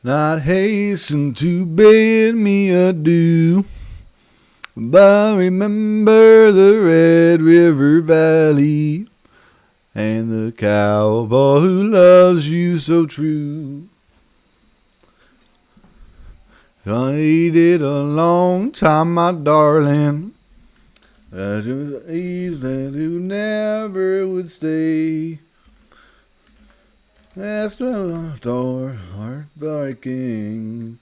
Not hasten to bid me adieu, but remember the Red River Valley and the cowboy who loves you so true. I waited a long time, my darling, that you never would stay. That's the door, heart breaking.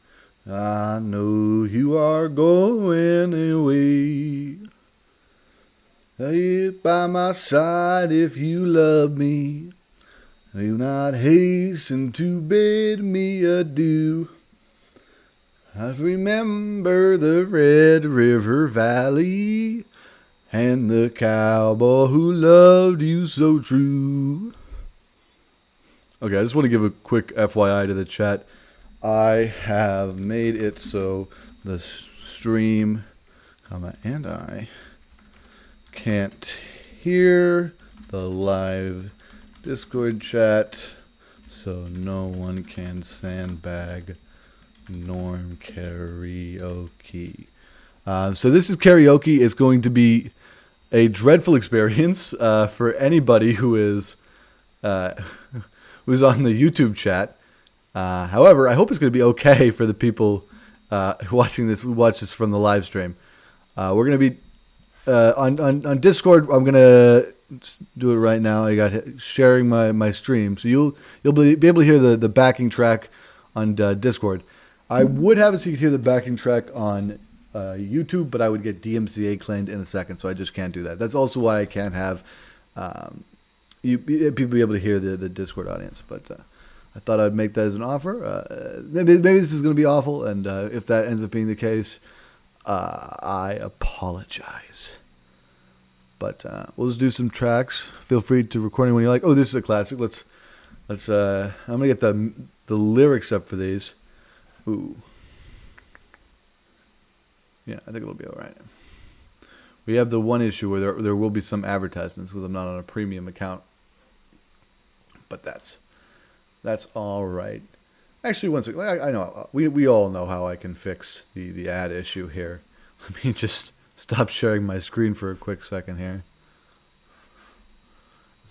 I know you are going away. Stay by my side if you love me. Do not hasten to bid me adieu. I remember the Red River Valley and the cowboy who loved you so true. Okay, I just want to give a quick FYI to the chat. I have made it so the stream, and I can't hear the live Discord chat, so no one can sandbag Norm Karaoke. So this is karaoke. It's going to be a dreadful experience for anybody who is who's on the YouTube chat. However, I hope it's going to be okay for the people who watch this from the live stream. We're going to be on Discord. I'm going to do it right now. I got sharing my stream, so you'll be able to hear the backing track on Discord. I would have it so you could hear the backing track on YouTube, but I would get DMCA claimed in a second, so I just can't do that. That's also why I can't have people be able to hear the Discord audience. But I thought I'd make that as an offer. Maybe this is going to be awful, and if that ends up being the case, I apologize. But we'll just do some tracks. Feel free to record any when you like. Oh, this is a classic. Let's. I'm gonna get the lyrics up for these. Ooh. Yeah, I think it'll be all right. We have the one issue where there will be some advertisements because I'm not on a premium account. But that's all right. Actually, one second. I know we all know how I can fix the ad issue here. Let me just stop sharing my screen for a quick second here.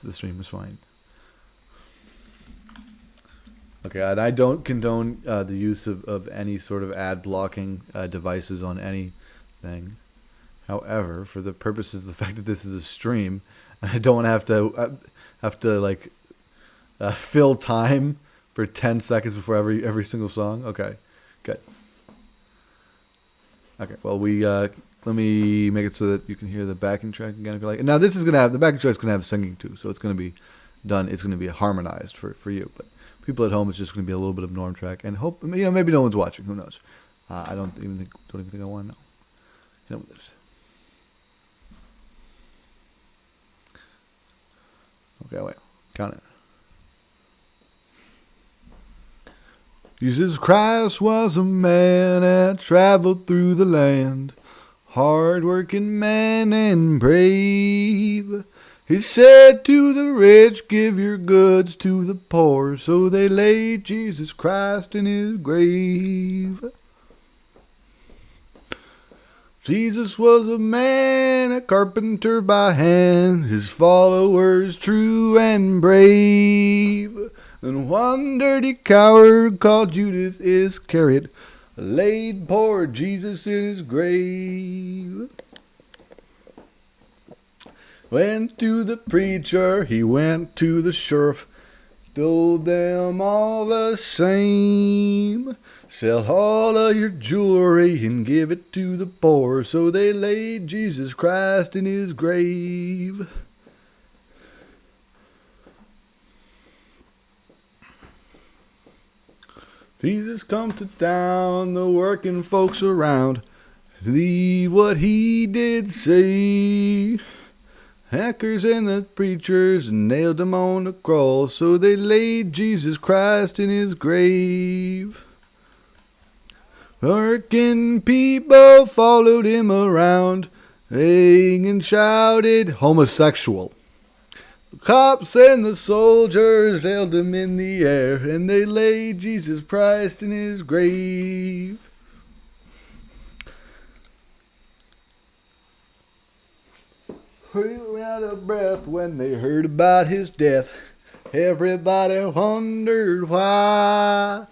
The stream is fine. Okay, and I don't condone the use of any sort of ad blocking devices on anything. However, for the purposes of the fact that this is a stream, and I don't want to have to like fill time for 10 seconds before every single song. Okay, good. Okay, well let me make it so that you can hear the backing track again if you like. And now this is gonna have the backing track's gonna have singing too, so it's gonna be done. It's gonna be harmonized for you, but people at home, it's just gonna be a little bit of Norm track. And hope maybe no one's watching. Who knows? I don't even think I want to know. You know what this is. Okay, wait. Count it. Jesus Christ was a man that traveled through the land, hard-working man and brave. He said to the rich, give your goods to the poor, so they laid Jesus Christ in his grave. Jesus was a man, a carpenter by hand, his followers true and brave. Then one dirty coward called Judas Iscariot laid poor Jesus in his grave. Went to the preacher, he went to the sheriff, told them all the same. Sell all of your jewelry and give it to the poor, so they laid Jesus Christ in his grave. Jesus come to town, the working folks around, leave what he did say. Hackers and the preachers nailed him on the cross, so they laid Jesus Christ in his grave. Working people followed him around, sang and shouted, homosexual. The cops and the soldiers held him in the air, and they laid Jesus Christ in his grave. They were out of breath when they heard about his death. Everybody wondered why.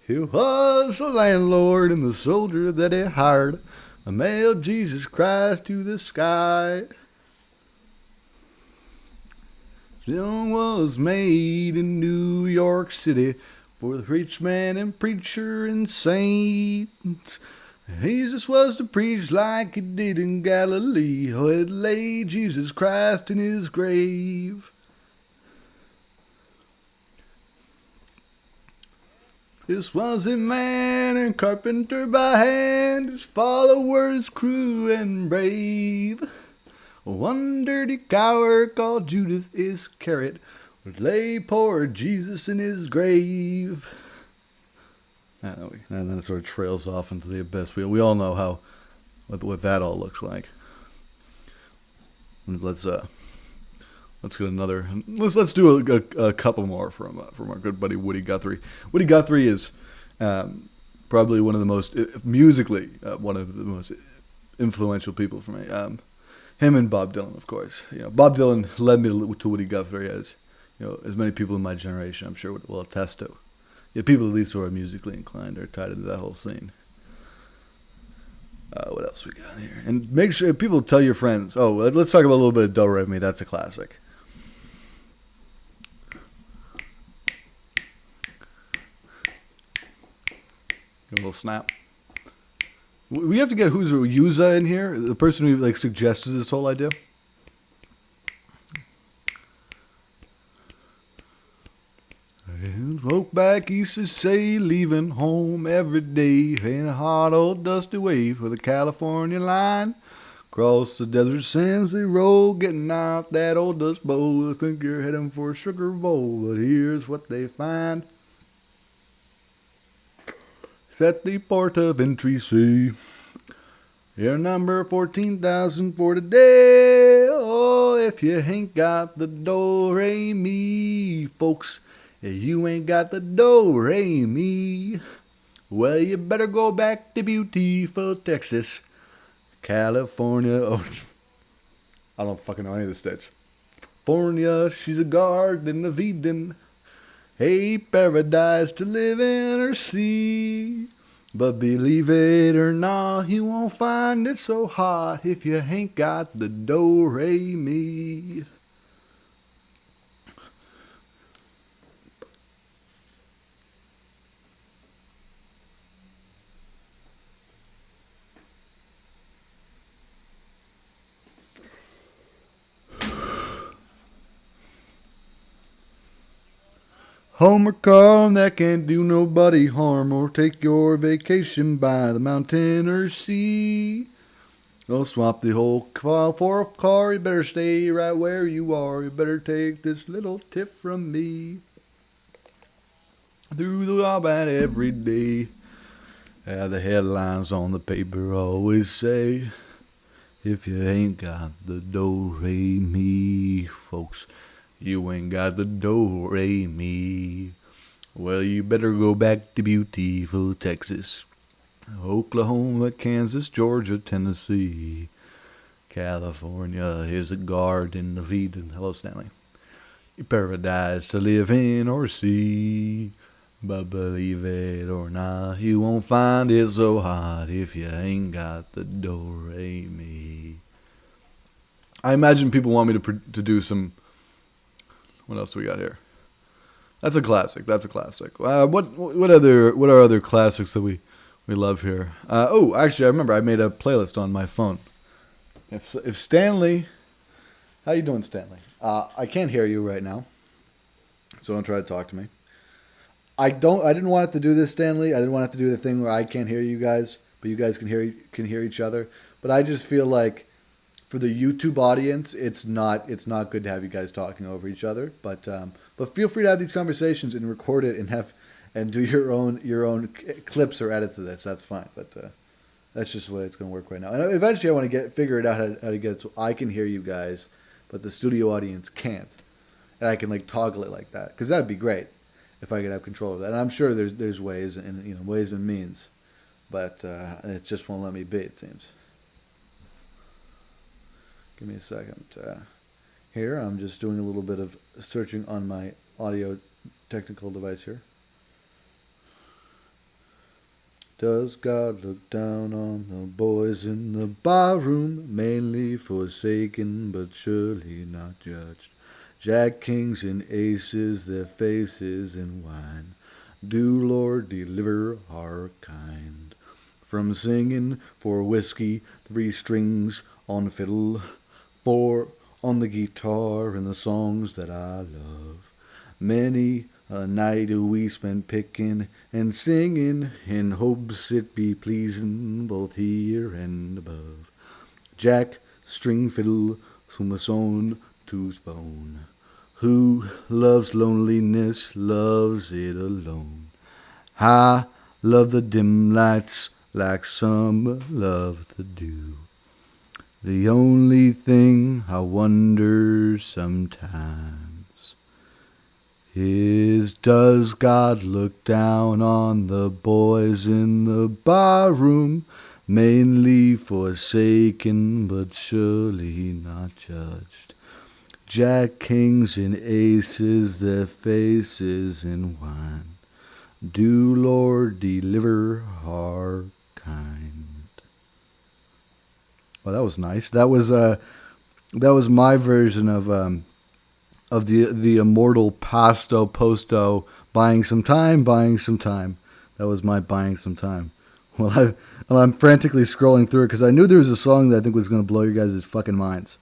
It was the landlord and the soldier that he hired, nailed Jesus Christ to the sky. Film was made in New York City for the rich man and preacher and saint. Jesus was to preach like he did in Galilee, oh, it lay Jesus Christ in his grave. This was a man and carpenter by hand, his followers cruel and brave. One dirty coward called Judas Iscariot would lay poor Jesus in his grave. And then it sort of trails off into the abyss. We all know how what that all looks like. Let's get another. Let's do a couple more from our good buddy Woody Guthrie. Woody Guthrie is probably one of the most musically one of the most influential people for me. Him and Bob Dylan, of course. Bob Dylan led me to Woody Guthrie, as many people in my generation, I'm sure, will attest to. People at least who are musically inclined are tied into that whole scene. What else we got here? And make sure people tell your friends. Oh, let's talk about a little bit of Do Re Mi. That's a classic. A little snap. We have to get who's Yuza in here, the person who suggested this whole idea. Walk back east to say, leaving home every day in a hot old dusty way for the California line. Across the desert sands they roll, getting out that old dust bowl. They think you're heading for a sugar bowl, but here's what they find. At the port of entry sea, your number 14,000 for today. Oh, if you ain't got the Do Re Mi, folks. If you ain't got the Do Re Mi, well, you better go back to beautiful Texas, California. Oh, I don't fucking know any of the states. California, she's a garden of Eden, a paradise to live in or see. But believe it or not, you won't find it so hot if you ain't got the Do Re Mi. Homer come that can't do nobody harm, or take your vacation by the mountain or sea. Don't swap the whole car for a car, you better stay right where you are. You better take this little tip from me. Through the job at every day. The headlines on the paper always say, if you ain't got the Do Re Mi, folks, you ain't got the Do Re Mi. Well, you better go back to beautiful Texas, Oklahoma, Kansas, Georgia, Tennessee. California is a garden of Eden. Hello, Stanley. A paradise to live in or see. But believe it or not, you won't find it so hot if you ain't got the Do Re Mi. I imagine people want me to do some. What else we got here? That's a classic. What are other classics that we love here? Actually, I remember I made a playlist on my phone. If Stanley, how you doing, Stanley? I can't hear you right now, so don't try to talk to me. I didn't want it to do this, Stanley. I didn't want it to do the thing where I can't hear you guys, but you guys can hear each other. But I just feel like for the YouTube audience, it's not good to have you guys talking over each other. But feel free to have these conversations and record it and do your own clips or edits of this. That's fine. But that's just the way it's going to work right now. And eventually, I want to figure it out how to get it so I can hear you guys, but the studio audience can't, and I can like toggle it like that, because that'd be great if I could have control of that. And I'm sure there's ways and ways and means, but it just won't let me be. It seems. Give me a second. Here, I'm just doing a little bit of searching on my audio technical device here. Does God look down on the boys in the barroom, mainly forsaken but surely not judged? Jack kings and aces, their faces in wine. Do Lord deliver our kind from singing for whiskey, 3 strings on fiddle, 4 on the guitar, and the songs that I love. Many a night we spent picking and singing in hopes it be pleasing both here and above. Jack, string fiddle, from a stone to bone. Who loves loneliness loves it alone. I love the dim lights like some love the dew. The only thing I wonder sometimes is, does God look down on the boys in the barroom, mainly forsaken but surely not judged? Jack kings and aces, their faces in wine. Do Lord deliver our kind. Well, that was nice. That was my version of the immortal Pasto Posto, buying some time. That was my buying some time. Well, I'm frantically scrolling through it because I knew there was a song that I think was going to blow your guys' fucking minds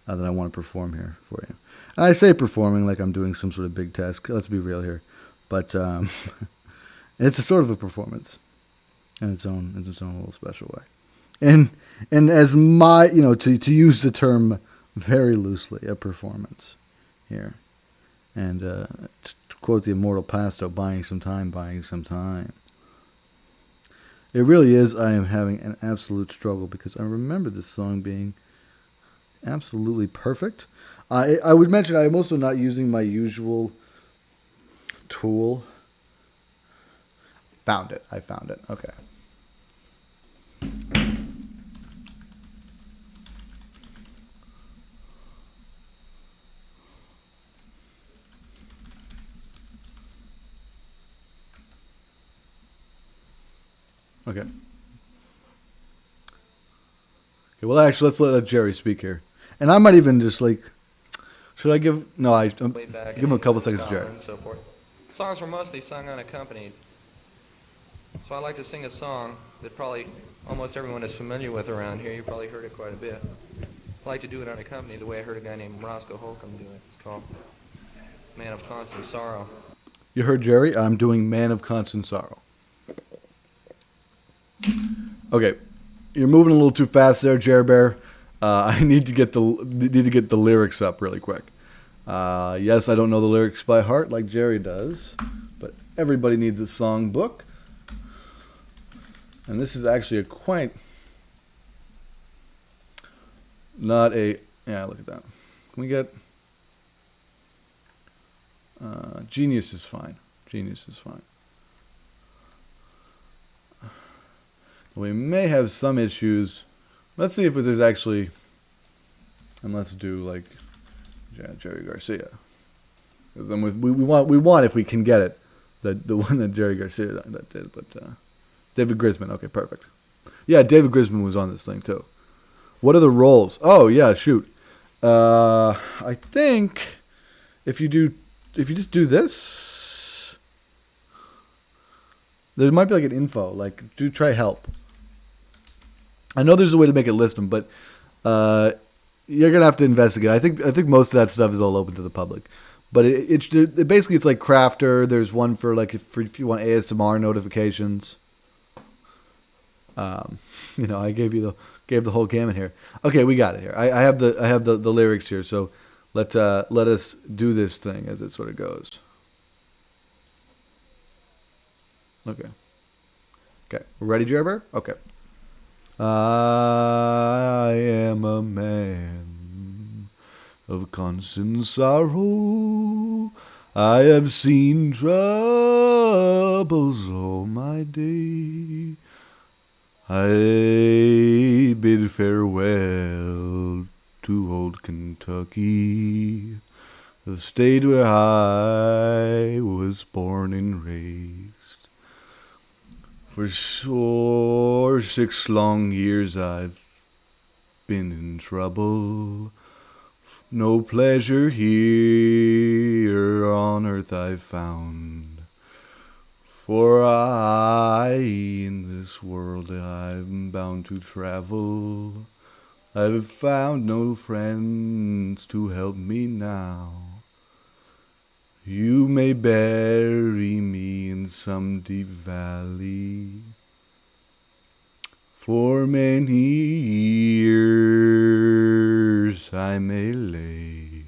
that I want to perform here for you. And I say performing like I'm doing some sort of big task. Let's be real here, but it's a sort of a performance in its own little special way. And as my, to use the term very loosely, a performance here. And to quote the immortal Pasto, buying some time. It really is. I am having an absolute struggle because I remember this song being absolutely perfect. I would mention I'm also not using my usual tool. I found it. Okay. Okay. Well, actually, let's let Jerry speak here. And I might even just should I give? No, give him a couple seconds, Jerry. And so forth. Songs were mostly sung unaccompanied. So I like to sing a song that probably almost everyone is familiar with around here. You probably heard it quite a bit. I like to do it unaccompanied the way I heard a guy named Roscoe Holcomb do it. It's called Man of Constant Sorrow. You heard Jerry? I'm doing Man of Constant Sorrow. Okay, you're moving a little too fast there, Jerry Bear. I need to get the lyrics up really quick. Yes, I don't know the lyrics by heart like Jerry does, but everybody needs a song book. And this is actually a quite not a look at that. Can we get Genius is fine. We may have some issues. Let's see if there's actually, and let's do Jerry Garcia, because we want if we can get it, the one that Jerry Garcia that did, but David Grisman. Okay, perfect. Yeah, David Grisman was on this thing too. What are the roles? Oh yeah, shoot. I think if you just do this, there might be an info. Do try help. I know there's a way to make it list them, but you're gonna have to investigate. I think most of that stuff is all open to the public, but it basically it's like Crafter. There's one for if you want ASMR notifications. I gave the whole gamut here. Okay, we got it here. I have the lyrics here. So let us do this thing as it sort of goes. Okay. Okay, we're ready, Jerber? Okay. I am a man of constant sorrow. I have seen troubles all my day. I bid farewell to old Kentucky, the state where I was born and raised. For 6 long years I've been in trouble. No pleasure here on earth I've found. For in this world I'm bound to travel. I've found no friends to help me now. You may bury me in some deep valley. For many years I may lay.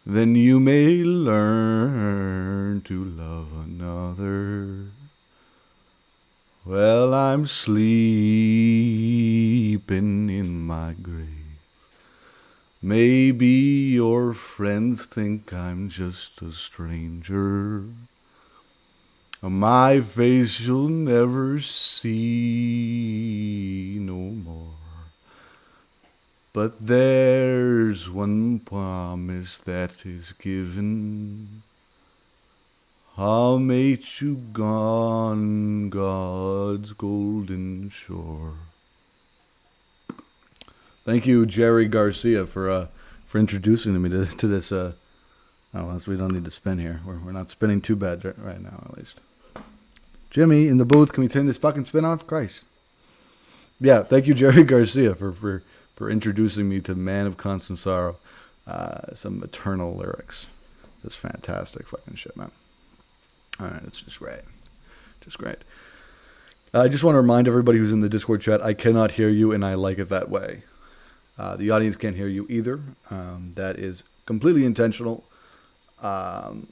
Then you may learn to love another. Well, I'm sleeping in my grave. Maybe your friends think I'm just a stranger. My face you'll never see no more. But there's one promise that is given. I'll meet you on God's golden shore. Thank you, Jerry Garcia, for introducing me to this. Oh, well, we don't need to spin here. We're not spinning too bad right now, at least. Jimmy in the booth, can we turn this fucking spin off? Christ. Yeah, thank you, Jerry Garcia, for introducing me to Man of Constant Sorrow. Some eternal lyrics. That's fantastic fucking shit, man. All right, it's just great. Just great. I just want to remind everybody who's in the Discord chat, I cannot hear you, and I like it that way. The audience can't hear you either. That is completely intentional. I'm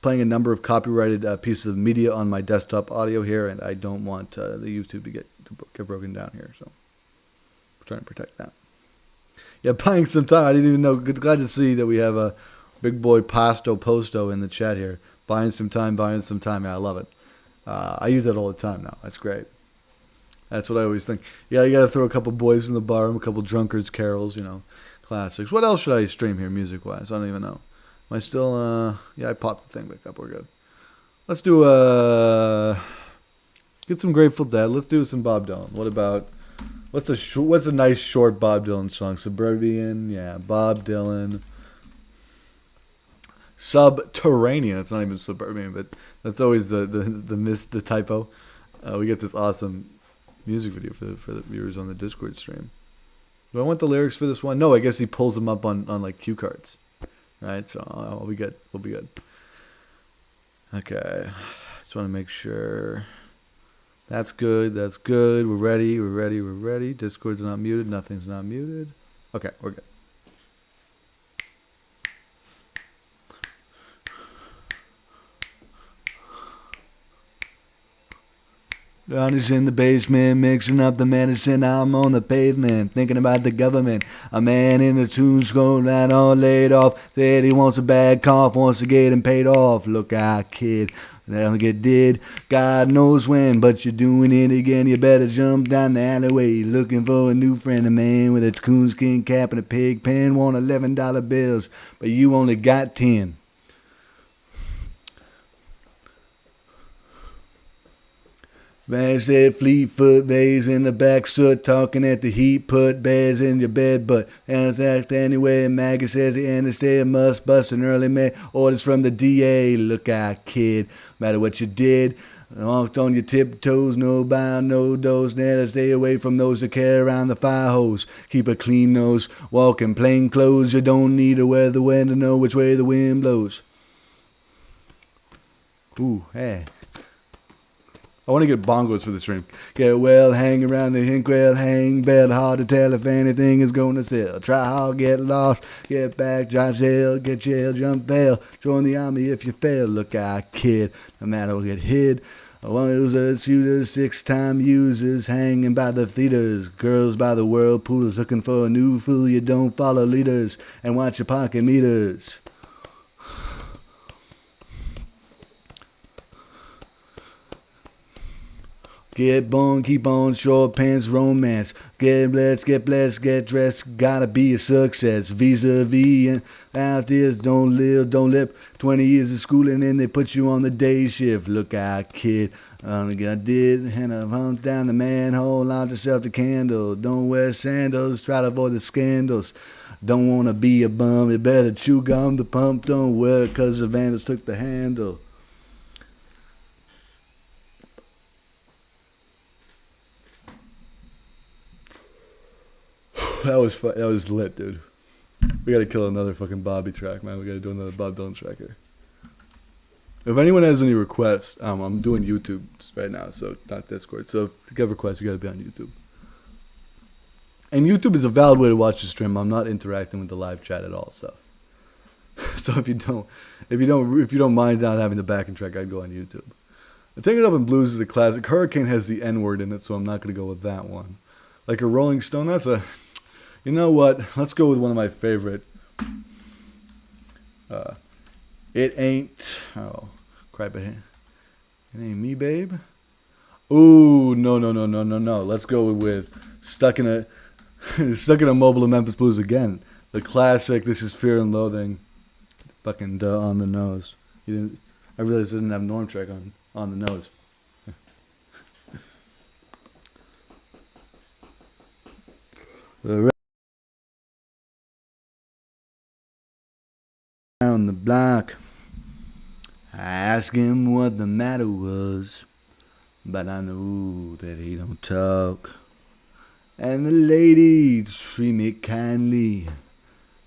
playing a number of copyrighted pieces of media on my desktop audio here, and I don't want the YouTube to get broken down here. So I'm trying to protect that. Yeah, buying some time. I didn't even know. Glad to see that we have a big boy Posto in the chat here. Buying some time. Yeah, I love it. I use that all the time now. That's great. That's what I always think. Yeah, you got to throw a couple boys in the bar, a couple drunkards carols, classics. What else should I stream here music-wise? I don't even know. Am I still, yeah, I popped the thing back up. We're good. Let's do, get some Grateful Dead. Let's do some Bob Dylan. What about, what's a nice short Bob Dylan song? Suburban, yeah, Bob Dylan. Subterranean. It's not even suburban, but that's always the typo. We get this awesome music video for the viewers on the Discord stream. Do I want the lyrics for this one? No, I guess he pulls them up on like cue cards. Right, so I'll be good. We'll be good. Okay, just want to make sure. That's good. That's good. We're ready. We're ready. We're ready. Discord's not muted. Nothing's not muted. Okay, we're good. Donnie's in the basement, mixing up the medicine. I'm on the pavement, thinking about the government. A man in the tunes going out all laid off. Said he wants a bad cough, wants to get him paid off. Look out, kid, that'll get did. God knows when, but you're doing it again. You better jump down the alleyway, looking for a new friend. A man with a coonskin cap and a pig pen. Want $11 bills, but you only got 10. Man said Fleetfoot, Vase in the back, stood talking at the heat, put bears in your bed, but asked anyway. Maggie says the anesthesia must bust an early May. Orders from the DA, look out, kid, matter what you did. Walked on your tiptoes, no bound, no dose. Now stay away from those that carry around the fire hose. Keep a clean nose, walk in plain clothes. You don't need to wear the wind to know which way the wind blows. Ooh, hey. I want to get bongos for the stream. Get well, hang around the Inkwell, hang bell. Hard to tell if anything is going to sell. Try hard, get lost, get back, drive jail, get jail, jump bail. Join the army if you fail. Look out, kid, no matter what get hid. One users, shooters, 6-time users, hanging by the theaters. Girls by the whirlpools, looking for a new fool. You don't follow leaders and watch your pocket meters. Get born, keep on, short pants, romance. Get blessed, get dressed, gotta be a success. Vis-a-vis and ideas, don't live, don't lip. 20 years of schooling and they put you on the day shift. Look out, kid, only got did. And I humped down the manhole, light yourself the candle. Don't wear sandals, try to avoid the scandals. Don't wanna be a bum, you better chew gum. The pump don't work cause the vandals took the handle. That was fun. That was lit, dude. We gotta kill another fucking Bobby track, man. We gotta do another Bob Dylan track here. If anyone has any requests, I'm doing YouTube right now, so not Discord. So if you have requests, you gotta be on YouTube. And YouTube is a valid way to watch the stream. I'm not interacting with the live chat at all, so. So if you don't mind not having the backing track, I'd go on YouTube. Take It Up in Blues is a classic. Hurricane has the N-word in it, so I'm not gonna go with that one. Like a Rolling Stone, that's a. You know what? Let's go with one of my favorite. It ain't. Oh, crap! It ain't me, babe. Ooh, no. Let's go with Stuck in a Mobile in Memphis Blues again. The classic. This is Fear and Loathing. Fucking duh on the nose. I realized I didn't have Norm track on the nose. Down the block, I asked him what the matter was, but I knew that he don't talk. And the ladies treat me kindly,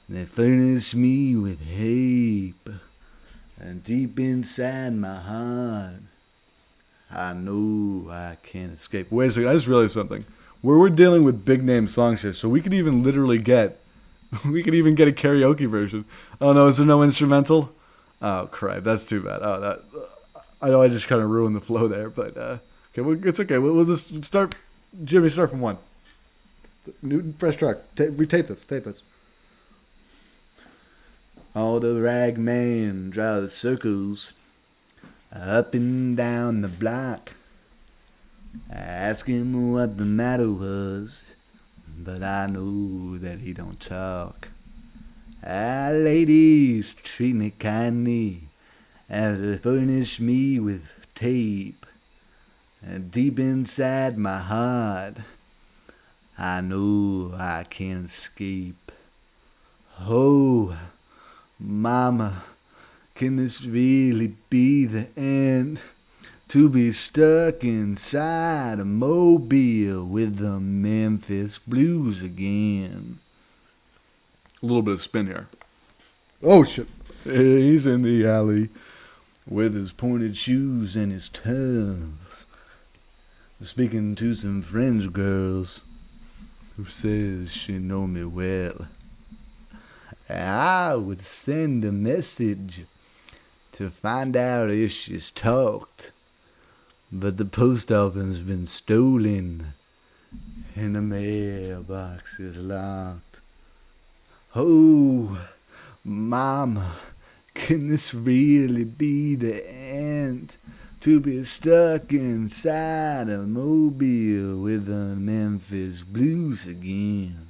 they furnish me with hape, and deep inside my heart, I know I can't escape. Wait a second, I just realized something. We're dealing with big name songs here, so we could even literally get a karaoke version. Oh no, is there no instrumental? Oh crap, that's too bad. I know I just kind of ruined the flow there, but okay, it's okay. We'll just start. Jimmy, start from one. New fresh track. Tape this. All the rag man draw the circles up and down the block. I asked him what the matter was, but I know that he don't talk. Ladies treat me kindly, as they furnish me with tape. And deep inside my heart, I know I can't escape. Oh, mama, can this really be the end? To be stuck inside a mobile with the Memphis Blues again. A little bit of spin here. Oh shit. He's in the alley with his pointed shoes and his tubs, speaking to some French girls who says she know me well. I would send a message to find out if she's talked, but the post office has been stolen and the mailbox is locked. Oh, mama, can this really be the end? To be stuck inside a mobile with the Memphis Blues again.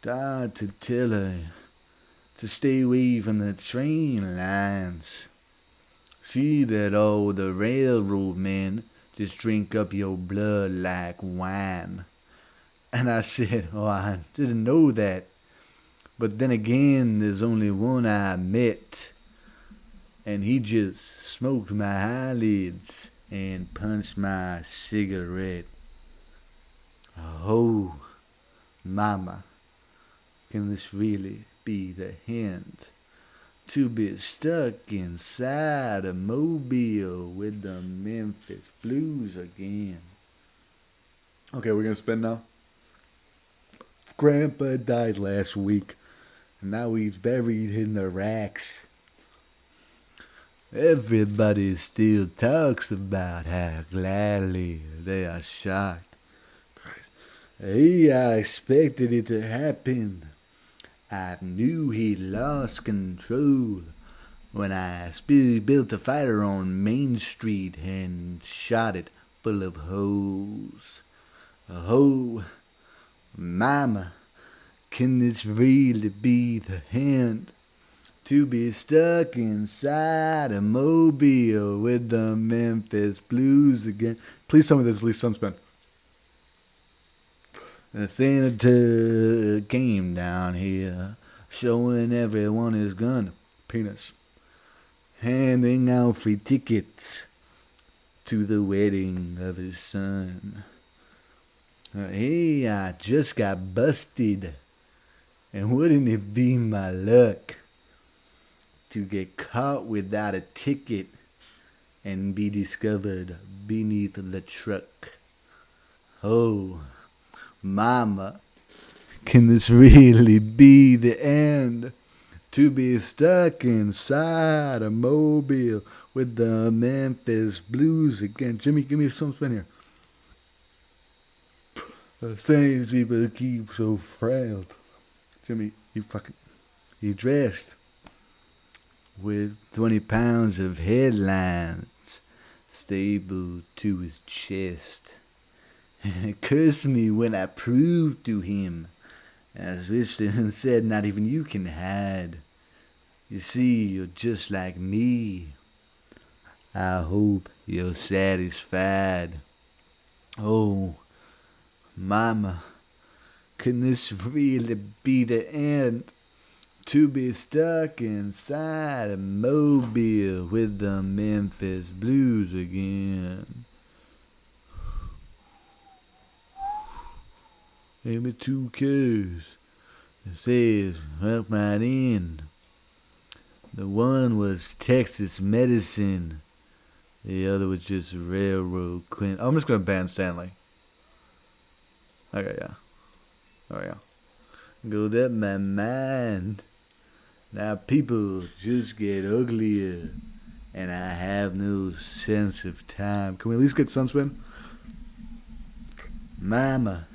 To tell her to stay away from the train lines. See that all the railroad men just drink up your blood like wine. And I said, oh, I didn't know that. But then again, there's only one I met, and he just smoked my eyelids and punched my cigarette. Oh, mama, can this really be the end? to be stuck inside a mobile with the Memphis Blues again. Okay, we're gonna spin now. Grandpa died last week, and now he's buried in the racks. Everybody still talks about how gladly they are shocked. I expected it to happen. I knew he lost control when I built a fire on Main Street and shot it full of holes. Oh, Mama, can this really be the end? To be stuck inside a mobile with the Memphis Blues again. Please tell me this is Lee Sunspin. The senator came down here, showing everyone his gun, penis, handing out free tickets to the wedding of his son. Hey, I just got busted, and wouldn't it be my luck to get caught without a ticket and be discovered beneath the truck? Oh, Mama, can this really be the end? To be stuck inside a mobile with the Memphis Blues again. Jimmy, give me some spin here. The same people keep so frail. Jimmy, you dressed with 20 pounds of headlines stapled to his chest. And cursed me when I proved to him, as Richardson said, not even you can hide. You see, you're just like me. I hope you're satisfied. Oh, Mama, can this really be the end? To be stuck inside a mobile with the Memphis Blues again. Gave me 2 cars. It says, help right in. The one was Texas Medicine. The other was just Railroad Queen. I'm just going to ban Stanley. Okay, yeah. Oh, yeah. Go up my mind. Now people just get uglier. And I have no sense of time. Can we at least get Sunspin? Mama,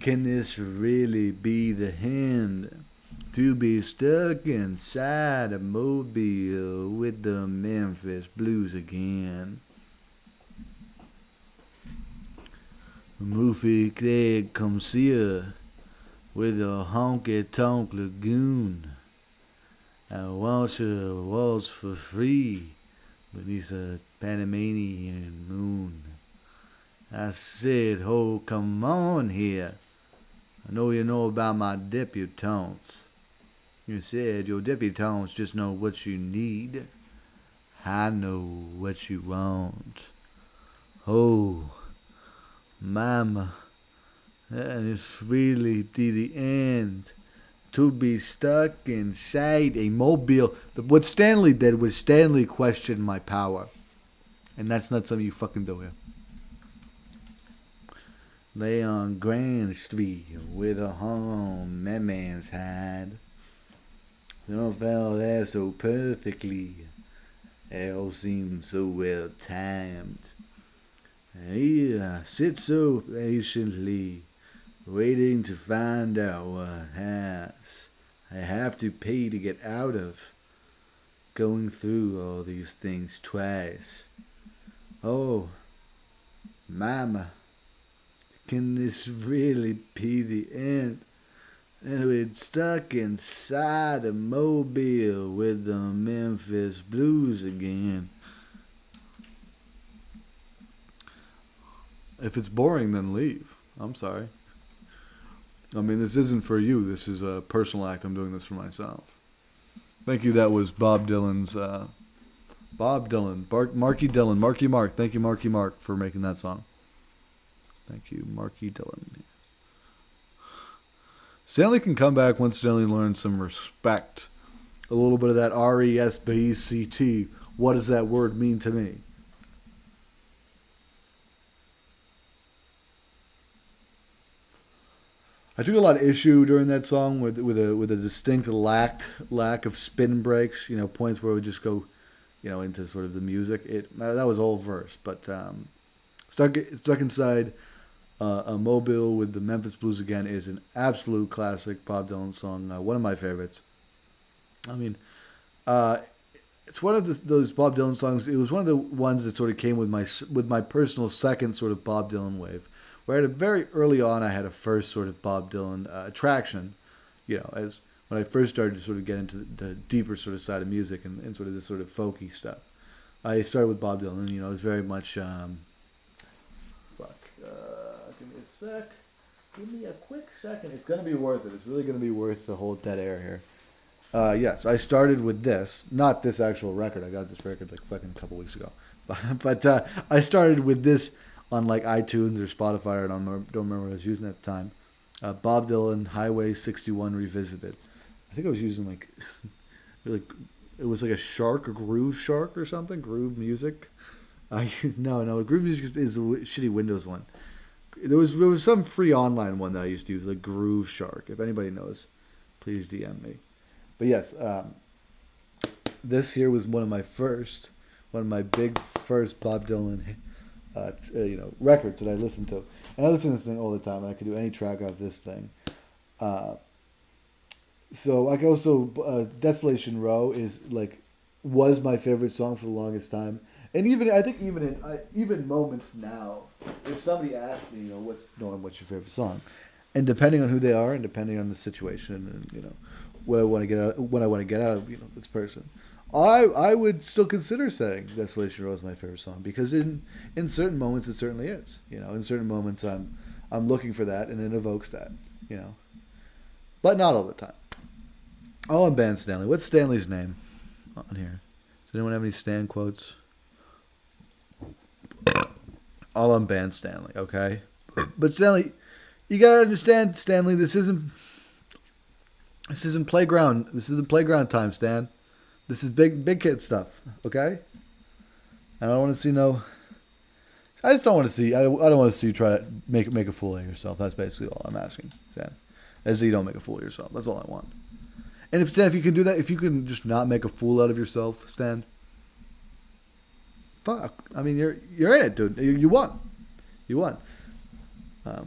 can this really be the end? To be stuck inside a mobile with the Memphis Blues again. Moofy Craig comes here with a honky-tonk lagoon. I want her waltz for free beneath a Panamanian moon. I said, oh, come on here. I know you know about my debutantes. You said your debutantes just know what you need. I know what you want. Oh, Mama, and it's really the end. To be stuck inside a mobile. What Stanley did was Stanley questioned my power. And that's not something you fucking do here. Lay on Grand Street with a home that man's hide. Don't fell there so perfectly. It all seemed so well timed. Here, sit so patiently, waiting to find out what house I have to pay to get out of. Going through all these things twice. Oh, Mama, can this really be the end? And we're stuck inside a mobile with the Memphis Blues again. If it's boring, then leave. I'm sorry. I mean, this isn't for you. This is a personal act. I'm doing this for myself. Thank you. That was Bob Dylan's... Bob Dylan. Marky Dylan. Marky Mark. Thank you, Marky Mark, for making that song. Thank you, Marky Dylan. Stanley can come back once Stanley learns some respect a little bit of that R-E-S-B-E-C-T. What does that word mean to me? I took a lot of issue during that song with a distinct lack of spin breaks. You know, points where it would just go, you know, into sort of the music. That was all verse, but stuck inside. Mobile with the Memphis Blues again is an absolute classic Bob Dylan song. One of my favorites. I mean, it's one of those Bob Dylan songs. It was one of the ones that sort of came with my personal second sort of Bob Dylan wave, where at a very early on I had a first sort of Bob Dylan attraction. You know, as when I first started to sort of get into the deeper sort of side of music and sort of this sort of folky stuff. I started with Bob Dylan. You know, it was very much. Give me a sec. Give me a quick second. It's going to be worth it. It's really going to be worth the whole dead air here. Yes, I started with this. Not this actual record. I got this record like fucking a couple weeks ago. But I started with this on like iTunes or Spotify. I don't remember what I was using at the time. Bob Dylan, Highway 61 Revisited. I think I was using like it was like a Groove Shark or something. Groove Music. No, Groove Music is a shitty Windows one. There was some free online one that I used to use, like Groove Shark. If anybody knows, please DM me. But yes, this here was one of my big first Bob Dylan, records that I listened to. And I listen to this thing all the time, and I could do any track off this thing. So I also Desolation Row was my favorite song for the longest time. And even moments now, if somebody asks me, what's your favorite song, and depending on who they are, and depending on the situation, and what I want to get out of this person, I would still consider saying Desolation Row is my favorite song, because in certain moments it certainly is. In certain moments I'm looking for that, and it evokes that. But not all the time. All on Band Stanley. What's Stanley's name on here? Does anyone have any Stan quotes? All on Band Stanley, okay? But Stanley, you gotta understand, Stanley, this isn't playground. This isn't playground time, Stan. This is big kid stuff, okay? I don't want to see I just don't want to see. I don't want to see you try to make a fool of yourself. That's basically all I'm asking, Stan. As you don't make a fool of yourself. That's all I want. And if you can do that, if you can just not make a fool out of yourself, Stan. Fuck. I mean, you're in it, dude. You won. You won. I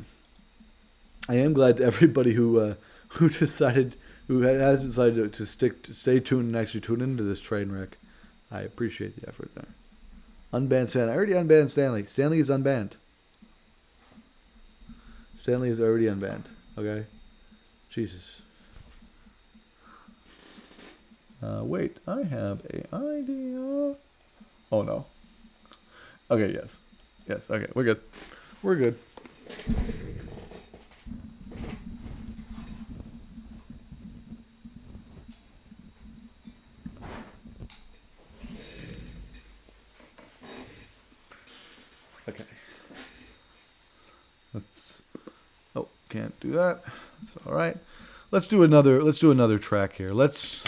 am glad to everybody who has decided to stay tuned and actually tune into this train wreck. I appreciate the effort there. Unbanned Stanley. I already unbanned Stanley. Stanley is unbanned. Stanley is already unbanned. Okay? Jesus. Wait. I have an idea. Oh, no. Okay, yes. Yes, okay. We're good. We're good. Okay. Can't do that. That's all right. Let's do another track here. Let's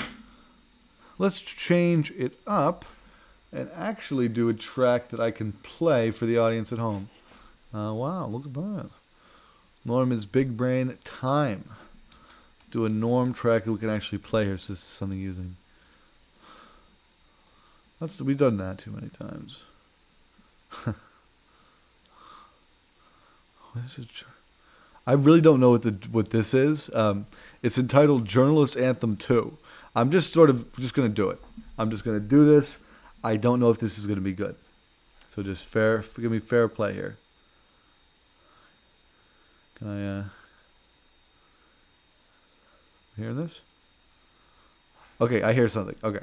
change it up and actually do a track that I can play for the audience at home. Wow, look at that. Norman's Big Brain Time. Do a Norm track that we can actually play here. So this is something using. We've done that too many times. What is it? I really don't know what this is. It's entitled Journalist Anthem 2. I'm just going to do it. I'm just going to do this. I don't know if this is going to be good. So just give me fair play here. Can I hear this? Okay, I hear something. Okay.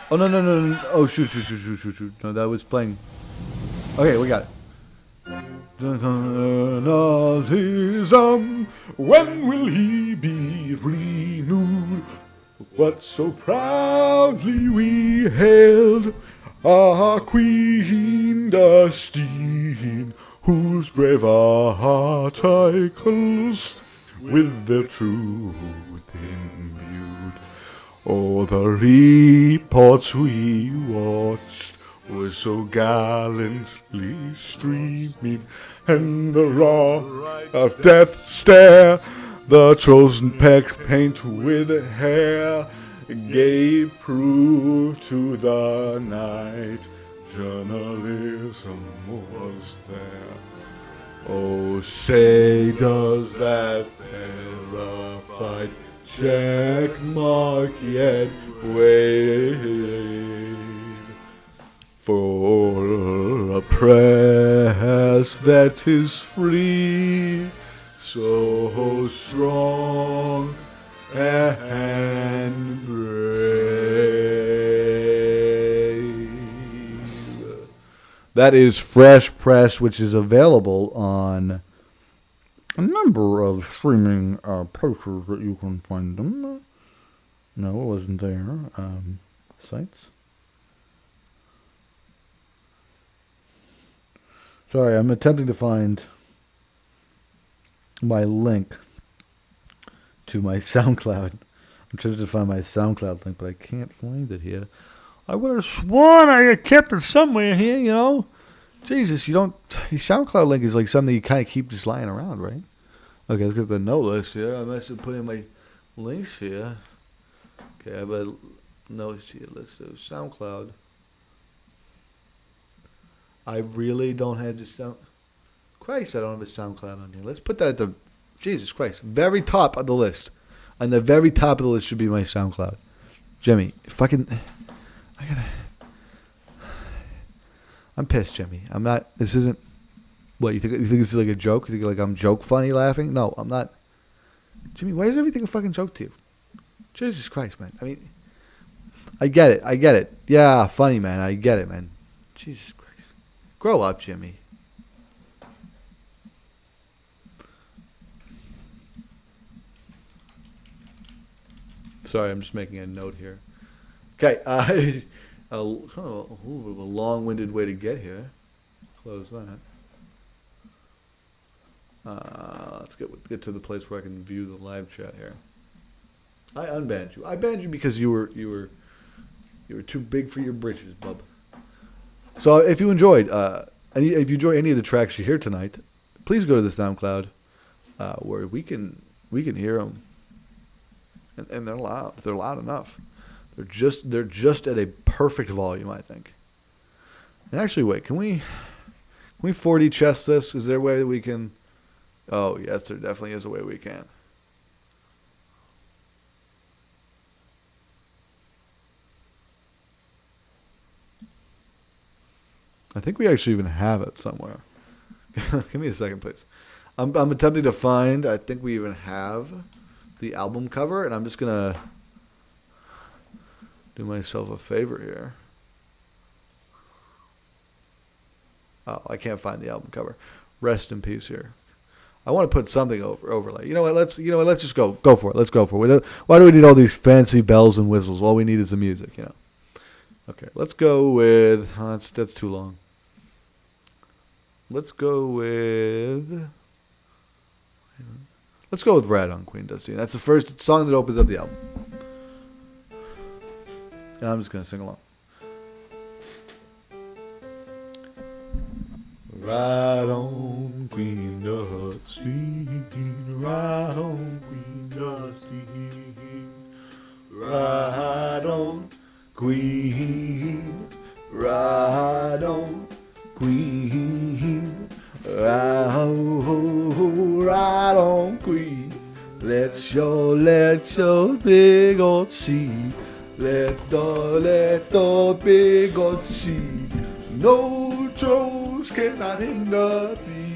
Oh, no. Oh, shoot. No, that was playing. Okay, we got it. Journalism, when will he be renewed? What so proudly we hailed our Queen Dustine, whose brave articles with the truth imbued. Oh, the reports we watched were so gallantly streaming, and the roar of death stare, the chosen pack paint with hair, gave proof to the night. Journalism was there. Oh, say does that terrified check mark yet wave for a press that is free, so strong and brave? That is Fresh Press, which is available on a number of streaming places that you can find them. No, it wasn't there. Sites. Sorry, I'm attempting to find my link to my SoundCloud. I'm trying to find my SoundCloud link, but I can't find it here. I would have sworn I had kept it somewhere here, you know. Jesus, you don't... Your SoundCloud link is like something you kind of keep just lying around, right? Okay, let's get the note list here. I'm actually putting my links here. Okay, I have a notes here. Let's do SoundCloud. I really don't have the sound... Christ, I don't have a SoundCloud on here. Let's put that at the... Jesus Christ. Very top of the list. On the very top of the list should be my SoundCloud. Jimmy, fucking... I gotta... I'm pissed, Jimmy. I'm not... This isn't... What, you think this is like a joke? You think like I'm joke funny laughing? No, I'm not. Jimmy, why is everything a fucking joke to you? Jesus Christ, man. I mean, I get it. Yeah, funny, man. I get it, man. Jesus Christ. Grow up, Jimmy. Sorry, I'm just making a note here. Okay, a long-winded way to get here. Close that. Let's get to the place where I can view the live chat here. I unbanned you. I banned you because you were too big for your britches, bub. So if you enjoyed if you enjoy any of the tracks you hear tonight, please go to the SoundCloud where we can hear them, and they're loud. They're loud enough. They're just at a perfect volume, I think. And actually, wait, can we 4D chess this? Is there a way that we can? Oh, yes, there definitely is a way we can. I think we actually even have it somewhere. Give me a second, please. I'm attempting to find, I think we even have the album cover, and I'm just going to do myself a favor here. Oh, I can't find the album cover. Rest in peace here. I want to put something overlay. You know what? Let's just go for it. Let's go for it. Why do we need all these fancy bells and whistles? All we need is the music, you know. Okay, let's go with that's too long. Let's go with Rat on Queen Dusty. That's the first song that opens up the album. And I'm just gonna sing along. Ride on Queen Dusty, ride on Queen Dusty, ride on Queen, ride on Queen, ride on Queen. Let your big old seed, let the big old seed, no Joes cannot hinder thee.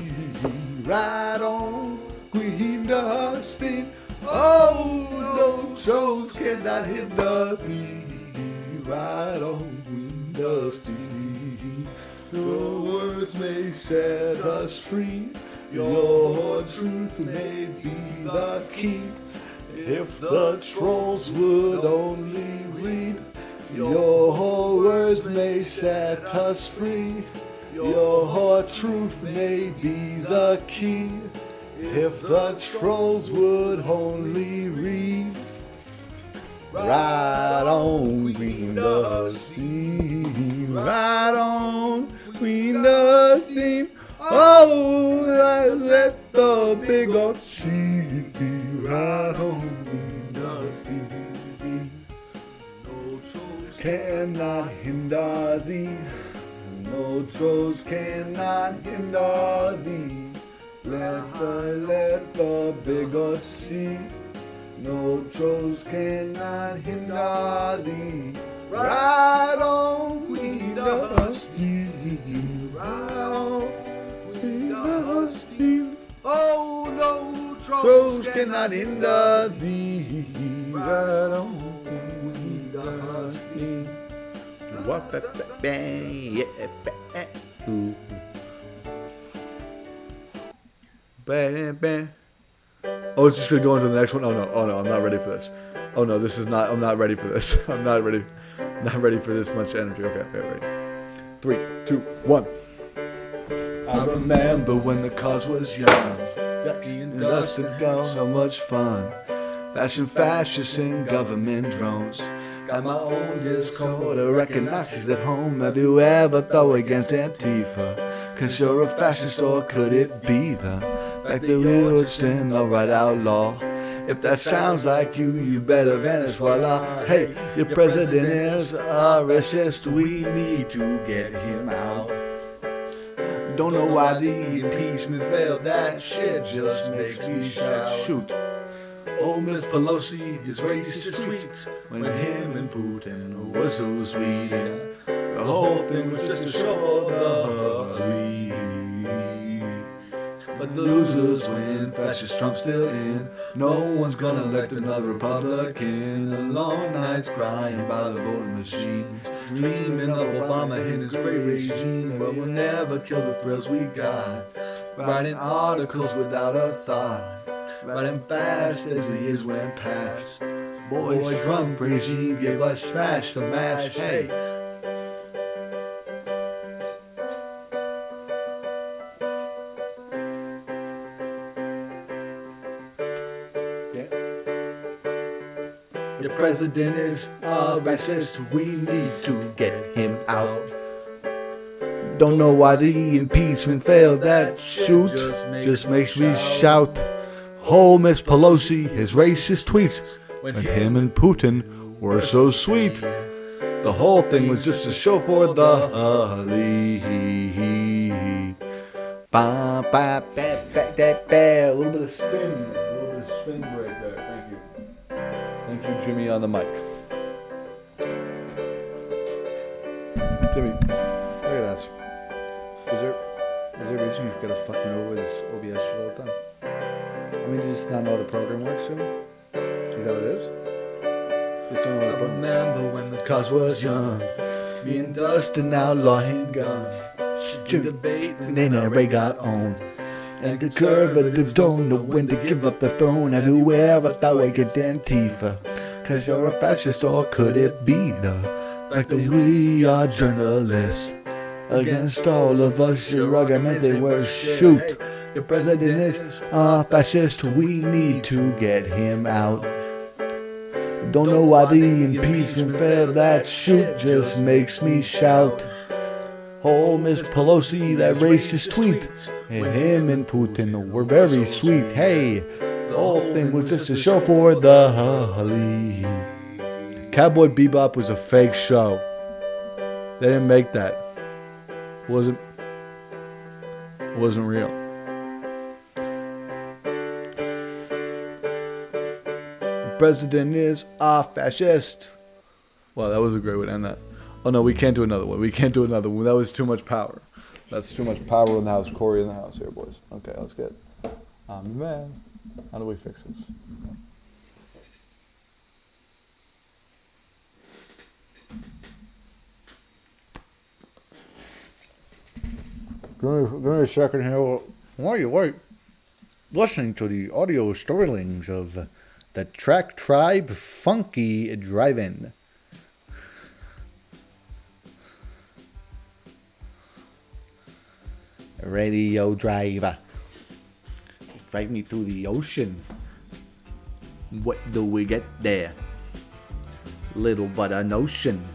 Ride on Queen Dusty, oh, no Joes cannot hinder thee. Ride on Queen Dusty. Your words may set us free, your truth may be the key. If the trolls would only read, your words may set us free, your truth may be the key. If the trolls would only read. Right on, Queen Dusty. Right on, Queen Dusty. Oh, let the big old sea. Right on, Queen Dusty. No trolls cannot hinder thee. No trolls cannot hinder thee. Let the big old sea. No trolls cannot hinder thee. Ride on, Queen Dusty. Ride on, Queen Dusty. Oh, no trolls cannot hinder thee. Ride on, Queen Dusty. What bang, ooh. Bang, bang. Oh, it's just gonna go into the next one. Oh no, I'm not ready for this. Oh no, this is not. I'm not ready for this. I'm not ready for this much energy. Okay, ready. 3, 2, 1. I remember when the cause was young. And dust had gone so much fun. Bashing fascists in government drones. Got my own Discord to recognize she's at home. Have you ever thought against Antifa? Cause you're a fascist, or could it be the fact that we would stand the right outlaw? If that sounds like you, you better vanish, voila. Hey, your president is a racist, we need to get him out. Don't know why the impeachment failed, that shit just makes me shout. Oh, Miss Pelosi is racist tweets when him and Putin were so sweet. The whole thing was just a show of the lead. But the losers win, fascist Trump still in. No one's gonna elect another Republican. The long nights crying by the voting machines, dreaming of Obama and his great regime. But we'll never kill the thrills we got, writing articles without a thought, riding fast as the years went past. Boy, Trump regime gave us trash to mash. Hey, your president is a racist, we need to get him out. Don't know why the impeachment failed, that shoot just makes me shout. Oh, Miss Pelosi, his racist tweets when him and Putin were so sweet. The whole thing was just a show for the lead. Ba ba ba ba ba ba. A little bit of spin break there. Thank you. Thank you, Jimmy, on the mic. Jimmy, look at that. Is there a reason you've got to fuck me over with this OBS shit all the time? I mean, do you just not know how the program works, Jimmy? Is that what it is? Just don't know how the program. I remember when the cause was young. Me and Dustin outlawing guns. Debate and they never got owned. And the conservatives don't know when to give up the throne. Have you ever thought against Antifa? Cause you're a fascist, or could it be the fact that we are journalists? Against all of us, your argument they were shoot. Your president is a fascist, we need to get him out. Don't know why the impeachment failed, that shit just makes me shout. Oh, Miss Pelosi, that racist tweet, and him and Putin were very sweet. Hey, the whole thing was just a show for the lead. Cowboy Bebop was a fake show. They didn't make that. It wasn't real. The president is a fascist. Wow, that was a great way to end that. Oh no, we can't do another one. That was too much power. That's too much power in the house. Corey in the house here, boys. Okay, let's get. Man, how do we fix this? Give me a second here. Why are you listening to the audio storytellings of the Track Tribe Funky Drive-In? Radio driver. Drag me to the ocean. What do we get there? Little but a notion.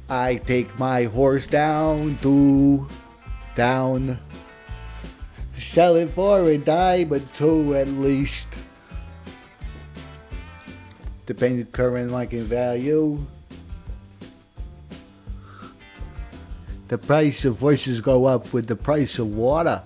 I take my horse down to town. Sell it for a dime or two at least. Depending on current market value. The price of horses go up with the price of water.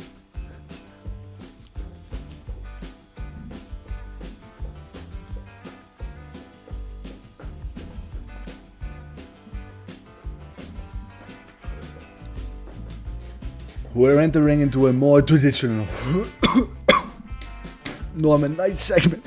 We're entering into a more traditional Norman Night segment.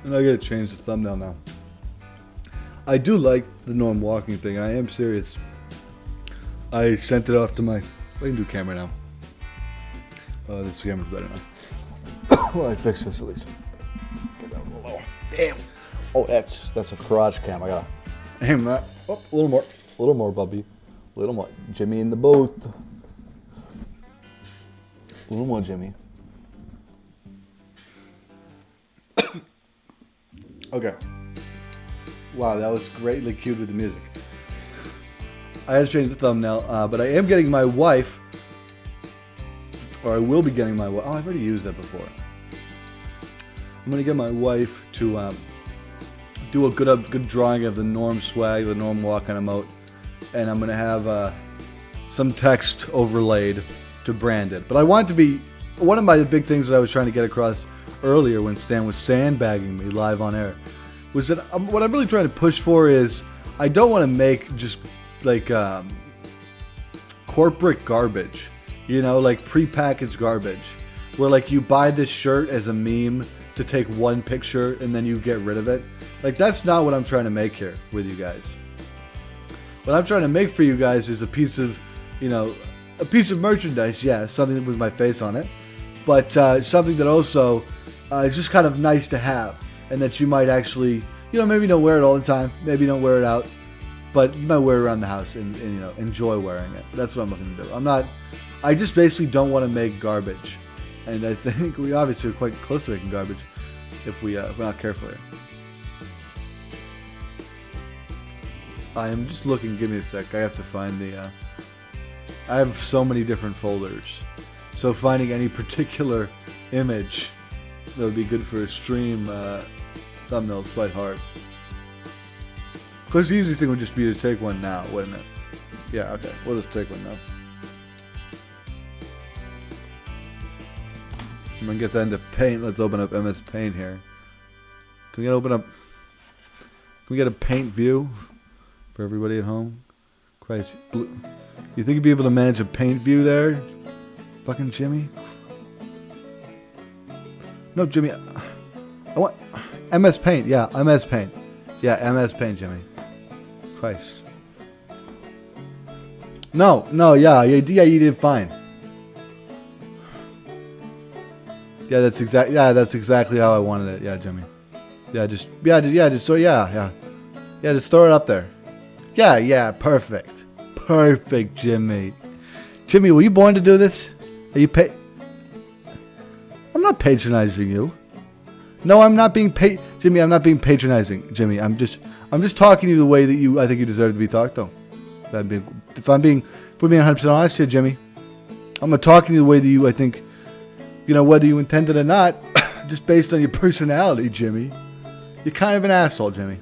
And I gotta change the thumbnail now. I do like the Norm walking thing. I am serious. I sent it off to my... I can do camera now. This camera's better now. Well, I fixed this at least. Get that a little lower. Damn. Oh, that's a crotch cam. I gotta aim that. Oh, a little more. A little more, Bubby. A little more. Jimmy in the boat. A little more, Jimmy. Okay. Wow, that was greatly cued with the music. I had to change the thumbnail, but I am getting my wife, or I will be getting my wife. Oh, I've already used that before. I'm going to get my wife to do a good drawing of the Norm swag, the Norm walk on emote, and I'm going to have some text overlaid to brand it. But I want it to be, one of my big things that I was trying to get across earlier when Stan was sandbagging me live on air, was that what I'm really trying to push for is I don't want to make just like corporate garbage, you know, like prepackaged garbage, where like you buy this shirt as a meme to take one picture and then you get rid of it. Like that's not what I'm trying to make here with you guys. What I'm trying to make for you guys is a piece of, you know, a piece of merchandise, yeah, something with my face on it, but something that also is just kind of nice to have. And that you might actually, you know, maybe don't wear it all the time. Maybe you don't wear it out. But you might wear it around the house and you know, enjoy wearing it. That's what I'm looking to do. I just basically don't want to make garbage. And I think we obviously are quite close to making garbage if we're not careful here. I am just looking, give me a sec. I have to find the, I have so many different folders. So finding any particular image that would be good for a stream thumbnail is quite hard. Of course, the easiest thing would just be to take one now, wouldn't it? Yeah, okay. We'll just take one now. I'm gonna get that into Paint. Let's open up MS Paint here. Can we get a Paint view for everybody at home? Christ, you think you'd be able to manage a Paint view there? Fucking Jimmy? No, Jimmy. I want MS Paint. Yeah, MS Paint. Yeah, MS Paint, Jimmy. Christ. No, yeah, you did fine. Yeah, that's exactly how I wanted it. Yeah, Jimmy. Just throw it up there. Yeah, perfect. Perfect, Jimmy. Jimmy, were you born to do this? Are you I'm not patronizing you. No, I'm not being Jimmy, I'm not being patronizing, Jimmy. I'm just talking to you the way that I think you deserve to be talked to. If we're being 100% honest here, Jimmy, I'm talking to you the way that I think, you know, whether you intended or not, just based on your personality, Jimmy. You're kind of an asshole, Jimmy.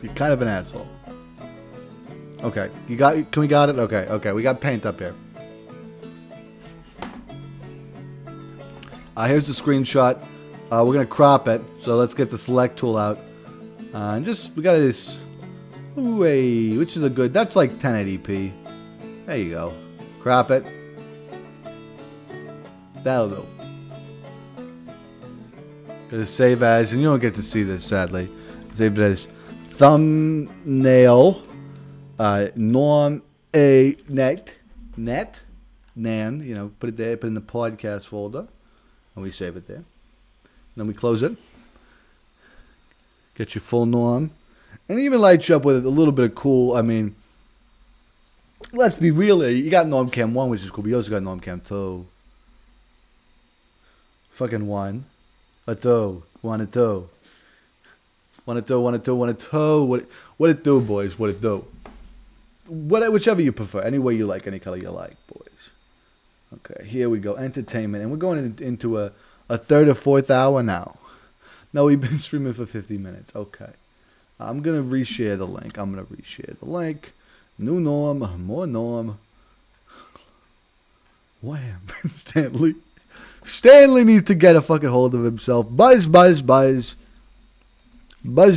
You're kind of an asshole. Okay, we got it? Okay, we got Paint up here. Here's the screenshot. We're going to crop it, so let's get the select tool out. And we got this, which is that's like 1080p. There you go. Crop it. That'll do. Gonna save as, and you don't get to see this sadly. Save it as thumbnail. Norm A net Nan. You know, put it there. Put it in the podcast folder, and we save it there. Then we close it. Get your full Norm, and even light you up with a little bit of cool. I mean, let's be real here. You got Norm Cam 1, which is cool, but you also got Norm Cam 2. Fucking 1. A 2. 1 and 2. 1 and 2, 1 and 2, 1 and 2. What it do, boys? What it do? Whichever you prefer. Any way you like, any color you like, boys. Okay, here we go. Entertainment. And we're going into a third or fourth hour now. No, we've been streaming for 50 minutes. Okay. I'm going to reshare the link. New Norm. More Norm. Wham. Stanley. Stanley needs to get a fucking hold of himself. Buzz. Buzz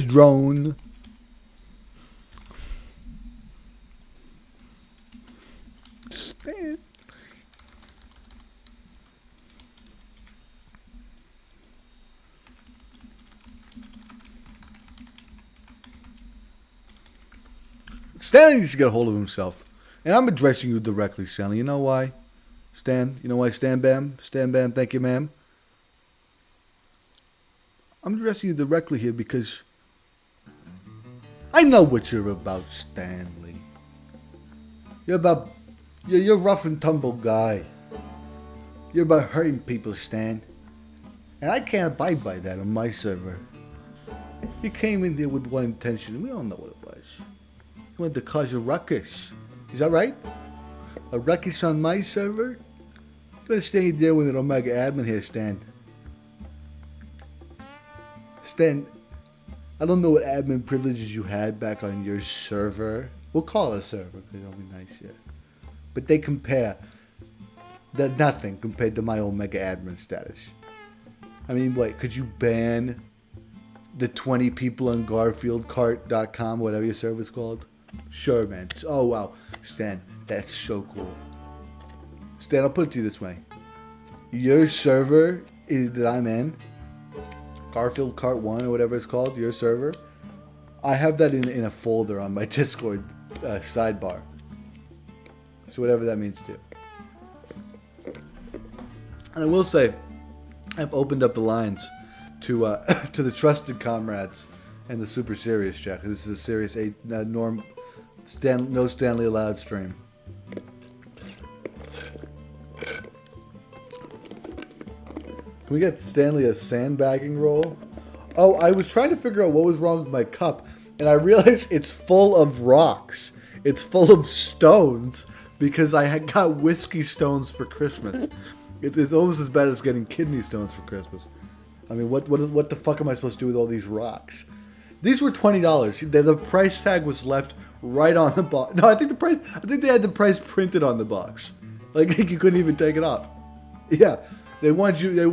drone. Stan. Stanley needs to get a hold of himself. And I'm addressing you directly, Stanley. You know why? Stan, you know why, Stan Bam? Stan Bam, thank you, ma'am. I'm addressing you directly here because I know what you're about, Stanley. You're a rough and tumble guy. You're about hurting people, Stan. And I can't abide by that on my server. You came in there with one intention, and we all know what it was. You wanted to cause a ruckus. Is that right? A ruckus on my server? You gotta stay there with an Omega admin here, Stan. Stan, I don't know what admin privileges you had back on your server. We'll call it a server because it'll be nice, yeah. But they compare. They're nothing compared to my Omega admin status. I mean, wait, could you ban the 20 people on GarfieldCart.com, whatever your server's called? Sure, man. Oh, wow. Stan, that's so cool. Stan, I'll put it to you this way. Your server that I'm in, Garfield Cart 1 or whatever it's called, your server, I have that in a folder on my Discord sidebar. So whatever that means to you. And I will say, I've opened up the lines to to the trusted comrades and the super serious chat. This is a serious no Stanley allowed stream. Can we get Stanley a sandbagging roll? Oh, I was trying to figure out what was wrong with my cup, and I realized it's full of rocks. It's full of stones because I had got whiskey stones for Christmas. It's almost as bad as getting kidney stones for Christmas. I mean, what the fuck am I supposed to do with all these rocks? These were $20. The price tag was left right on the box. No, I think they had the price printed on the box. Like you couldn't even take it off. Yeah, they want your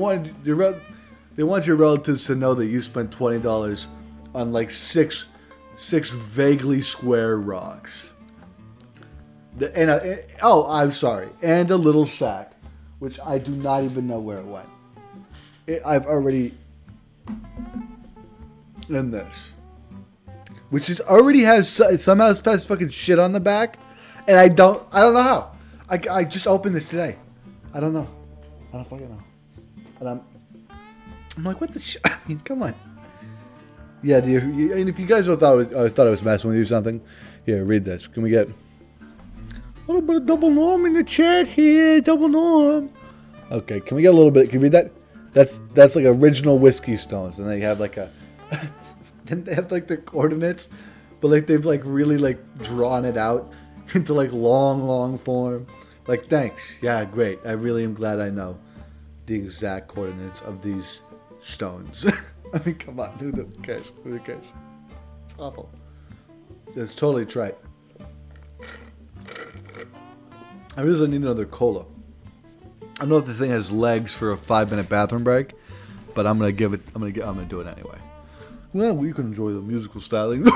relatives to know that you spent $20 on like six vaguely square rocks. I'm sorry, and a little sack, which I do not even know where it went. I've already in this, which is already somehow has fucking shit on the back, and I don't know how. I just opened this today. I don't know. I don't fucking know. And I'm like, what the shit? I mean, come on. Yeah, and if you guys thought I was messing with you or something, here, read this. Can we get a little bit of double norm in the chat here? Double norm. Okay, can we get a little bit? Can you read that? That's like original whiskey stones, and they have like then they have like the coordinates, but like they've like really like drawn it out into like long form. Like, thanks. Yeah, great. I really am glad I know the exact coordinates of these stones. I mean, come on, who cares? Who cares? It's awful. It's totally trite. I really need another cola. I don't know if the thing has legs for a 5-minute bathroom break, but I'm gonna do it anyway. Well, we can enjoy the musical styling.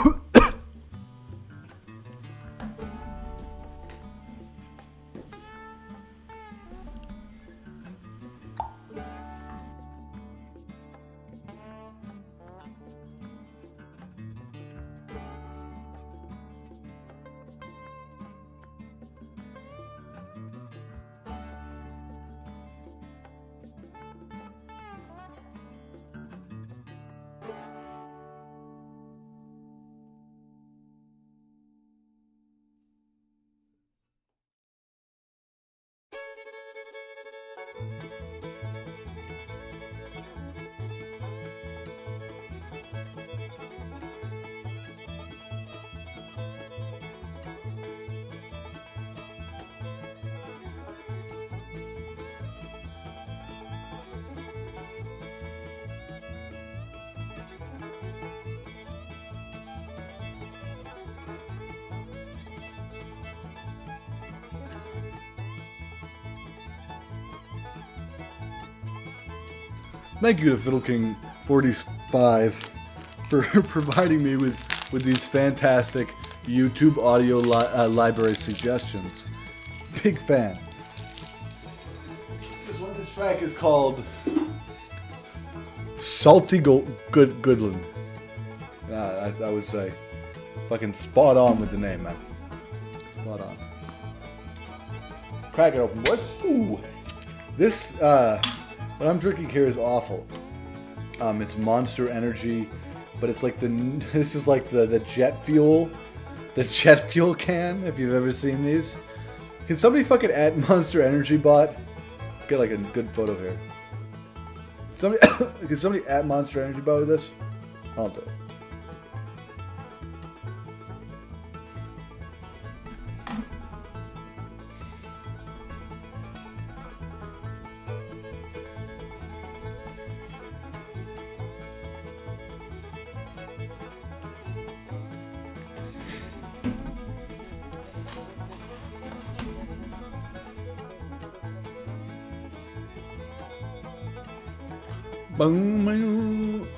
Thank you to Fiddle King 45 for providing me with these fantastic YouTube audio library suggestions. Big fan. This track is called Salty Goodland. I would say. Fucking spot on with the name, man. Spot on. Crack it open, boys. Ooh. This, what I'm drinking here is awful. It's Monster Energy, but it's like this is like the jet fuel can, if you've ever seen these. Can somebody fucking add Monster Energy bot? Get like a good photo here. Can somebody add Monster Energy bot with this? I'll do it.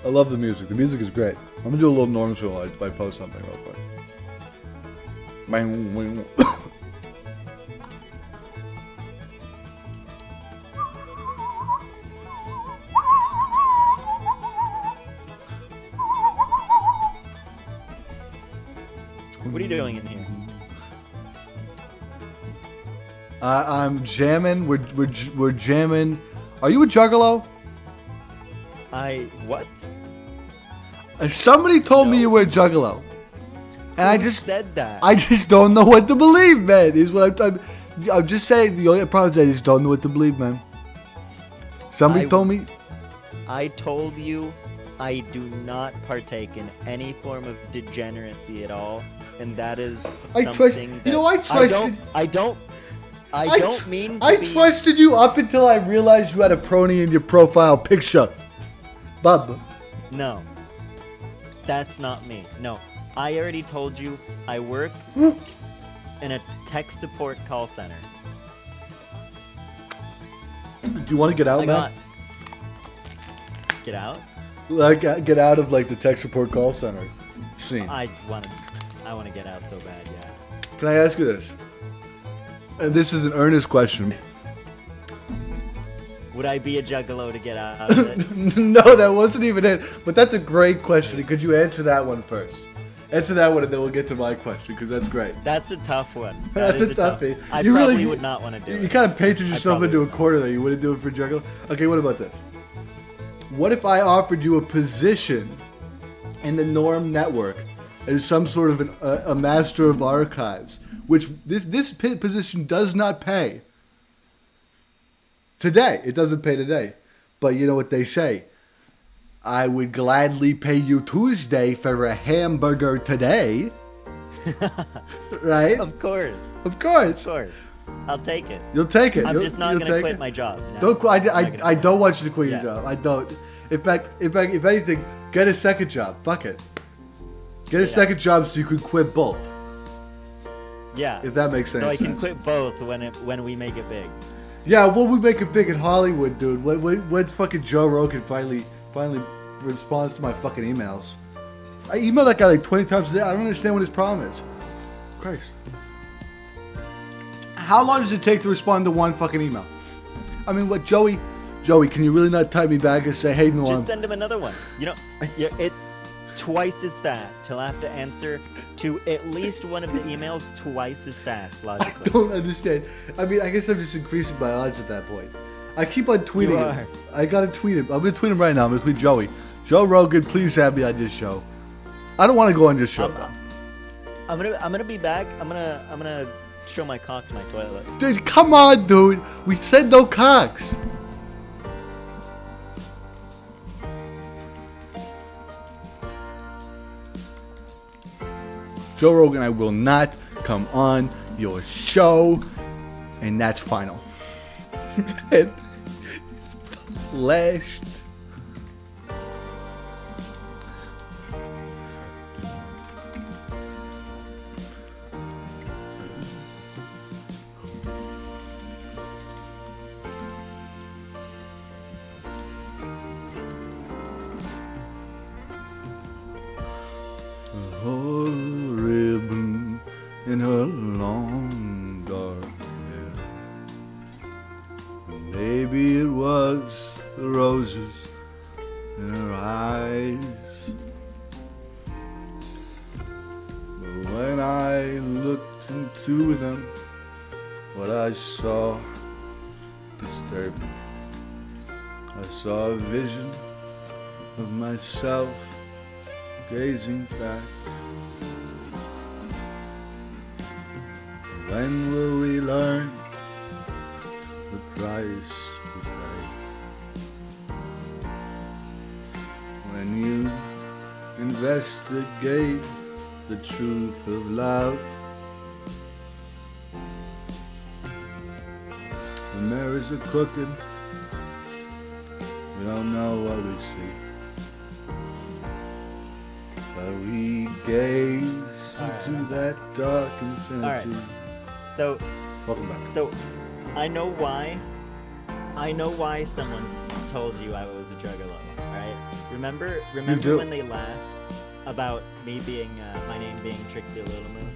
I love the music. The music is great. I'm gonna do a little Norm Tool if I post something real quick. What are you doing in here? I'm jamming. We're jamming. Are you a juggalo? What? Somebody told me you were a juggalo, and I just said that. I just don't know what to believe, man. Is what I'm just saying. The only problem is I just don't know what to believe, man. Somebody told me. I told you I do not partake in any form of degeneracy at all, and that is something that I trusted. I don't mean to I be... trusted you up until I realized you had a prony in your profile picture. Bub. No. That's not me. No. I already told you I work in a tech support call center. Do you want to get out, man? Get out? Like, get out of like the tech support call center scene. I want to get out so bad, yeah. Can I ask you this? And this is an earnest question. Would I be a juggalo to get out of it? No, that wasn't even it. But that's a great question. Could you answer that one first? Answer that one, and then we'll get to my question, because that's great. That's a tough one. That's a toughie. I probably would not want to do it. You kind of painted yourself into a corner there. You wouldn't do it for juggalo? Okay, what about this? What if I offered you a position in the Norm Network as some sort of a master of archives, which this position does not pay today. It doesn't pay today. But you know what they say. I would gladly pay you Tuesday for a hamburger today. Right? Of course. Of course. Of course. I'll take it. You'll take it. I'm just not going to quit my job. No, I don't want you to quit your job. I don't. In fact, if anything, get a second job. Fuck it. Get a second job so you can quit both. Yeah. If that makes sense. So I can quit both when we make it big. Yeah, when we make it big in Hollywood, dude. When's fucking Joe Rogan finally responds to my fucking emails? I email that guy like 20 times a day. I don't understand what his problem is. Christ. How long does it take to respond to one fucking email? I mean, what, Joey, can you really not type me back and say, hey, no, just send him another one. You know, it twice as fast. He'll have to answer to at least one of the emails twice as fast, logically. I don't understand. I mean, I guess I'm just increasing my odds at that point. I keep on tweeting him. I gotta tweet him. I'm gonna tweet him right now. I'm gonna tweet Joey. Joe Rogan, please have me on this show. I don't want to go on this show. I'm gonna be back. I'm gonna show my cock to my toilet. Dude, come on, dude. We said no cocks. Joe Rogan, I will not come on your show, and that's final. And last. Pull a ribbon in her long dark hair. Maybe it was the roses in her eyes. But when I looked into them, what I saw disturbed me. I saw a vision of myself gazing back. When will we learn the price we pay? When you investigate the truth of love, when mirrors are crooked, we don't know what we see, but we gaze into that dark infinity. Alright. So, Welcome back. so I know why someone told you I was a juggalo, alright? Remember do. when they laughed about me being, my name being Trixie Little Moon?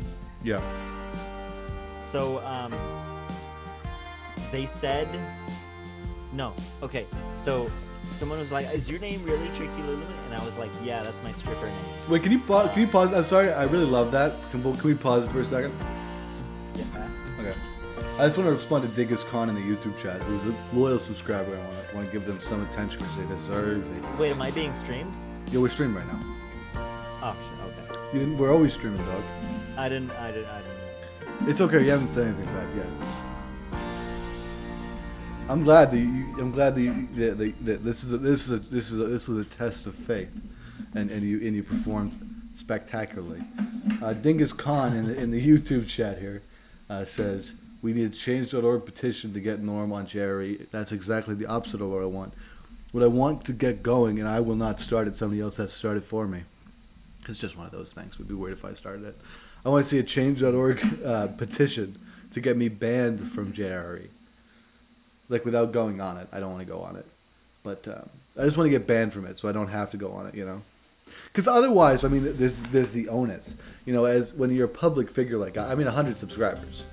Yeah. So, they said, no, okay, so someone was like, is your name really Trixie Little Moon? And I was like, yeah, that's my stripper name. Wait, can you pause? I'm sorry, I really love that. Can we pause for a second? Yeah. Okay. I just want to respond to Dingus Khan in the YouTube chat, who's a loyal subscriber. I want to give them some attention because they deserve it. Wait, am I being streamed? Yeah, we're streaming right now. Oh, shit, okay. We're always streaming, dog. I didn't. It's okay. You haven't said anything back yet. I'm glad that this was a test of faith, and you performed spectacularly. Dingus Khan in the YouTube chat here says we need a change.org petition to get Norm on Jerry. That's exactly the opposite of what I want. What I want to get going, and I will not start it. Somebody else has to start it for me. It's just one of those things. Would be weird if I started it. I want to see a change.org petition to get me banned from JRE. Like, without going on it. I don't want to go on it. But I just want to get banned from it so I don't have to go on it, you know? Because otherwise, I mean, there's the onus. You know, as when you're a public figure like 100 subscribers.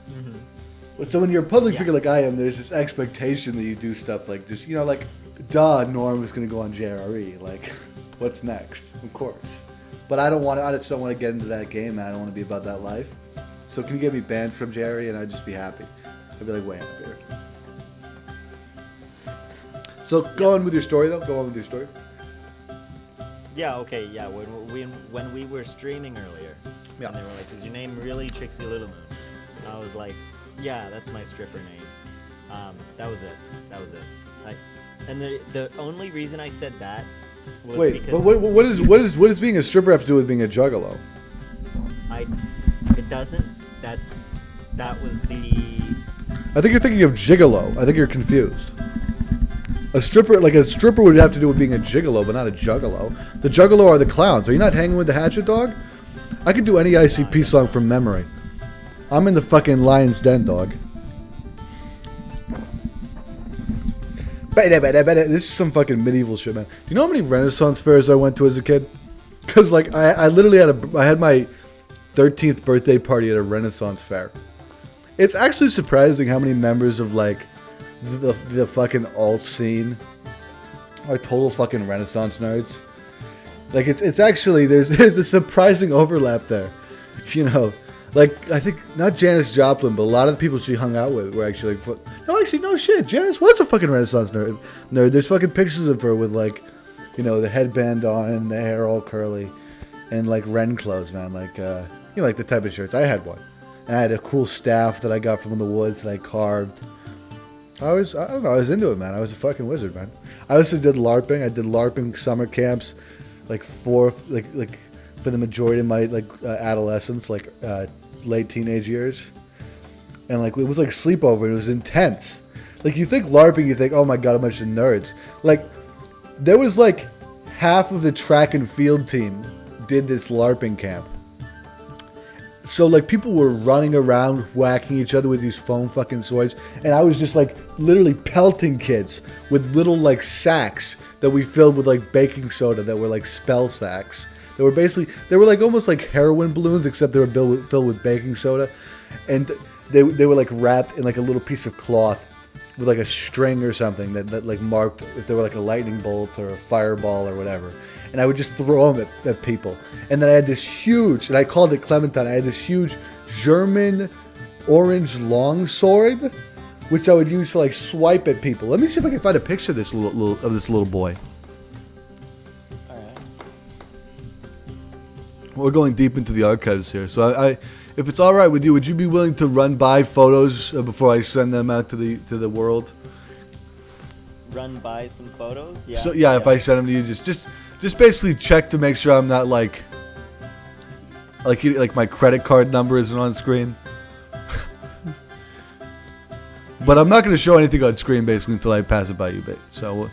Mm-hmm. So when you're a public figure like I am, there's this expectation that you do stuff like just, you know, like, duh, Norm is going to go on JRE. Like, what's next? Of course. But I just don't want to get into that game, man. I don't want to be about that life. So can you get me banned from JRE and I'd just be happy? I'd be like, way up here. So go on with your story, though. Go on with your story. Yeah. Okay. Yeah. When we were streaming earlier, and they were like, "Is your name really Trixie Little Moon?" And I was like, "Yeah, that's my stripper name." That was it. And the only reason I said that was because but what does being a stripper have to do with being a juggalo? It doesn't. That was the. I think you're thinking of gigolo. I think you're confused. A stripper would have to do with being a gigolo, but not a juggalo. The juggalo are the clowns. Are you not hanging with the Hatchet Dog? I could do any ICP song from memory. I'm in the fucking lion's den, dog. This is some fucking medieval shit, man. Do you know how many Renaissance fairs I went to as a kid? Because like I literally had my 13th birthday party at a Renaissance fair. It's actually surprising how many members of like the fucking alt scene are total fucking Renaissance nerds. Like it's actually there's a surprising overlap there. You know, like I think not Janis Joplin, but a lot of the people she hung out with were actually like, no shit. Janis was a fucking Renaissance nerd. There's fucking pictures of her with like, you know, the headband on, the hair all curly, and like Ren clothes, man. Like you know, like the type of shirts. I had one. And I had a cool staff that I got from the woods that I carved. I was into it, man. I was a fucking wizard, man. I also did LARPing. I did LARPing summer camps, like for the majority of my adolescence, late teenage years. And like it was like sleepover. It was intense. Like you think LARPing, you think, oh my god, a bunch of nerds. Like there was like half of the track and field team did this LARPing camp. So, like, people were running around, whacking each other with these foam fucking swords. And I was just, like, literally pelting kids with little, like, sacks that we filled with, like, baking soda that were, like, spell sacks. They were basically, they were like almost like heroin balloons, except they were filled with baking soda, and they were like wrapped in like a little piece of cloth with like a string or something that like marked if they were like a lightning bolt or a fireball or whatever. And I would just throw them at people. And then I had this huge, and I called it Clementine, I had this huge German orange longsword, which I would use to like swipe at people. Let me see if I can find a picture of this little boy. All right. We're going deep into the archives here, so I if it's all right with you, would you be willing to run by photos before I send them out to the world? Run by some photos. Yeah. So yeah, if I send them to you, just basically check to make sure I'm not like my credit card number isn't on screen. But I'm not going to show anything on screen basically until I pass it by you, so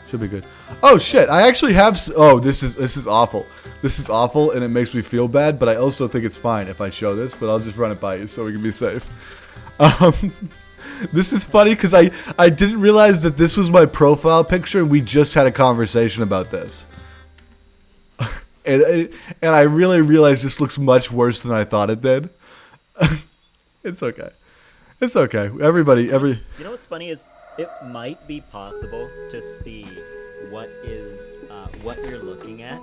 should be good. Oh shit! I actually have. Oh, this is awful. This is awful, and it makes me feel bad. But I also think it's fine if I show this. But I'll just run it by you so we can be safe. This is funny because I didn't realize that this was my profile picture, and we just had a conversation about this. and I really realized this looks much worse than I thought it did. It's okay. It's okay. You know what's funny is it might be possible to see what you're looking at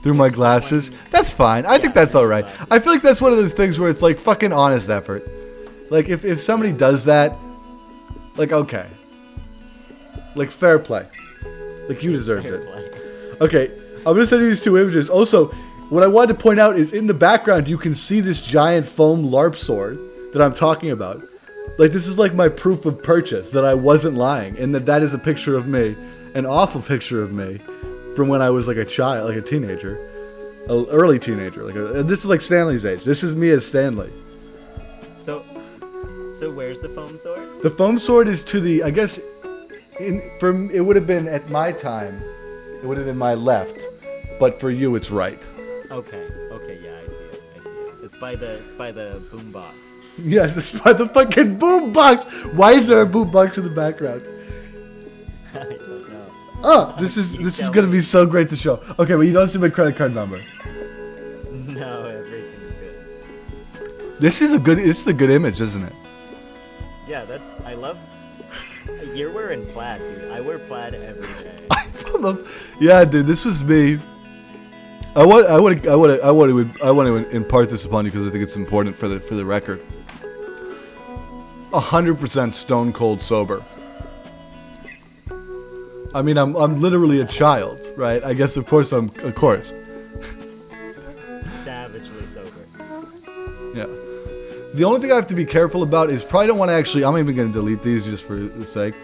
through my glasses. That's fine. I think that's all right. I feel like that's one of those things where it's like fucking honest effort. Like if somebody does that, like okay, like fair play, like you deserved it. Okay, I'm gonna send you these two images. Also, what I wanted to point out is in the background you can see this giant foam LARP sword that I'm talking about. Like this is like my proof of purchase that I wasn't lying, and that is a picture of me, an awful picture of me, from when I was like a child, like a teenager, an early teenager. This is like Stanley's age. This is me as Stanley. So where's the foam sword? The foam sword is to the, I guess, it would have been at my time, it would have been my left, but for you it's right. Okay, yeah, I see it. It's by the boombox. Yes, it's by the fucking boombox. Why is there a boombox in the background? I don't know. Oh, this is gonna be so great to show. Okay, but you don't see my credit card number. No, everything's good. This is a good image, isn't it? Yeah, I love. You're wearing plaid, dude. I wear plaid every day. Yeah, dude, this was me. I want to impart this upon you because I think it's important for the record. 100% stone cold sober. I mean, I'm literally a child, right? I guess of course. Savagely sober. Yeah. The only thing I have to be careful about is probably don't want to actually. I'm even going to delete these just for the sake.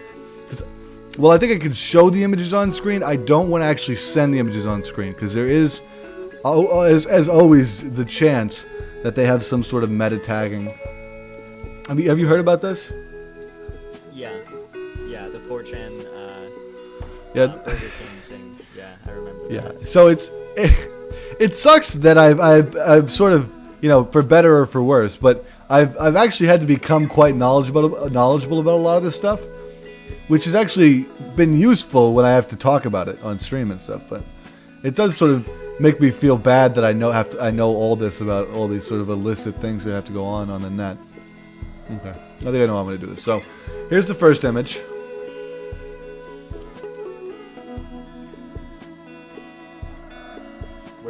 Well, I think I can show the images on screen. I don't want to actually send the images on screen because there is, as always, the chance that they have some sort of meta tagging. I mean, have you heard about this? Yeah, the 4chan. Burger King thing. Yeah, I remember. Yeah, that. So it sucks that I've sort of, for better or for worse, but I've actually had to become quite knowledgeable about a lot of this stuff, which has actually been useful when I have to talk about it on stream and stuff. But it does sort of make me feel bad that I know all this about all these sort of illicit things that have to go on the net. Okay, I think I know how I'm going to do this. So here's the first image.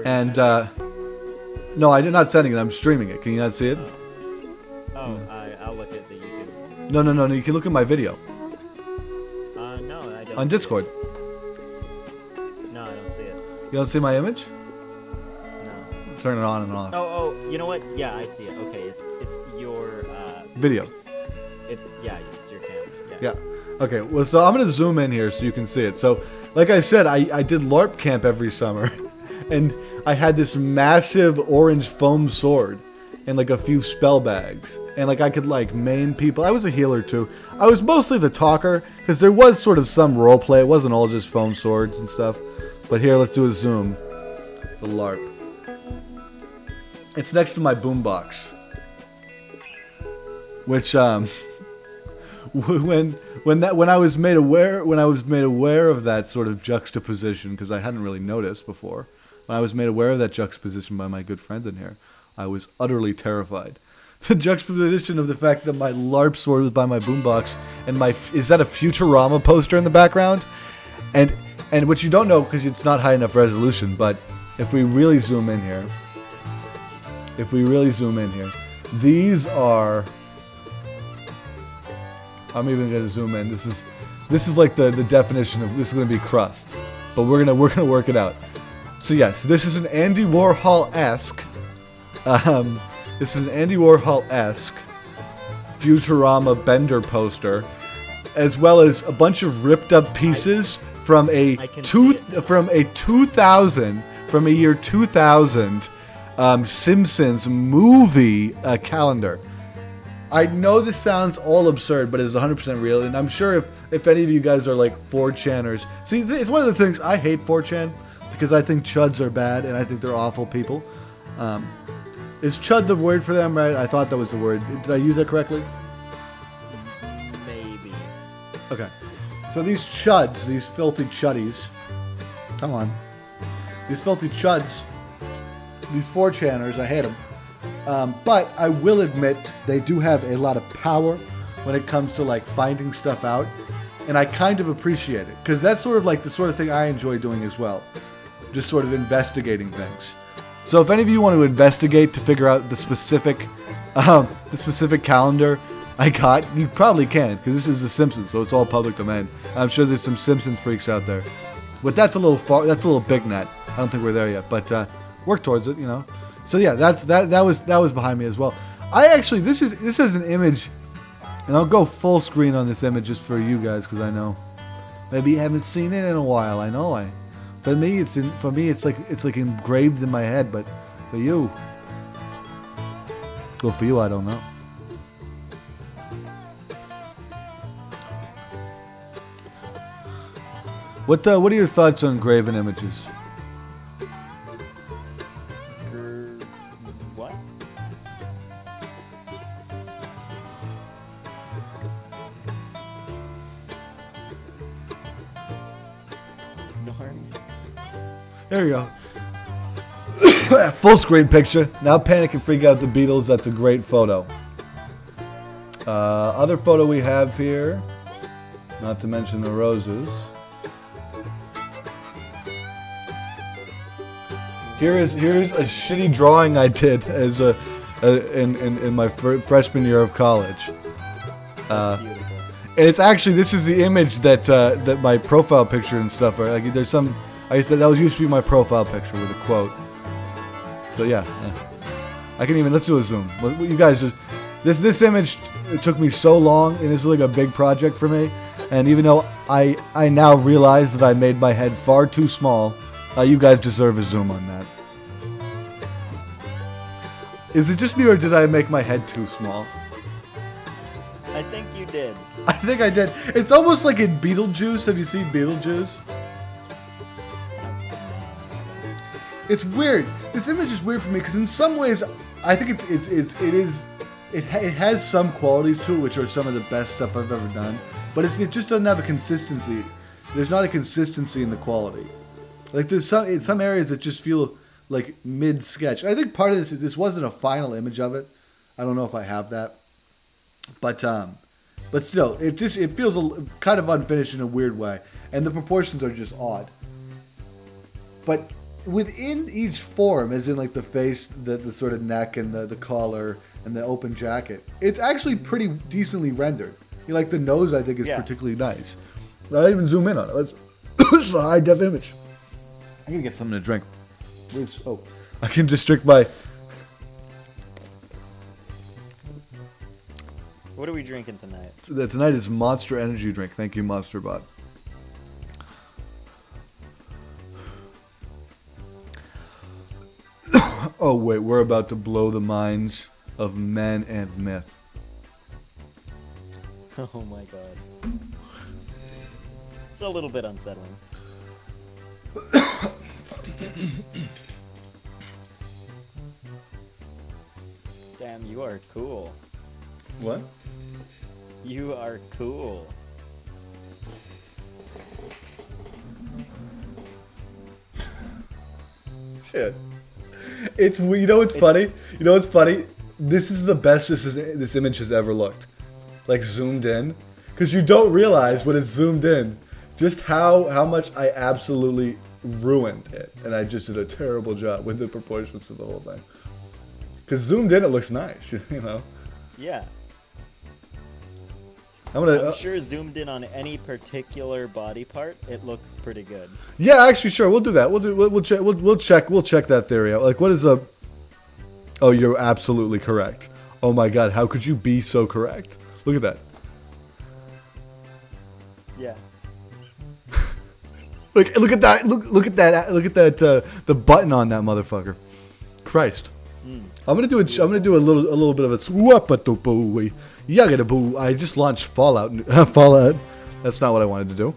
And no, I'm not sending it. I'm streaming it. Can you not see it? I'll look at the YouTube. No. You can look at my video. No, I don't. On Discord. No, I don't see it. You don't see my image? No. Turn it on and off. Oh, you know what? Yeah, I see it. Okay, it's your video. It's your camera. Yeah. Okay. Well, so I'm gonna zoom in here so you can see it. So, like I said, I did LARP camp every summer. And I had this massive orange foam sword and like a few spell bags. And like I could like maim people. I was a healer too. I was mostly the talker because there was sort of some role play. It wasn't all just foam swords and stuff. But here, let's do a zoom. The LARP. It's next to my boombox. Which when I was made aware of that sort of juxtaposition, because I hadn't really noticed before, when I was made aware of that juxtaposition by my good friend in here, I was utterly terrified. The juxtaposition of the fact that my LARP sword was by my boombox, and is that a Futurama poster in the background? And what you don't know, because it's not high enough resolution, but if we really zoom in here, these are... I'm even going to zoom in. This is like the definition of... This is going to be crust. But we're gonna work it out. So yes, this is an Andy Warhol-esque... this is an Andy Warhol-esque Futurama Bender poster, as well as a bunch of ripped up pieces from a year 2000 Simpsons movie calendar. I know this sounds all absurd, but it is 100% real, and I'm sure if any of you guys are like 4chaners, see, it's one of the things I hate 4chan because I think chuds are bad and I think they're awful people. Is chud the word for them, right? I thought that was the word. Did I use that correctly? Maybe. Okay. So these chuds, these filthy chuddies, come on. These filthy chuds, these 4chaners, I hate them. But I will admit they do have a lot of power when it comes to like finding stuff out. And I kind of appreciate it. Because that's sort of like the sort of thing I enjoy doing as well. Just sort of investigating things. So if any of you want to investigate to figure out the specific calendar I got, you probably can, because this is The Simpsons, so it's all public domain. I'm sure there's some Simpsons freaks out there, but that's a little far. That's a little big net. I don't think we're there yet, but work towards it, you know. So yeah, that was behind me as well. This is an image, and I'll go full screen on this image just for you guys, because I know maybe you haven't seen it in a while. I know For me, it's like engraved in my head. But for you, well, for you, I don't know. What are your thoughts on graven images? What? There you go. Full screen picture. Now Panic and Freak Out the Beatles. That's a great photo. Other photo we have here, not to mention the roses. Here's a shitty drawing I did as in my freshman year of college. That's beautiful. And it's actually, this is the image that my profile picture and stuff are like. There's some. That was used to be my profile picture with a quote. So yeah, I can even, let's do a zoom. You guys, this image, it took me so long, and this is like a big project for me. And even though I now realize that I made my head far too small, you guys deserve a zoom on that. Is it just me, or did I make my head too small? I think you did. I think I did. It's almost like in Beetlejuice. Have you seen Beetlejuice? It's weird. This image is weird for me because in some ways, I think it has some qualities to it, which are some of the best stuff I've ever done. But it just doesn't have a consistency. There's not a consistency in the quality. Like there's some areas that just feel like mid-sketch. I think part of this is this wasn't a final image of it. I don't know if I have that, but still, it feels kind of unfinished in a weird way, and the proportions are just odd. But within each form, as in like the face, the sort of neck, and the collar, and the open jacket, it's actually pretty decently rendered. Like the nose, I think, is particularly nice. I'll even zoom in on it. This is a high def image. I'm gonna get something to drink. I can just drink my. What are we drinking tonight? Tonight is Monster Energy drink. Thank you, MonsterBot. Oh wait, we're about to blow the minds of men and myth. Oh my god. It's a little bit unsettling. Damn, you are cool. What? You are cool. shit. It's you know what's funny? You know what's funny? This is the best this image has ever looked. Like zoomed in. Because you don't realize when it's zoomed in just how much I absolutely ruined it. And I just did a terrible job with the proportions of the whole thing. Because zoomed in it looks nice, you know? Yeah. I'm sure zoomed in on any particular body part, it looks pretty good. Yeah, actually, sure, we'll do that. We'll check that theory out. Like, what is a? Oh, you're absolutely correct. Oh my God, how could you be so correct? Look at that. Yeah. Look at that. Look at that. The button on that motherfucker. Christ. I'm gonna do a little bit of a swap-a-to-boo. Yagga-da-boo. I just launched Fallout. Fallout. That's not what I wanted to do.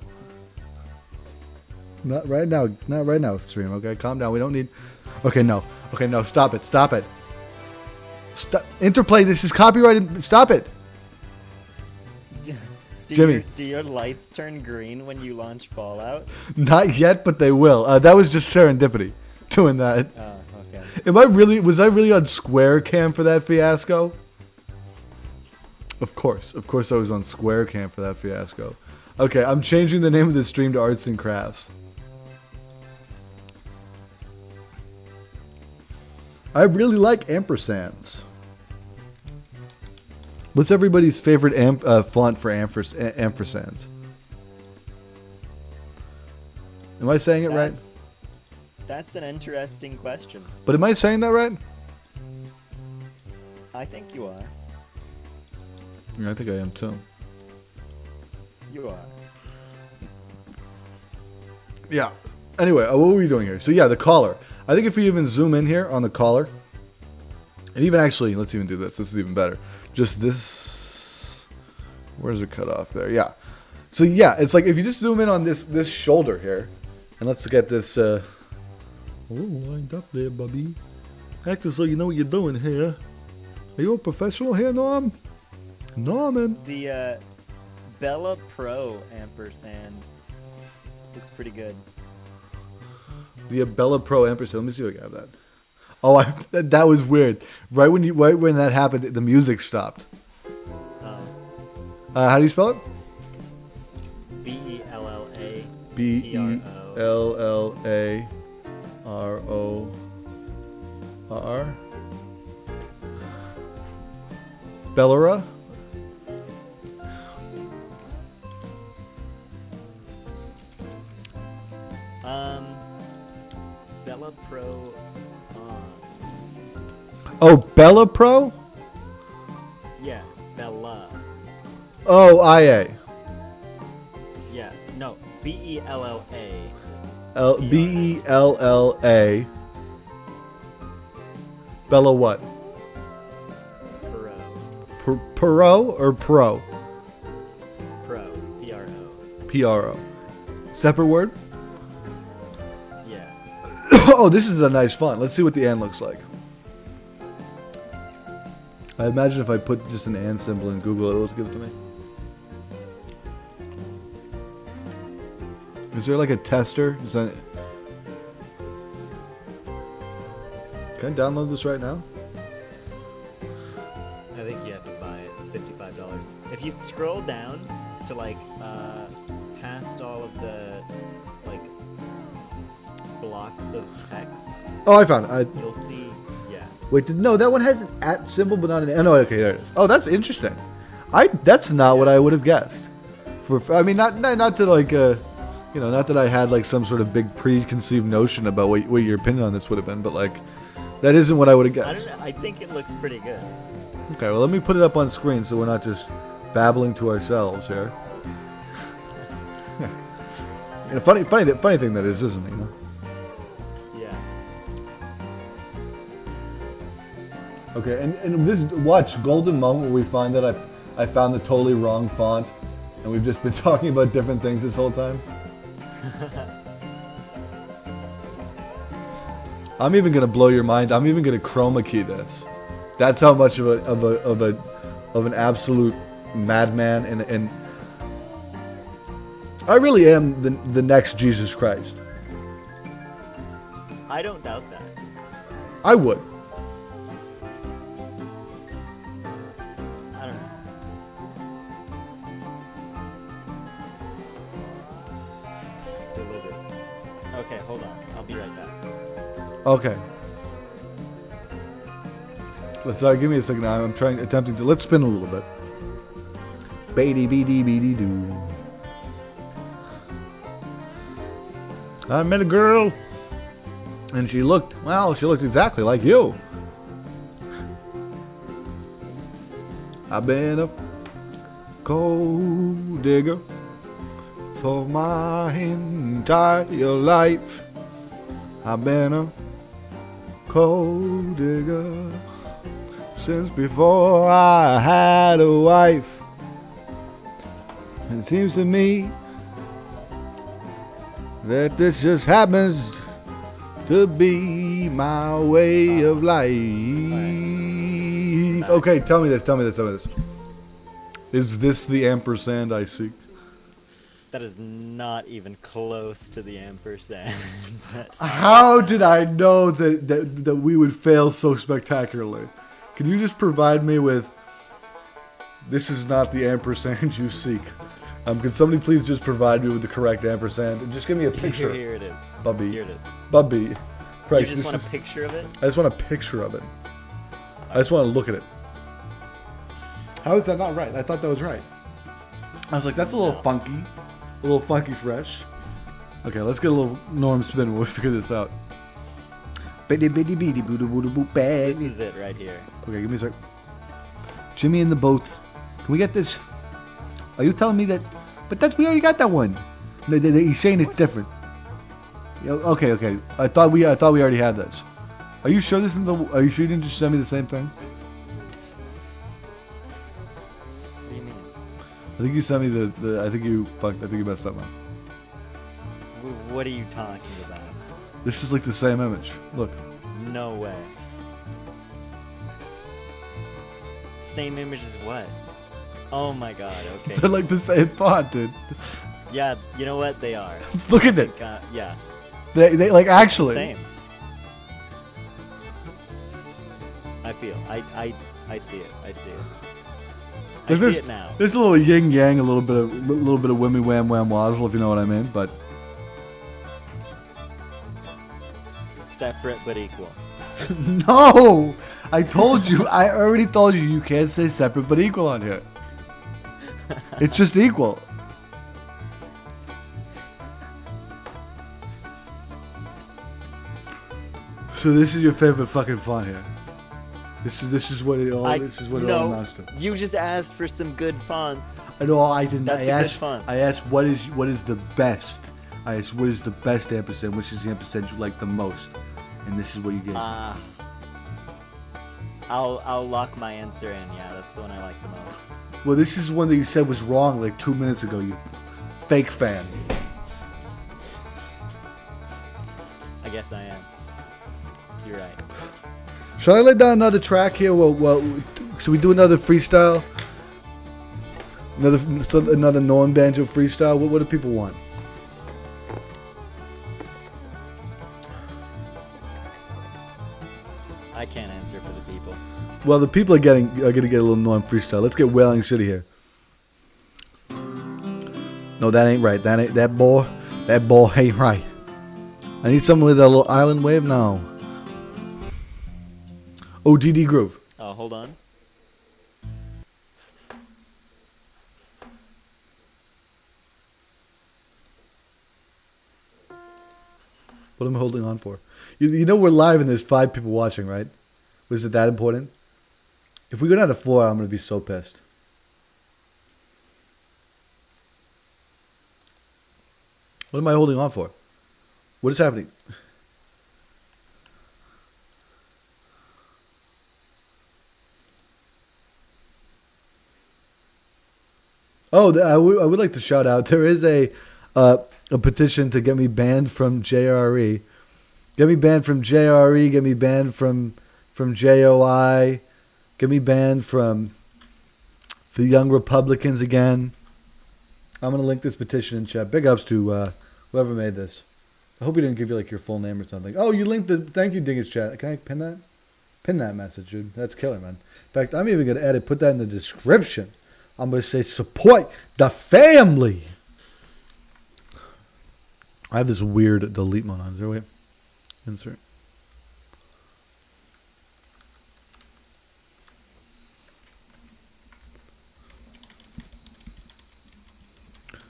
Not right now. Not right now, stream. Okay, calm down. We don't need. Okay, no. Okay, no. Stop it. Stop it. Stop. Interplay. This is copyrighted. Stop it. Jimmy. Do your lights turn green when you launch Fallout? Not yet, but they will. That was just serendipity. Doing that. Oh, okay. Was I really on Square Cam for that fiasco? Of course I was on Square Cam for that fiasco. Okay, I'm changing the name of the stream to Arts and Crafts. I really like ampersands. What's everybody's favorite font for ampersands? Am I saying it right? That's an interesting question. But am I saying that right? I think you are. Yeah, I think I am too. You are. Yeah. Anyway, what were we doing here? So yeah, the collar. I think if we even zoom in here on the collar, and even actually, let's even do this. This is even better. Just this. Where's it cut off there? Yeah. So yeah, it's like if you just zoom in on this shoulder here, and let's get this. Oh, wind up there, Bubby. Act as though you know what you're doing here. Are you a professional here, Norm? Norman. The Bella Pro ampersand looks pretty good. The Bella Pro ampersand. Let me see if I can have that. Oh, that was weird. Right when that happened, the music stopped. How do you spell it? B-E-L-L-A. B-E-L-L-A-R-O-R. Bellara? Bella Pro. Oh, Bella Pro? Yeah, Bella. Oh, IA. Yeah, no, B-E-L-L-A. B-E-L-L-A. Bella what? Pro. Pro or Pro? Pro. P-R-O. P-R-O. Separate word? Yeah. Oh, this is a nice font. Let's see what the and looks like. I imagine if I put just an and symbol in Google, it will give it to me. Is there like a tester? Can I download this right now? I think you have to buy it. It's $55. If you scroll down to like past all of the like blocks of text. Oh, I found it. You'll see. Yeah. Wait, no, that one has an at symbol, but not an. Oh, no, okay, there it is. Oh, that's interesting. That's not what I would have guessed. I mean, not to like not that I had like some sort of big preconceived notion about what your opinion on this would have been, but like that isn't what I would have guessed. I don't know. I think it looks pretty good. Okay, well, let me put it up on screen so we're not just babbling to ourselves here. And a funny thing that is, isn't it? You know? Yeah. Okay, and this watch golden moment where we find that I found the totally wrong font, and we've just been talking about different things this whole time. I'm even gonna blow your mind. I'm even gonna chroma key this. That's how much of an absolute madman, and I really am the next Jesus Christ. I don't doubt that. I would. I don't know. Deliver. Okay, hold on. I'll be right back. Okay. Sorry, give me a second. I'm attempting to. Let's spin a little bit. Beady beady beady doo. I met a girl, and she looked exactly like you. I've been a gold digger for my entire life. I've been a gold digger since before I had a wife. It seems to me that this just happens to be my way of life. Okay, tell me this. Is this the ampersand I seek? That is not even close to the ampersand. How did I know that we would fail so spectacularly? Can you just provide me with, this is not the ampersand you seek? Can somebody please just provide me with the correct ampersand? And just give me a picture. Here it is. Bubby. Here it is. Bubby. Christ, You just want a picture of it? I just want a picture of it. I just want to look at it. How is that not right? I thought that was right. I was like, that's a little funky. A little funky fresh. Okay, let's get a little Norm spin. We'll figure this out. This is it right here. Okay, give me a sec. Jimmy and the boat. Can we get this? Are you telling me that? But we already got that one. He's saying it's different. Okay. I thought we already had this. Are you sure this is the? Are you sure you didn't just send me the same thing? What do you mean? I think you sent me the. I think you messed up, man. What are you talking about? This is like the same image. Look. No way. Same image as what? Oh my god, okay. They're like the same font, dude. Yeah, you know what? They are. Look at it. Yeah. They like actually. Same. I feel. I see it. I see it. I see it now. There's a little yin yang, a little bit of wimmy wham wham wazzle, if you know what I mean. But separate but equal. No, I told you. I already told you. You can't say separate but equal on here. It's just equal. So this is your favorite fucking font here. This is what it all. This is what it all amounts to. You just asked for some good fonts. I know I didn't. That's a good font. I asked what is the best. I asked what is the best ampersand. Which is the ampersand you like the most? And this is what you get. I'll lock my answer in. Yeah, that's the one I like the most. Well, this is one that you said was wrong like 2 minutes ago. You fake fan. I guess I am. You're right. Should I lay down another track here? Well, should we do another freestyle? Another non-banjo freestyle? What do people want? I can't answer for the people. Well, the people are gonna get a little non-freestyle. Let's get Whaling City here. No, that ain't right. That ball ain't right. I need someone with a little island wave now. ODD Groove. Oh, hold on. What am I holding on for? You know we're live and there's 5 people watching, right? Was it that important? If we go down to 4, I'm going to be so pissed. What am I holding on for? What is happening? Oh, I would like to shout out. There is a petition to get me banned from JRE. Get me banned from JRE. Get me banned from JOI. Get me banned from the Young Republicans again. I'm going to link this petition in chat. Big ups to whoever made this. I hope he didn't give you like your full name or something. Oh, you linked the. Thank you, Dingus Chat. Can I pin that? Pin that message, dude. That's killer, man. In fact, I'm even gonna put that in the description. I'm gonna say support the family. I have this weird delete mode on. Is there a way? Insert.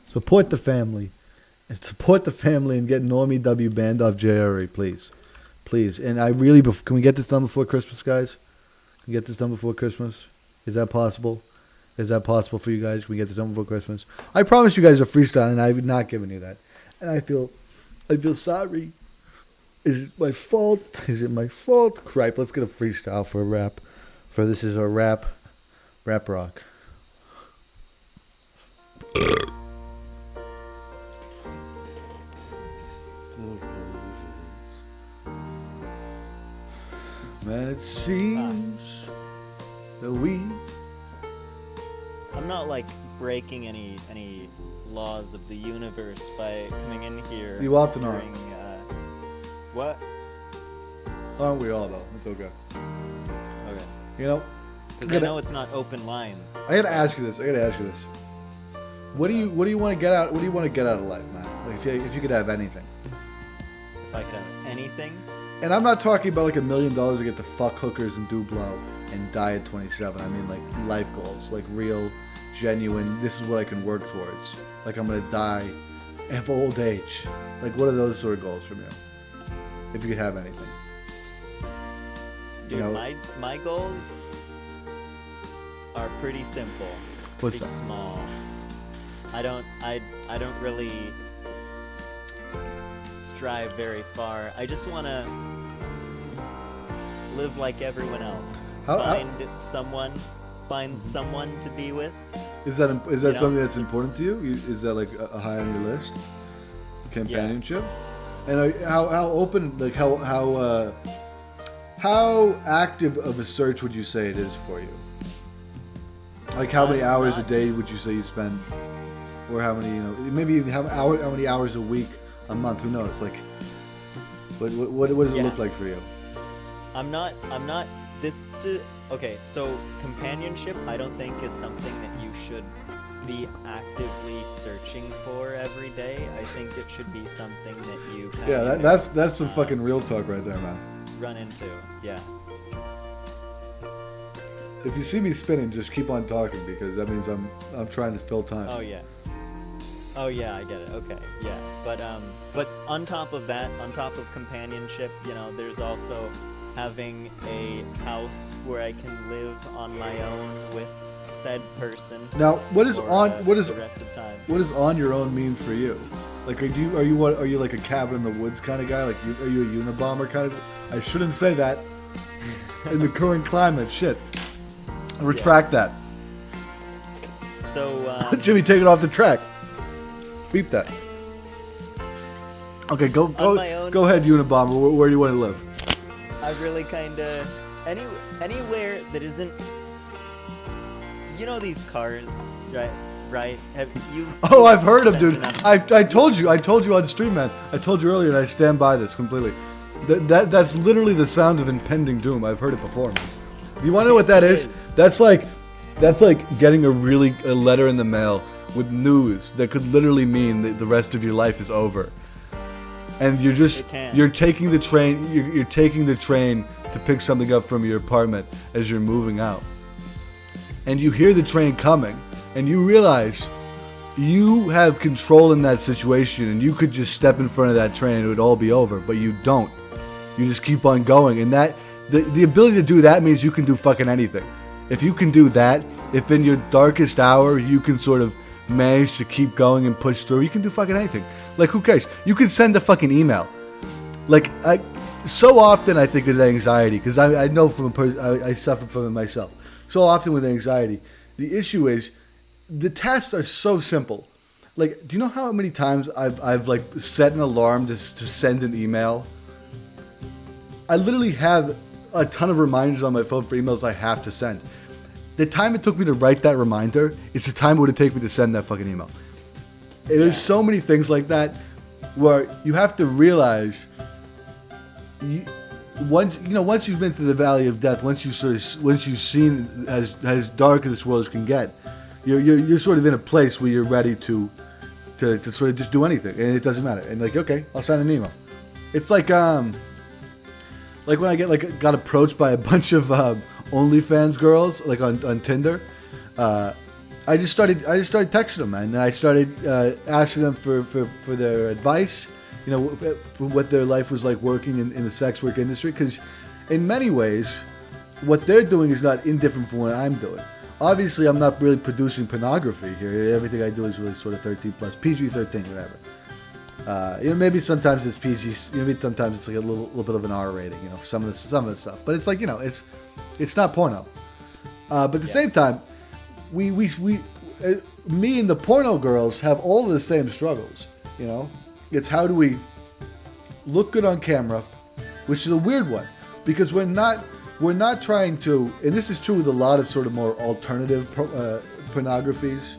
Support the family. And support the family and get Normie W banned off JRE, please. Please. And I really... Can we get this done before Christmas, guys? Can we get this done before Christmas? Is that possible? Is that possible for you guys? Can we get this done before Christmas? I promised you guys a freestyle, and I've not given you that. And I feel sorry. Is it my fault? Is it my fault? Cripe, let's get a freestyle for a rap. For this is our rap rock. Man, it seems that I'm not like breaking any laws of the universe by coming in here. You often are. What? Aren't we all though? It's okay. Okay. You know, because I know it's not open lines. I gotta ask you this. What do you want to get out? What do you want to get out of life, man? Like if you could have anything. If I could have anything. And I'm not talking about like $1 million to get to fuck hookers and do blow and die at 27. I mean like life goals, like real, genuine. This is what I can work towards. Like I'm gonna die of old age. Like what are those sort of goals from you? If you could have anything. Dude, my goals are pretty simple. What's pretty that? Small. I don't really strive very far. I just want to live like everyone else. Find someone to be with. Is that something that's important to you? Is that like a high on your list? Companionship. Yeah. And how open, like how active of a search would you say it is for you? Like how many hours a day would you say you spend, or how many maybe even how many hours a week, a month? Who knows? Like what does it look like for you? I'm not okay, so companionship I don't think is something that you should be actively searching for every day. I think it should be something that you that's some fucking real talk right there, man. Run into, yeah. If you see me spinning, just keep on talking because that means I'm trying to fill time. Oh yeah, I get it. Okay, yeah. But on top of that, on top of companionship, there's also having a house where I can live on my own with said person. Now, what is the rest of time? What does on your own mean for you? Like, are you like a cabin in the woods kind of guy? Like, are you a Unabomber kind of? I shouldn't say that in the current climate. Shit. Retract that. So Jimmy, take it off the track. Beep that. Okay, go ahead, Unabomber. Where do you want to live? I really kind of anywhere that isn't. These cars, right? Have you? Oh, I've heard of, dude. I told you on stream, man. I told you earlier, and I stand by this completely. That's literally the sound of impending doom. I've heard it before, man. You want to know what that is? That's like getting a letter in the mail with news that could literally mean that the rest of your life is over. And you're taking the train. You're taking the train to pick something up from your apartment as you're moving out. And you hear the train coming, and you realize you have control in that situation, and you could just step in front of that train and it would all be over, but you don't. You just keep on going, and that the ability to do that means you can do fucking anything. If you can do that, if in your darkest hour you can sort of manage to keep going and push through, you can do fucking anything. Like, who cares? You can send a fucking email. Like, so often I think of anxiety, because I know from a person, I suffer from it myself. So often with anxiety, the issue is the tests are so simple. Like, do you know how many times I've like set an alarm to send an email? I literally have a ton of reminders on my phone for emails I have to send. The time it took me to write that reminder is the time it would take me to send that fucking email. There's so many things like that. where you have to realize once you've been through the valley of death, once you've seen as dark as this world can get, you're sort of in a place where you're ready to sort of just do anything, and it doesn't matter. And like, okay, I'll send an email. It's like when I got approached by a bunch of OnlyFans girls like on Tinder. I just started texting them, man, and I started asking them for their advice, for what their life was like working in the sex work industry. Because in many ways, what they're doing is not indifferent from what I'm doing. Obviously, I'm not really producing pornography here. Everything I do is really sort of 13 plus, PG-13, whatever. Maybe sometimes it's PG. Maybe sometimes it's like a little bit of an R rating. Some of the stuff. But it's like it's not porno. But at the same time, we me and the porno girls have all the same struggles. It's how do we look good on camera, which is a weird one, because we're not trying to, and this is true with a lot of sort of more alternative pornographies.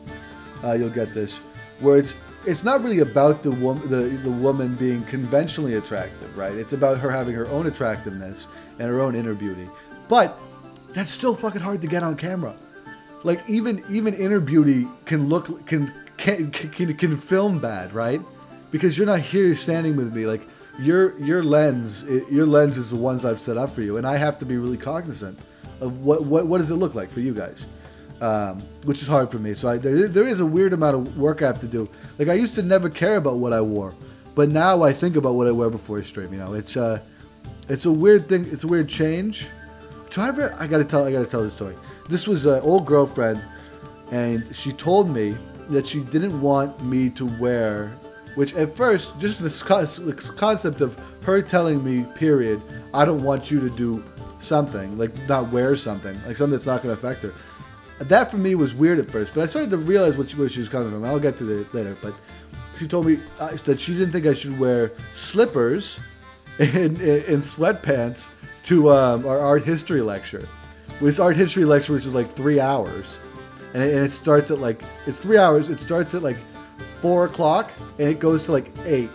You'll get this, where it's not really about the woman being conventionally attractive, right? It's about her having her own attractiveness and her own inner beauty. But that's still fucking hard to get on camera. Like even inner beauty can film bad, right? Because you're not here standing with me. Like your lens is the ones I've set up for you, and I have to be really cognizant of what does it look like for you guys, which is hard for me. So there is a weird amount of work I have to do. Like I used to never care about what I wore, but now I think about what I wear before I stream. It's a weird thing. It's a weird change. I gotta tell the story. This was an old girlfriend, and she told me that she didn't want me to wear, which at first, just the concept of her telling me, period, I don't want you to do something, like not wear something, like something that's not going to affect her. That for me was weird at first, but I started to realize where she was coming from. I'll get to that later, but she told me that she didn't think I should wear slippers and sweatpants to our art history lecture. It's art history lecture, which is like 3 hours, and it starts at it's 3 hours. It starts at 4 o'clock and it goes to 8.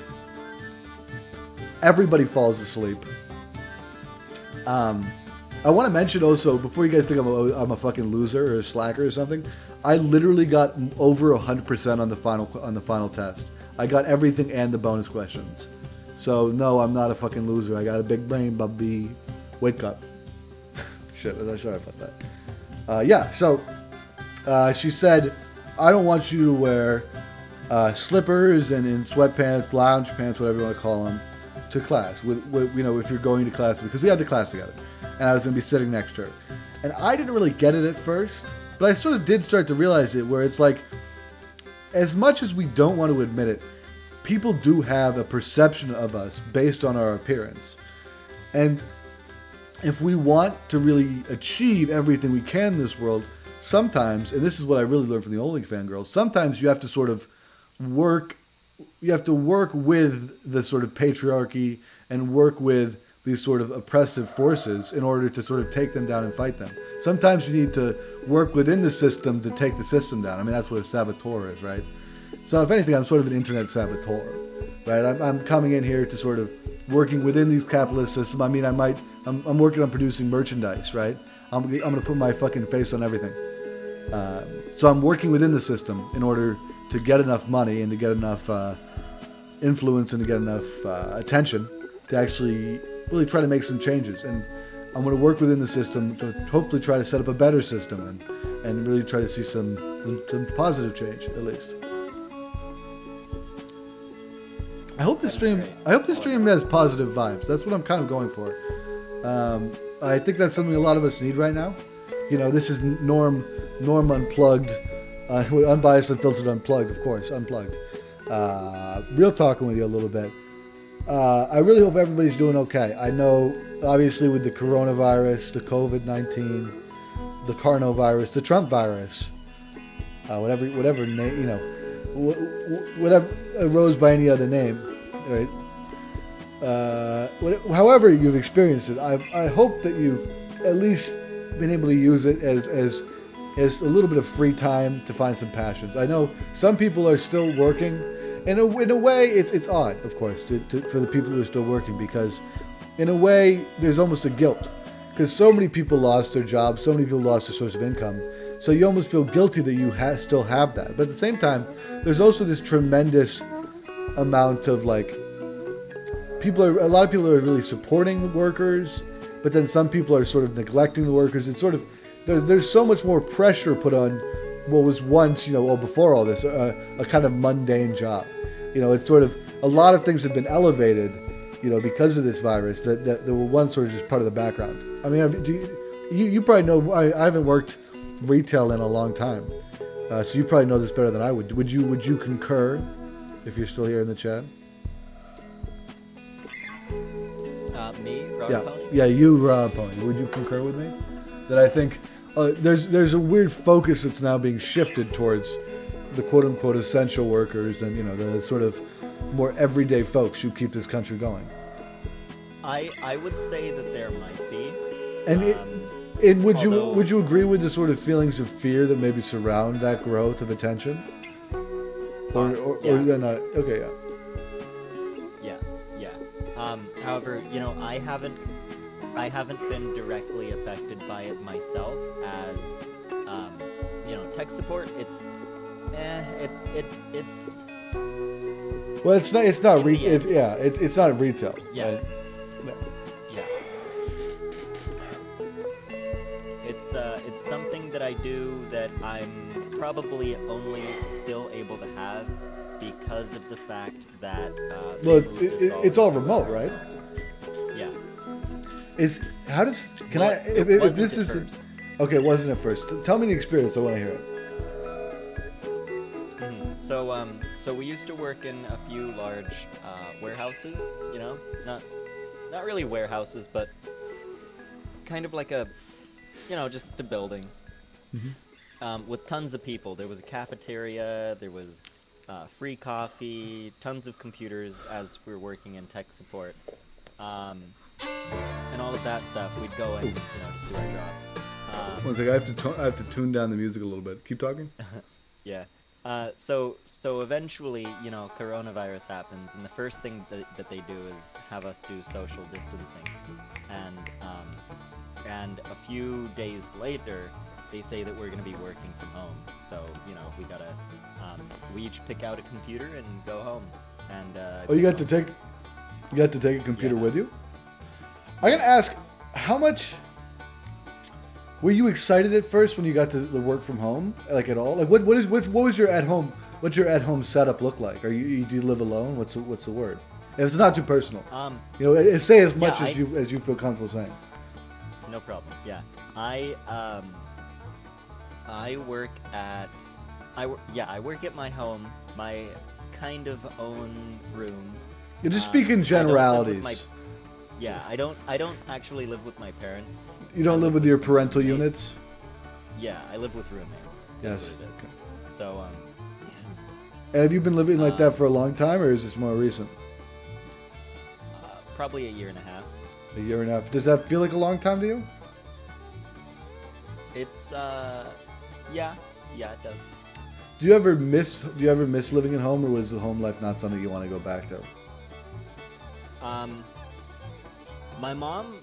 Everybody falls asleep. I want to mention also, before you guys think I'm a fucking loser or a slacker or something, I literally got over 100% on the final test. I got everything and the bonus questions. So no, I'm not a fucking loser. I got a big brain, Bubby. Wake up. Shit, I'm sorry about that. So she said, I don't want you to wear slippers and in sweatpants, lounge pants, whatever you want to call them, to class. If you're going to class, because we had the class together, and I was going to be sitting next to her. And I didn't really get it at first, but I sort of did start to realize it, where it's like, as much as we don't want to admit it, people do have a perception of us based on our appearance. And if we want to really achieve everything we can in this world, sometimes, and this is what I really learned from the OnlyFans girls, sometimes you have to sort of work with the sort of patriarchy and work with these sort of oppressive forces in order to sort of take them down and fight them. Sometimes you need to work within the system to take the system down. I mean, that's what a saboteur is, right? So if anything, I'm sort of an internet saboteur, right? I'm coming in here to sort of working within these capitalist systems. I mean, I'm working on producing merchandise, right? I'm going to put my fucking face on everything. So I'm working within the system in order to get enough money and to get enough influence and to get enough attention to actually really try to make some changes. And I'm going to work within the system to hopefully try to set up a better system and really try to see some positive change, at least. I hope this stream has positive vibes. That's what I'm kind of going for. I think that's something a lot of us need right now. This is Norm Unplugged, unbiased, unfiltered, unplugged, of course, unplugged. Real talking with you a little bit. I really hope everybody's doing okay. I know, obviously, with the coronavirus, the COVID-19, the Carnovirus, the Trump virus, whatever name, whatever arose by any other name, right? However you've experienced it, I hope that you've at least been able to use it as a little bit of free time to find some passions. I know some people are still working, in a way, it's odd, of course, for the people who are still working, because in a way, there's almost a guilt. Because so many people lost their jobs, so many people lost their source of income. So you almost feel guilty that you still have that. But at the same time, there's also this tremendous amount of like, a lot of people are really supporting the workers, but then some people are sort of neglecting the workers. It's sort of, there's so much more pressure put on what was once, before all this, a kind of mundane job. It's sort of, a lot of things have been elevated, because of this virus that were once sort of just part of the background. I mean, you probably know, I haven't worked retail in a long time, so you probably know this better than I would. Would you concur, if you're still here in the chat? Me, Robert Pony? Yeah, you, Robert Pony. Would you concur with me? That I think there's a weird focus that's now being shifted towards the quote-unquote essential workers and, the sort of more everyday folks who keep this country going. I would say that there might be. And would you agree with the sort of feelings of fear that maybe surround that growth of attention? Or they're not? Okay, yeah. However, I haven't been directly affected by it myself. As tech support, it's. Well, it's not. It's not It's not retail. Yeah. Right? No. Yeah. It's something that I do that I'm probably only still able to have because of the fact that. Well, it's all remote, right? Yeah. If this is okay, it wasn't at first. Tell me the experience. I want to hear it. So we used to work in a few large warehouses. Not really warehouses, but kind of like a, just a building. With tons of people. There was a cafeteria. There was free coffee. Tons of computers as we were working in tech support. And all of that stuff, we'd go and just do our jobs. One second, I have to tune down the music a little bit. Keep talking. Yeah. So eventually, coronavirus happens, and the first thing that they do is have us do social distancing, and a few days later, they say that we're going to be working from home. So we each pick out a computer and go home. And you got to take a computer with you? I gotta ask, how much were you excited at first when you got to the work from home, like at all? Like what was your at home? What's your at home setup look like? Do you live alone? What's the word? If it's not too personal, say as much as you feel comfortable saying. No problem. Yeah, I work at my home, my kind of own room. You just speak in generalities. I don't actually live with my parents. You don't live with your parental units? Yeah, I live with roommates. That's what it is. Okay. So, And have you been living like that for a long time, or is this more recent? Probably a year and a half. A year and a half. Does that feel like a long time to you? It's, yeah, it does. Do you ever miss living at home, or was the home life not something you want to go back to? My mom,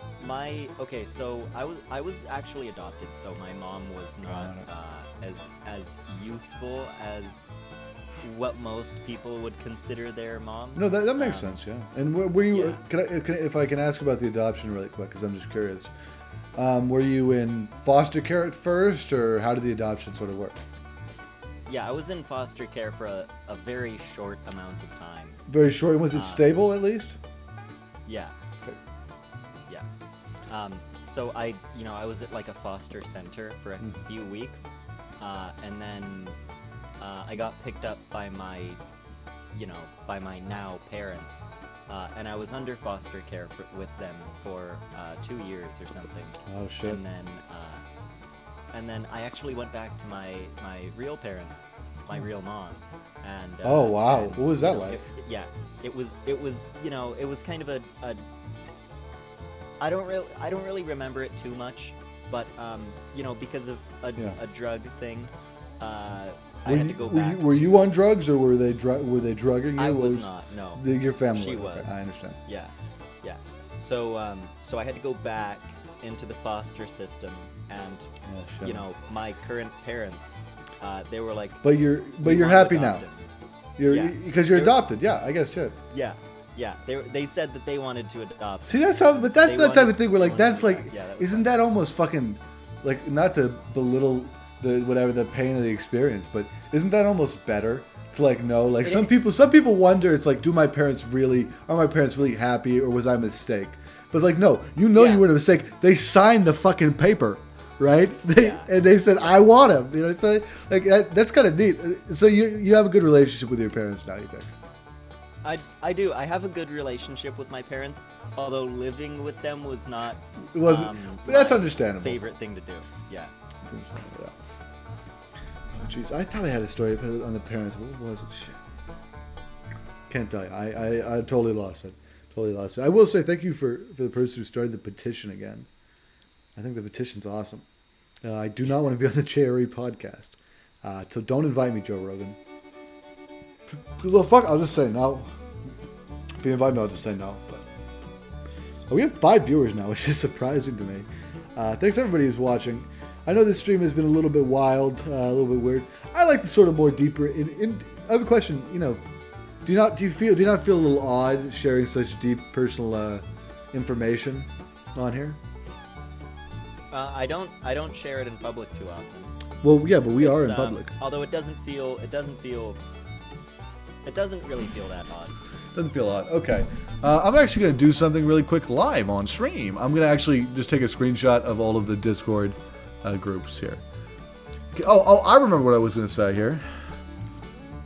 so I was actually adopted, so my mom was not as youthful as what most people would consider their moms. No, that makes sense, yeah. And were you? Yeah. If I can ask about the adoption really quick, because I'm just curious. Were you in foster care at first, or how did the adoption sort of work? Yeah, I was in foster care for a very short amount of time. Very short. Was it stable at least? Yeah. Okay. Yeah. So I was at like a foster center for a few weeks, and then I got picked up by my now parents, and I was under foster care with them for 2 years or something. Oh shit. And then I actually went back to my real parents, my real mom, and oh wow, what was that like? It was kind of a I don't really remember it too much, but because of a drug thing, I had to go back. Were you on drugs, or were they drugging you? I was not. No. Your family. She was. was. Okay, I understand. Yeah, yeah. So, so I had to go back into the foster system, and shit. my current parents, they were like, But you're happy now. Because you're adopted. Yeah, I guess shit. Yeah, yeah. They said that they wanted to adopt. See, that's how. But that's that type of thing where like that's like, that isn't that almost fucking, like, not to belittle the pain of the experience, but isn't that almost better to like know, like some people wonder, it's like, are my parents really happy, or was I a mistake? But like, no, you weren't a mistake. They signed the fucking paper, right? And they said, I want him. So like that's kind of neat. So you have a good relationship with your parents now, you think? I do. I have a good relationship with my parents, although living with them was not. It wasn't. That's understandable. Favorite thing to do. Yeah. Yeah. Oh, jeez, I thought I had a story on the parents. What was it? Shit. Can't tell you. I totally lost it. I will say thank you for the person who started the petition again. I think the petition's awesome. I do not want to be on the JRE podcast. So don't invite me, Joe Rogan. Well, fuck, I'll just say no. If you invite me, I'll just say no. But we have 5 viewers now, which is surprising to me. Thanks everybody who's watching. I know this stream has been a little bit wild, a little bit weird. I like the sort of more deeper. I have a question. Do you not feel a little odd sharing such deep personal information on here? I don't share it in public too often. Well, yeah, but we are in public. Although it doesn't really feel that odd. Doesn't feel odd. Okay. I'm actually going to do something really quick live on stream. I'm going to actually just take a screenshot of all of the Discord groups here. Oh, I remember what I was going to say here.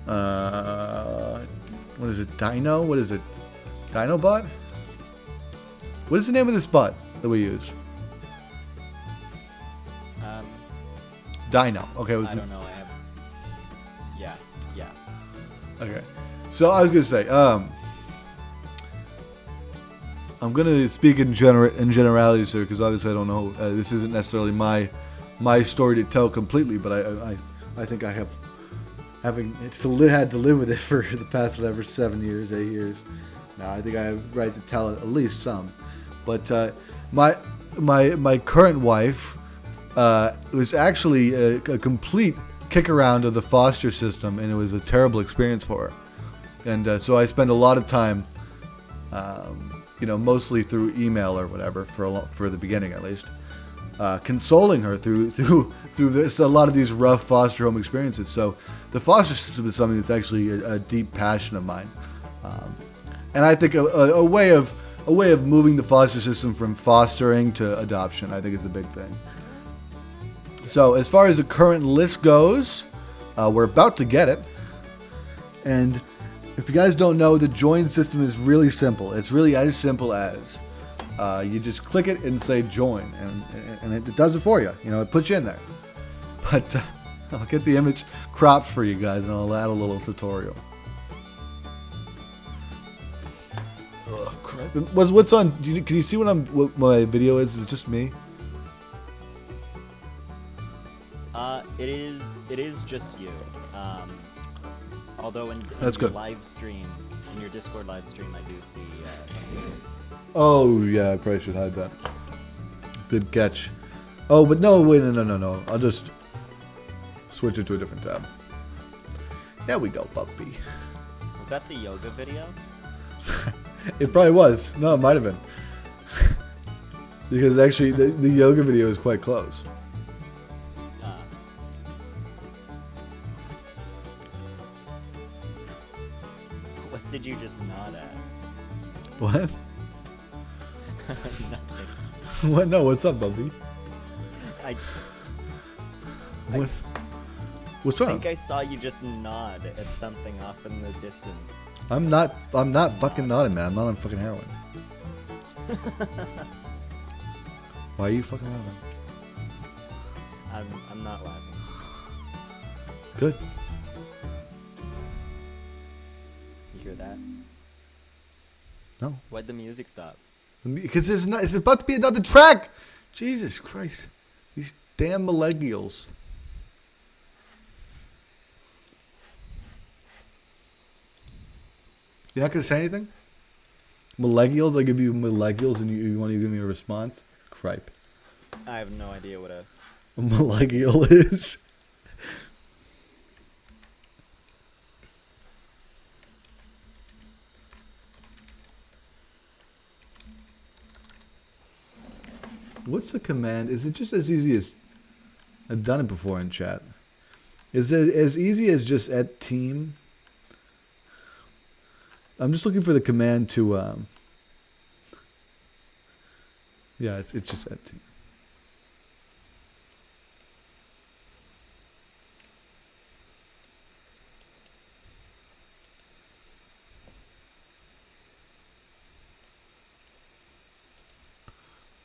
What is it? Dino? What is it? Dinobot? What is the name of this bot that we use? Dino. Okay. I don't know. Yeah. Okay. So I was going to say, I'm going to speak in generalities here, because obviously I don't know. This isn't necessarily my story to tell completely, but I think I have, having had to live with it for the past 7 years, 8 years. Now I think I have the right to tell it at least some. But my current wife was actually a complete kick around of the foster system, and it was a terrible experience for her. And so I spend a lot of time, mostly through email or whatever, for the beginning at least, consoling her through this, a lot of these rough foster home experiences. So the foster system is something that's actually a deep passion of mine, and I think a way of moving the foster system from fostering to adoption, I think, is a big thing. So as far as the current list goes, we're about to get it, and if you guys don't know, the join system is really simple. It's really as simple as you just click it and say join, and it does it for you. It puts you in there. But I'll get the image cropped for you guys, and I'll add a little tutorial. Ugh, crap. What's on? Can you see what my video is? Is it just me? It is just you. Although in That's your good. live stream, in your Discord live stream, I do see something. Oh yeah, I probably should hide that. Good catch. Oh, but no, wait, no. I'll just switch it to a different tab. There we go, puppy. Was that the yoga video? It probably was. No, it might have been. Because actually, the yoga video is quite close. What did you just nod at? What? Nothing. What? No, what's up, Bubby? What's wrong? I think I saw you just nod at something off in the distance. I'm not fucking nodding, man. I'm not on fucking heroin. Why are you fucking laughing? I'm not laughing. Good. You hear that? No. Why'd the music stop? Because it's about to be another track. Jesus Christ. These damn millennials. You're not gonna say anything? Malegules? I give you malegules and you want to give me a response? Cripe. I have no idea what a. A malegule is. What's the command? Is it just as easy as... I've done it before in chat. Is it as easy as just at team? I'm just looking for the command to... Yeah, it's just at team.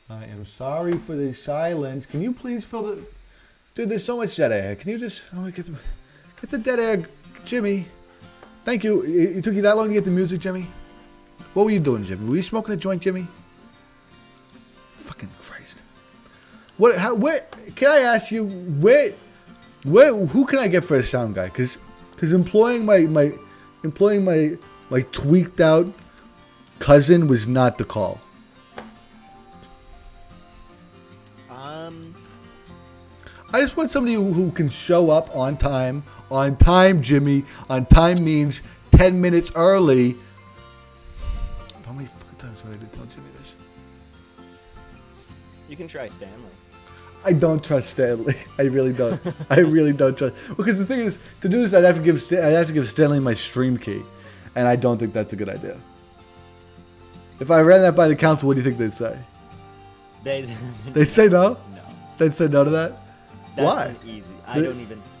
I am sorry for the silence. Can you please fill the... Dude, there's so much dead air. Can you just... Oh, get the dead air, Jimmy. Thank you. It took you that long to get the music, Jimmy? What were you doing, Jimmy? Were you smoking a joint, Jimmy? Fucking Christ. Where... Can I ask you, who can I get for a sound guy? Because employing my tweaked out cousin was not the call. I just want somebody who can show up on time. On time, Jimmy. On time means 10 minutes early. How many fucking times do I have to tell Jimmy this? You can try Stanley. I don't trust Stanley. I really don't. I really don't trust. Because the thing is, to do this, I'd have to give Stanley my stream key, and I don't think that's a good idea. If I ran that by the council, what do you think they'd say? They'd say no. No. They'd say no to that. That's Why? an easy.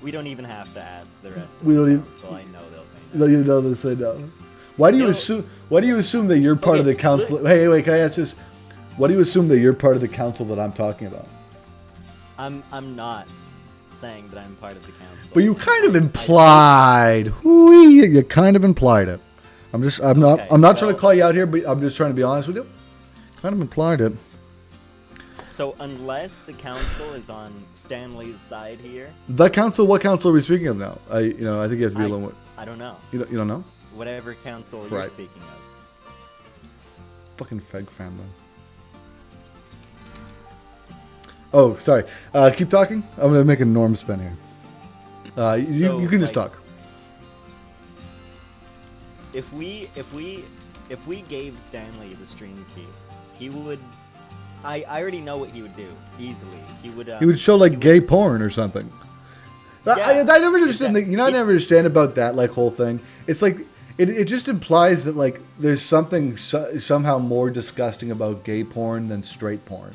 We don't even have to ask the rest. We don't even. So I know they'll say No, no. you know they'll say no. Why do you assume? Why do you assume that you're part of the council? Hey, wait. Can I ask this? Why do you assume that you're part of the council that I'm talking about? I'm not saying that I'm part of the council. But you kind of implied. You kind of implied it. I'm not trying to call you out here, but I'm just trying to be honest with you. Kind of implied it. So unless the council is on Stanley's side here, The council. What council are we speaking of now? I think you have to be a little more. I don't know. You don't know? Whatever council you're Right. speaking of. Fucking Feg fan though. Oh, sorry. Keep talking. I'm gonna make a Norm spin here. You can just talk. If we gave Stanley the stream key, he would. I already know what he would do easily. He would show like gay porn or something. I never understand. Exactly. I never understand about that whole thing. It's like it just implies that like there's something somehow more disgusting about gay porn than straight porn.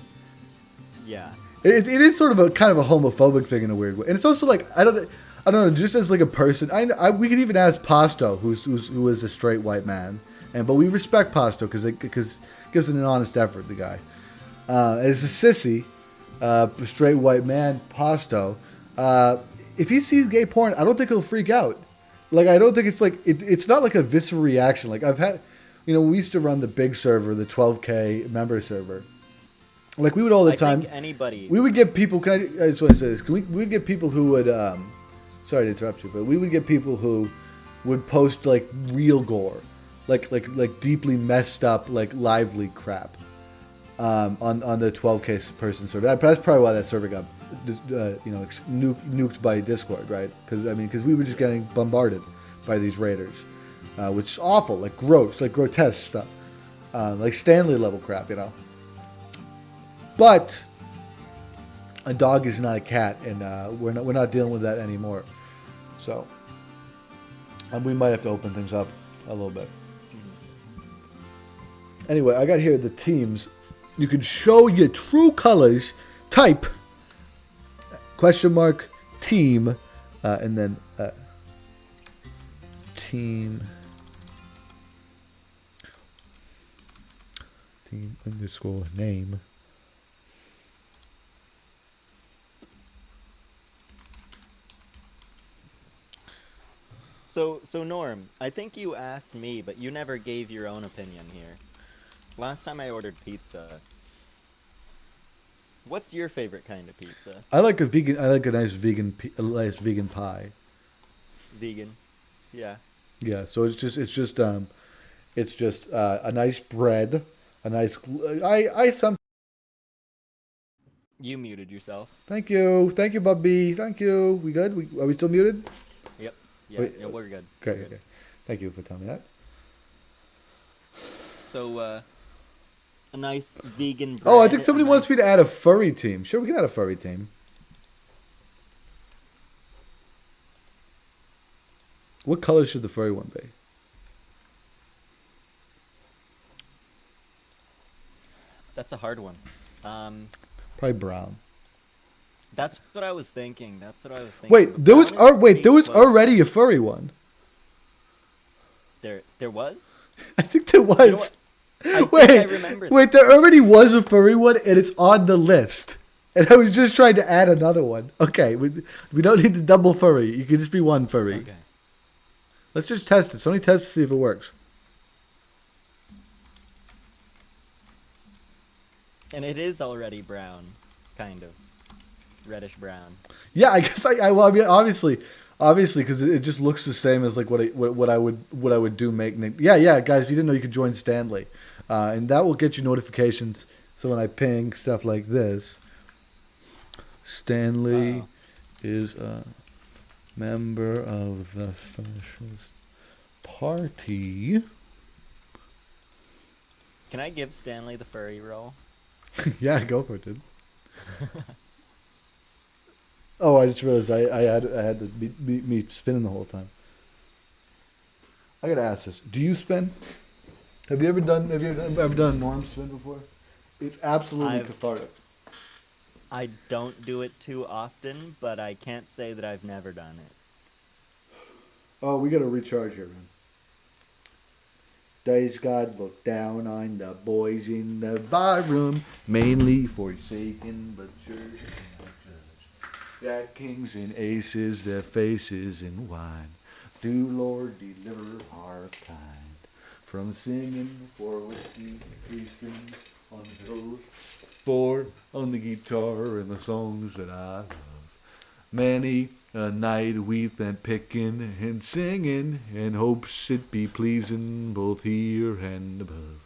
Yeah. It is sort of a kind of a homophobic thing in a weird way, and it's also like I don't know. Just as like a person, we could even ask Pasto, who is a straight white man, but we respect Pasto because gives it an honest effort. The guy, as a sissy, straight white man, Pasto. If he sees gay porn, I don't think he'll freak out. Like I don't think it's like it's not like a visceral reaction. Like I've had, we used to run the big server, the 12K member server. Like we would all the time. Think anybody. We would get people. I just want to say this. We would get people who would. Sorry to interrupt you, but we would get people who would post like real gore, like deeply messed up, like lively crap, on the 12K person server. That's probably why that server got, nuked by Discord, right? Because we were just getting bombarded by these raiders, which is awful, like gross, like grotesque stuff, like Stanley level crap, But a dog is not a cat, and we're not dealing with that anymore. So we might have to open things up a little bit. Anyway, I got here the teams. You can show your true colors. Type $team and then team _name. So Norm, I think you asked me, but you never gave your own opinion here. Last time I ordered pizza. What's your favorite kind of pizza? I like a nice vegan pie. Vegan. Yeah. Yeah, so it's just It's just a nice bread, a nice. I some. You muted yourself. Thank you, Bubby. Thank you. We good? Are we still muted? Yep. Yeah, Wait, yeah, we're good. Okay, We're good. okay. Thank you for telling me that. So, a nice vegan bread. Oh, I think somebody a wants me nice- to add a furry team. Sure, we can add a furry team. What color should the furry one be? That's a hard one. Probably brown. That's what I was thinking. But Wait, there was brown is wait, there pretty was close. already a furry one. There was. I think there was. You know what? I think Wait, I remember that. wait, there already was a furry one, and it's on the list. And I was just trying to add another one. Okay, we don't need the double furry. You can just be one furry. Okay. Let's just test it. Somebody test to see if it works. And it is already brown, kind of reddish brown. Yeah, I guess well, I mean, obviously, because it just looks the same as like what I would do. Yeah, guys, if you didn't know, you could join Stanley, and that will get you notifications. So when I ping stuff like this, Stanley is a member of the Fascist Party. Can I give Stanley the furry role? Yeah, go for it, dude. Oh, I just realized I had to me spinning the whole time. I gotta ask this: do you spin? Have you ever done a norm spin before? It's absolutely cathartic. I don't do it too often, but I can't say that I've never done it. Oh, we gotta recharge here, man. Does God look down on the boys in the barroom, mainly forsaken but sure to judge? Jack kings and aces, their faces in wine. Do Lord deliver our kind from singing for whiskey, 3 strings on the fiddle, 4 on the guitar, and the songs that I love. Many a night we've been picking and singing, in hopes it be pleasing both here and above.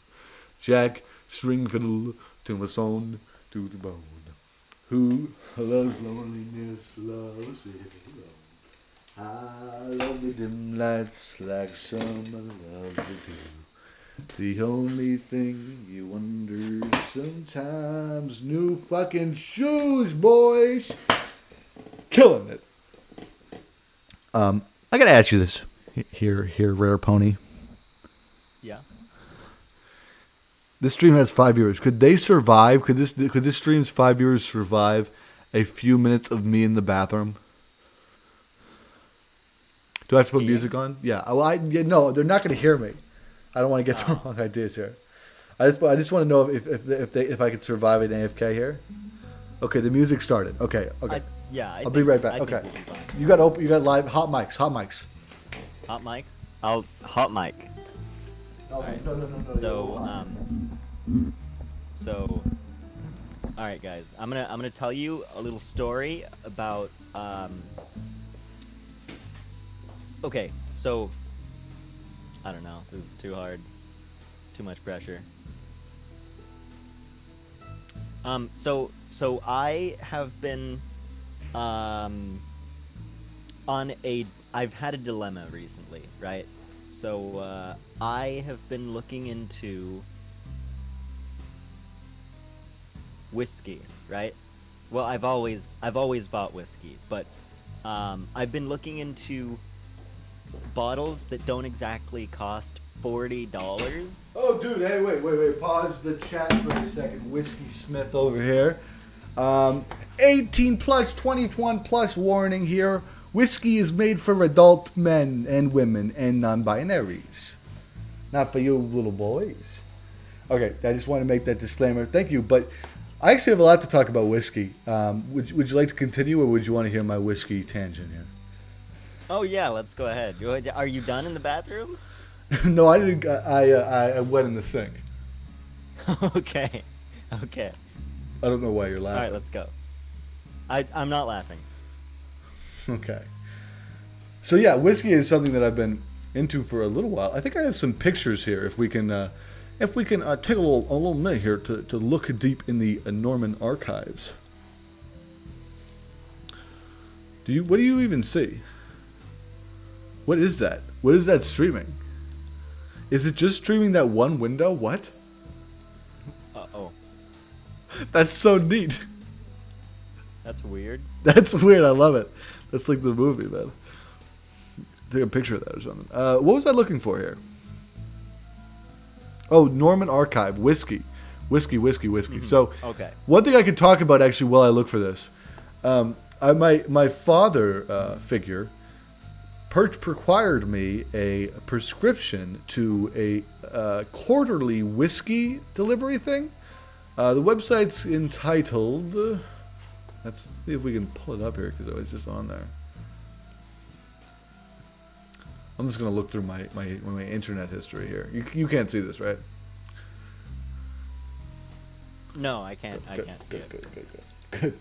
Jack, string fiddle to my son to the bone. Who loves loneliness, loves it alone. I love the dim lights like some love to do. The only thing you wonder sometimes, new fucking shoes, boys. Killing it. I gotta ask you this here, Rare Pony. Yeah. This stream has 5 viewers. Could they survive? Could this stream's 5 viewers survive a few minutes of me in the bathroom? Do I have to put music on? Yeah. Well, no, they're not gonna hear me. I don't want to get the wrong ideas here. I just want to know if I could survive an AFK here. Okay, the music started. Okay. I'll be right back. Okay. You got live hot mics. Hot mics? Hot mic. No, Alright. no. So all right, guys. I'm gonna tell you a little story about okay, so I don't know. This is too hard. Too much pressure. So I have been I've had a dilemma recently, right? So I have been looking into whiskey, right? Well, I've always bought whiskey, but I've been looking into bottles that don't exactly cost $40. Oh, dude, hey, wait. Pause the chat for a second. Whiskey Smith over here. 18 plus, 21 plus warning here. Whiskey is made for adult men and women and non-binaries. Not for you little boys. Okay, I just want to make that disclaimer. Thank you, but I actually have a lot to talk about whiskey. Would you like to continue, or would you want to hear my whiskey tangent here? Oh yeah, let's go ahead. Are you done in the bathroom? No, I didn't. I went in the sink. Okay. I don't know why you're laughing. All right, let's go. I'm not laughing. Okay. So yeah, whiskey is something that I've been into for a little while. I think I have some pictures here. If we can take a little minute here to look deep in the Norman archives. What do you even see? What is that? What is that streaming? Is it just streaming that one window? What? Uh-oh. That's so neat. That's weird. That's weird. I love it. That's like the movie, man. Take a picture of that or something. What was I looking for here? Oh, Norman Archive. Whiskey. Mm-hmm. So, okay. One thing I could talk about actually while I look for this. My father figure required me a prescription to a quarterly whiskey delivery thing. The website's entitled... let's see if we can pull it up here because it was just on there. I'm just going to look through my internet history here. You can't see this, right? No, I can't. I can't see it. Good.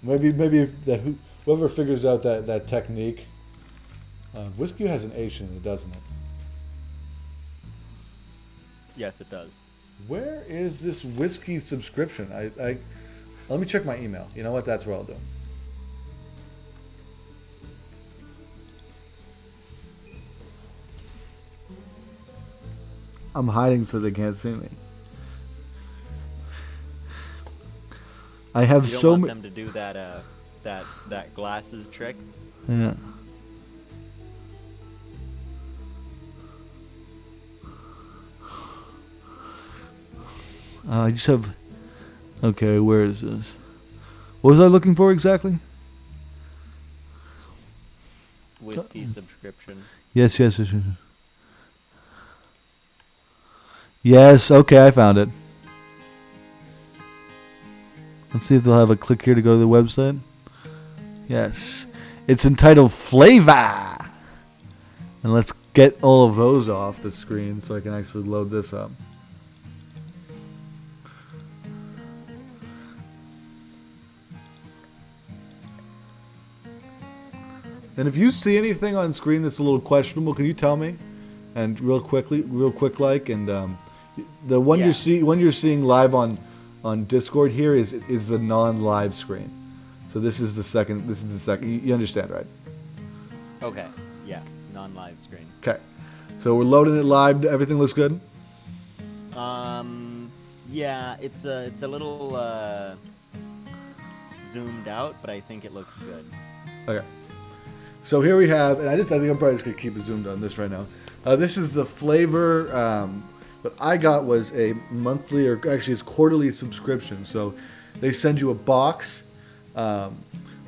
Maybe if whoever figures out that technique. Whiskey has an H in it, doesn't it? Yes, it does. Where is this whiskey subscription? Let me check my email. You know what? That's what I'll do. I'm hiding so they can't see me. I have you don't so want many. them to do that glasses trick. Yeah. I just have. Okay, where is this? What was I looking for exactly? Whiskey subscription. Yes. Yes, okay, I found it. Let's see if they'll have a click here to go to the website. Yes. It's entitled Flavor. And let's get all of those off the screen so I can actually load this up. And if you see anything on screen that's a little questionable, can you tell me? And real quick, and the one you're seeing live on Discord here is the non-live screen. So this is the second. You understand, right? Okay. Yeah. Non-live screen. Okay. So we're loading it live. Everything looks good. Yeah. It's a little zoomed out, but I think it looks good. Okay. So here we have, and I think I'm probably just gonna keep it zoomed on this right now. This is the Flavor. What I got was a monthly, or actually it's quarterly subscription. So they send you a box. They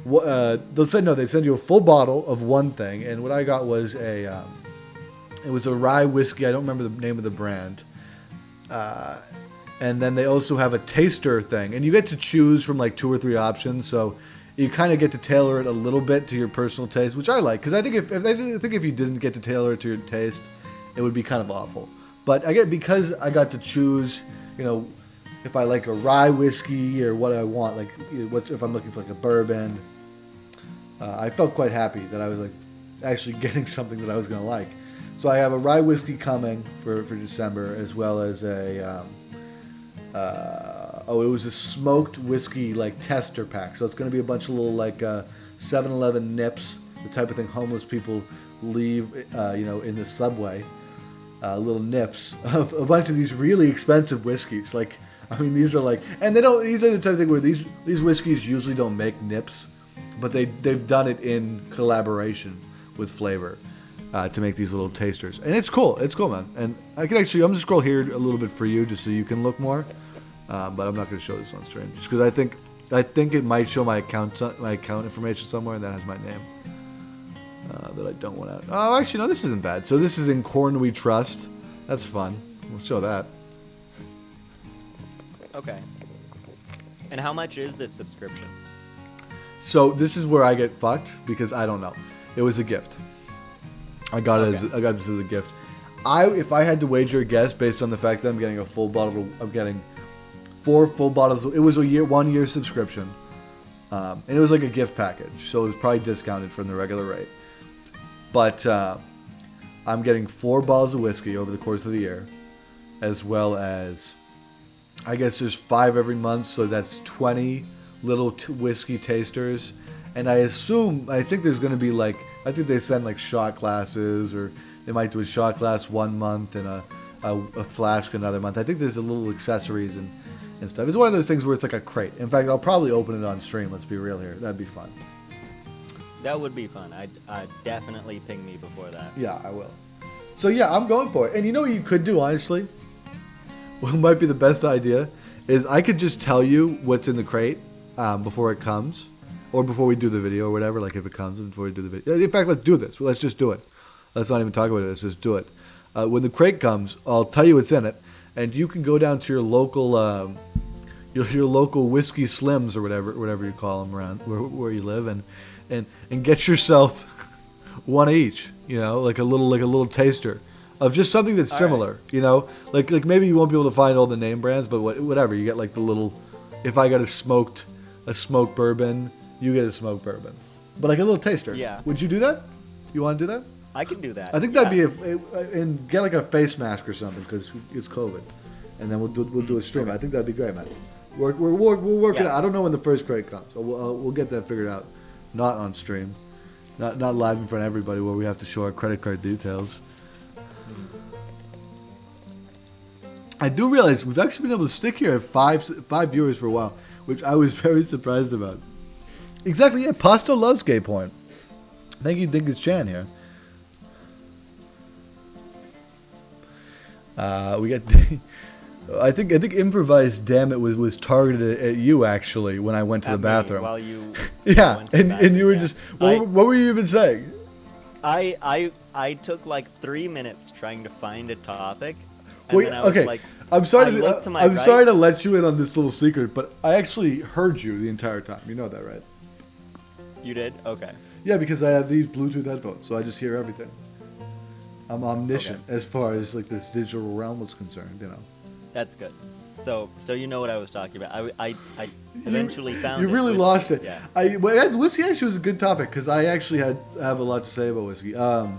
send you a full bottle of one thing, and what I got was it was a rye whiskey. I don't remember the name of the brand. And then they also have a taster thing, and you get to choose from like 2 or 3 options. So you kind of get to tailor it a little bit to your personal taste, which I like, because I think if you didn't get to tailor it to your taste, it would be kind of awful. But because I got to choose, if I like a rye whiskey or what I want, like if I'm looking for like a bourbon, I felt quite happy that I was like actually getting something that I was going to like. So I have a rye whiskey coming for December, as well as it was a smoked whiskey like tester pack. So it's going to be a bunch of little like 7-Eleven nips, the type of thing homeless people leave, in the subway. Little nips of a bunch of these really expensive whiskeys. Like, I mean, these are like, and these are the type of thing where these whiskeys usually don't make nips, but they've done it in collaboration with Flavor to make these little tasters, and it's cool, man. And I'm gonna scroll here a little bit for you just so you can look more, but I'm not gonna show this on stream just because I think it might show my account information somewhere, and that has my name. That I don't want out. Oh, actually, no, this isn't bad. So this is In Corn We Trust. That's fun. We'll show that. Okay. And how much is this subscription? So this is where I get fucked because I don't know. It was a gift. I got this as a gift. If I had to wager a guess based on the fact that I'm getting a full bottle, I'm getting 4 full bottles. It was a 1 year subscription, and it was like a gift package, so it was probably discounted from the regular rate. But I'm getting 4 bottles of whiskey over the course of the year, as well as, I guess there's 5 every month, so that's 20 little whiskey tasters. And I think there's going to be like, I think they send like shot glasses, or they might do a shot glass one month and a flask another month. I think there's a little accessories and stuff. It's one of those things where it's like a crate. In fact, I'll probably open it on stream. Let's be real here. That'd be fun. That would be fun. I'd definitely ping me before that. Yeah, I will. So yeah, I'm going for it. And you know what you could do, honestly? What might be the best idea is I could just tell you what's in the crate before it comes, or before we do the video or whatever. Like if it comes before we do the video. In fact, let's do this. Let's just do it. Let's not even talk about it. Let's just do it. When the crate comes, I'll tell you what's in it, and you can go down to your local your local Whiskey Slims or whatever you call them around where you live, and get yourself one each. You know, like a little taster of just something that's similar. Right. You know, like maybe you won't be able to find all the name brands, but whatever, you get like the little. If I got a smoked bourbon, you get a smoked bourbon, but like a little taster. Yeah. Would you do that? You want to do that? I can do that. I think that'd be and get like a face mask or something because it's COVID, and then we'll do a stream. I think that'd be great, man. We're working. I don't know when the first crate comes. So we'll get that figured out. Not on stream, not live in front of everybody where we have to show our credit card details. I do realize we've actually been able to stick here at five viewers for a while, which I was very surprised about. Exactly. Yeah, Pasto loves gay porn. Thank you, Dinkus Chan here. We got. I think improvised. Damn it, was targeted at you actually when I went to the bathroom. While you. Yeah, and you were just. What were you even saying? I took like 3 minutes trying to find a topic. Wait, okay. I'm sorry to let you in on this little secret, but I actually heard you the entire time. You know that, right? You did? Okay. Yeah, because I have these Bluetooth headphones, so I just hear everything. I'm omniscient as far as like this digital realm was concerned, you know. That's good. So you know what I was talking about. I eventually found you really lost it. Yeah. Whiskey actually was a good topic because I actually have a lot to say about whiskey. That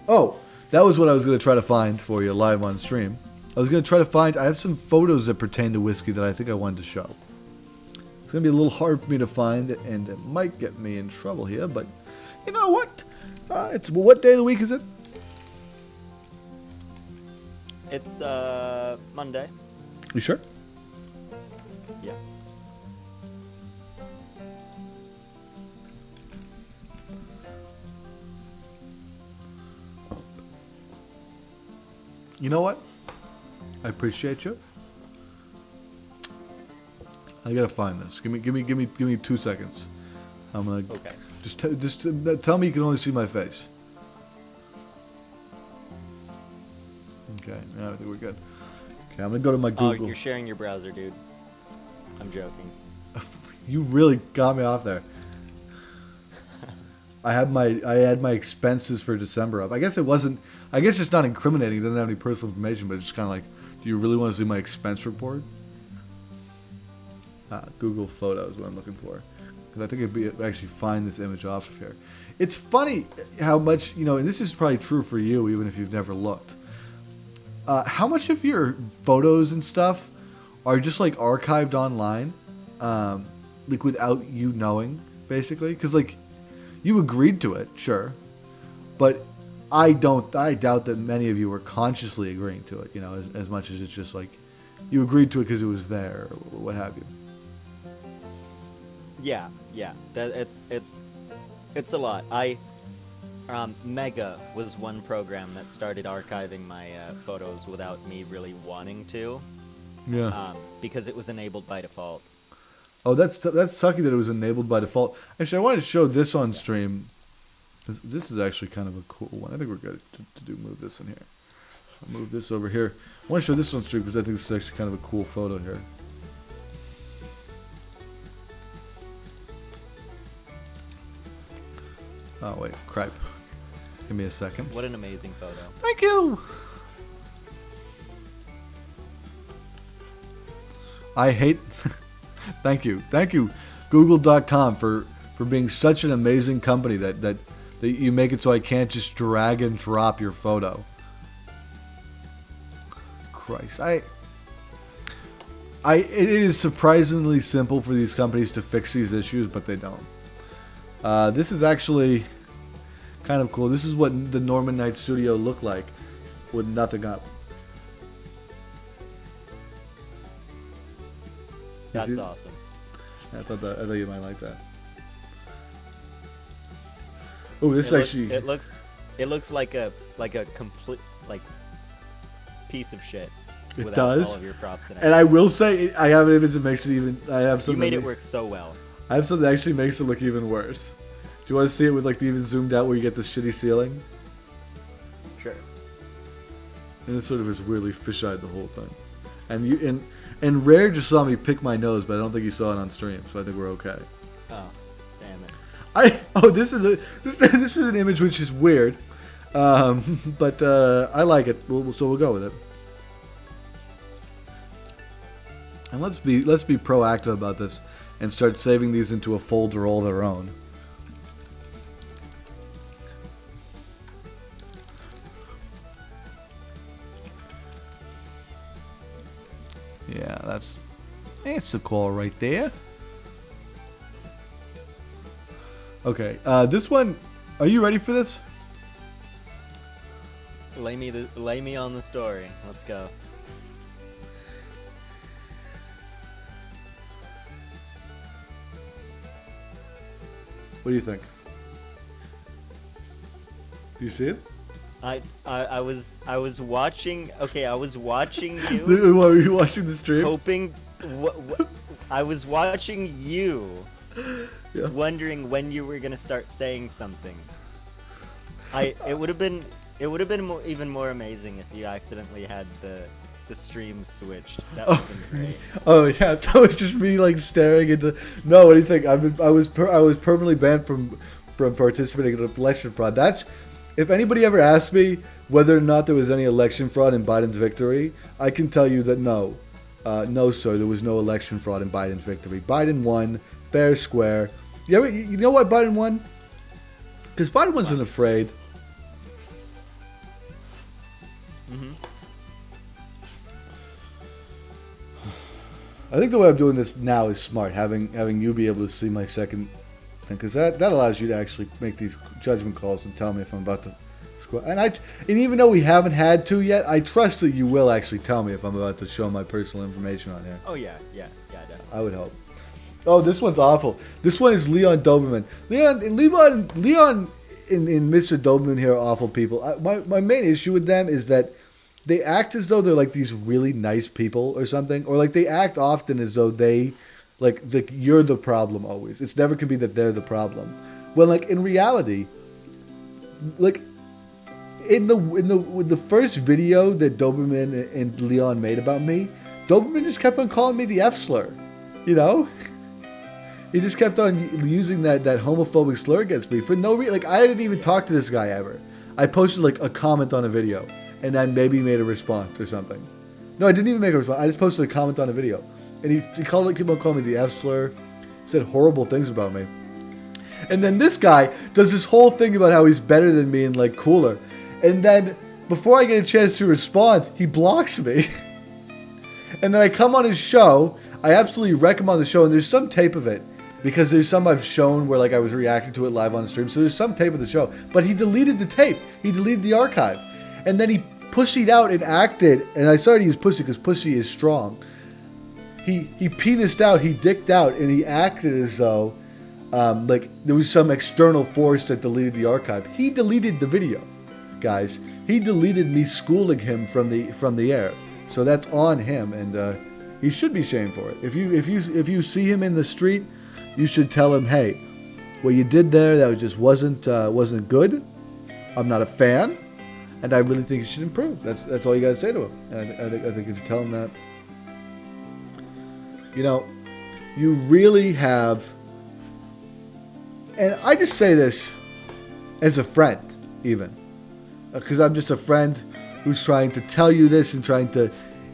was what I was going to try to find for you live on stream. I was going to try to find. I have some photos that pertain to whiskey that I think I wanted to show. It's going to be a little hard for me to find, and it might get me in trouble here. But you know what? What day of the week is it? It's Monday. You sure? Yeah. You know what? I appreciate you. I gotta find this. Give me 2 seconds. I'm gonna. Okay. Just tell me you can only see my face. Okay, I think we're good. Okay, I'm gonna go to my Google. Oh, you're sharing your browser, dude. I'm joking. You really got me off there. I had my expenses for December up. I guess it's not incriminating. It doesn't have any personal information, but it's just kind of like, do you really want to see my expense report? Google Photos, what I'm looking for, because I think I'd actually find this image off of here. It's funny how much, and this is probably true for you, even if you've never looked. How much of your photos and stuff are just like archived online, like without you knowing, basically? Because like you agreed to it, sure, but I doubt that many of you were consciously agreeing to it. As much as it's just like you agreed to it because it was there, or what have you. Yeah. It's a lot. Mega was one program that started archiving my photos without me really wanting to. Yeah. Because it was enabled by default. Oh, that's sucky that it was enabled by default. Actually, I wanted to show this on stream. This is actually kind of a cool one. I think we're good to move this in here. So I'll move this over here. I want to show this on stream because I think this is actually kind of a cool photo here. Oh, wait. Cripe. Give me a second. What an amazing photo. Thank you! I hate... Thank you. Thank you, Google.com, for being such an amazing company that that you make it so I can't just drag and drop your photo. Christ, it is surprisingly simple for these companies to fix these issues, but they don't. This is actually kind of cool. This is what the Norman Knight Studio looked like with nothing up. That's awesome. I thought you might like that. Oh, this it looks like a complete piece of shit. It does. All of your props and I will say, I have an image that makes it even. I have something. You made it work so well. I have something that actually makes it look even worse. Do you want to see it with like the even zoomed out where you get this shitty ceiling? Sure. And it sort of is weirdly fisheyed the whole thing. And Rare just saw me pick my nose, but I don't think he saw it on stream, so I think we're okay. Oh, damn it. This is an image which is weird, but I like it. So we'll go with it. And let's be proactive about this and start saving these into a folder all their own. Yeah, that's the call right there. Okay, this one, are you ready for this? Lay me on the story. Let's go. What do you think? Do you see it? I was watching. Okay, I was watching you. Were you watching the stream? Hoping. I was watching you. Yeah. Wondering when you were gonna start saying something. It would have been even more amazing if you accidentally had the stream switched. That would have been great. Oh yeah, that was just me like staring into. No, what do you think? I was permanently banned from participating in election fraud. That's. If anybody ever asked me whether or not there was any election fraud in Biden's victory, I can tell you that no. No, sir, there was no election fraud in Biden's victory. Biden won, fair, square. You know why Biden won? Because Biden wasn't afraid. Mm-hmm. I think the way I'm doing this now is smart, having you be able to see my second thing, because that allows you to actually make these judgment calls and tell me if I'm about to score. And even though we haven't had to yet, I trust that you will actually tell me if I'm about to show my personal information on here. Oh yeah, definitely. I would hope. Oh, this one's awful. This one is Leon Doberman. Leon and Mr. Doberman here are awful people. My main issue with them is that they act as though they're like these really nice people or something, or like they act often as though they like you're the problem always. It's never can be that they're the problem. Well, like in reality, like in the first video that Doberman and Leon made about me, Doberman just kept on calling me the F slur. You know? He just kept on using that homophobic slur against me for no reason. Like, I didn't even talk to this guy ever. I posted, like, a comment on a video, and I maybe made a response or something. No, I didn't even make a response. I just posted a comment on a video. And he kept on calling me the F slur, said horrible things about me. And then this guy does this whole thing about how he's better than me and, like, cooler. And then, before I get a chance to respond, he blocks me. And then I come on his show. I absolutely wreck him on the show, and there's some tape of it. Because there's some I've shown where like I was reacting to it live on stream. So there's some tape of the show. But he deleted the tape. He deleted the archive. And then he pussied out and acted. And I started to use pussy because pussy is strong. He penised out. He dicked out. And he acted as though like there was some external force that deleted the archive. He deleted the video, guys. He deleted me schooling him from the air. So that's on him. And he should be shamed for it. If you see him in the street, you should tell him, hey, what you did there, that just wasn't good. I'm not a fan, and I really think you should improve. That's all you gotta say to him. And I think if you tell him that, you know, you really have. And I just say this as a friend, even, because I'm just a friend who's trying to tell you this and trying to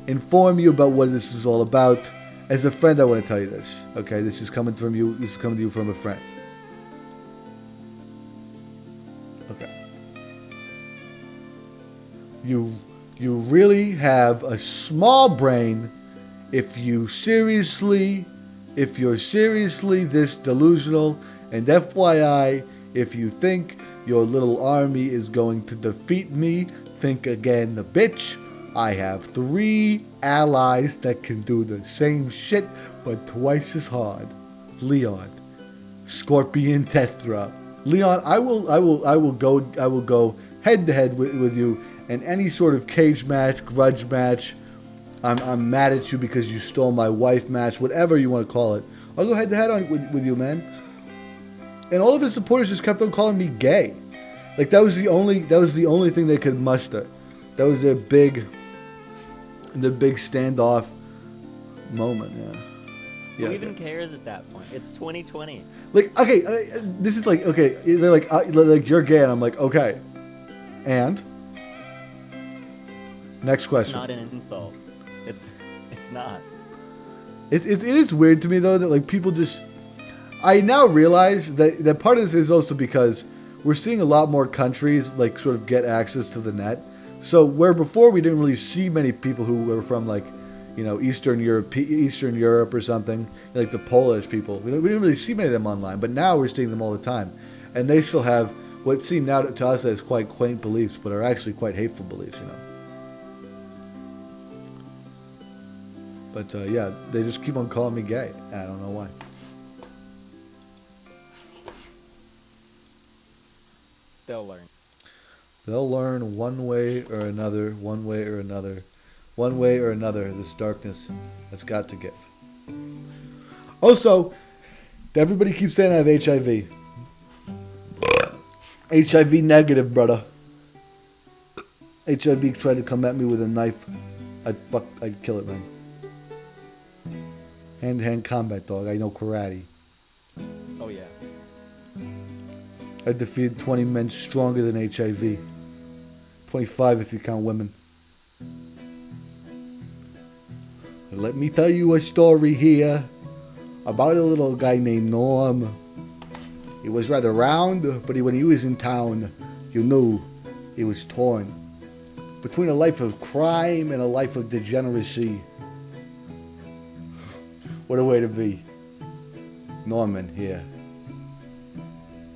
inform you about what this is all about. As a friend, I want to tell you this. Okay, this is coming from you. This is coming to you from a friend. You really have a small brain if you're seriously this delusional. And FYI, if you think your little army is going to defeat me, think again, the bitch. I have 3 allies that can do the same shit, but twice as hard. Leon, Scorpion, Tethra. Leon, I will go head to head with you in any sort of cage match, grudge match. I'm mad at you because you stole my wife match, whatever you want to call it. I'll go head to head with you, man. And all of his supporters just kept on calling me gay. Like that was the only thing they could muster. That was their big standoff moment. Yeah. Who even cares at that point? It's 2020. Like, okay, this is like, okay, they're like you're gay, and I'm like, okay, and next question. It's not an insult. It's not. It is weird to me though that like people just. I now realize that part of this is also because we're seeing a lot more countries like sort of get access to the net. So where before we didn't really see many people who were from like, you know, Eastern Europe or something, like the Polish people. We didn't really see many of them online, but now we're seeing them all the time, and they still have what seem now to us as quite quaint beliefs, but are actually quite hateful beliefs, you know. But yeah, they just keep on calling me gay. I don't know why. They'll learn. They'll learn one way or another, one way or another. One way or another, this darkness has got to give. Also, everybody keeps saying I have HIV. HIV negative, brother. HIV tried to come at me with a knife. I'd kill it, man. Hand-to-hand combat, dog. I know karate. Oh, yeah. I defeated 20 men stronger than HIV. 25 if you count women. Let me tell you a story here about a little guy named Norm. He was rather round, but when he was in town, you knew he was torn between a life of crime and a life of degeneracy. What a way to be. Norman here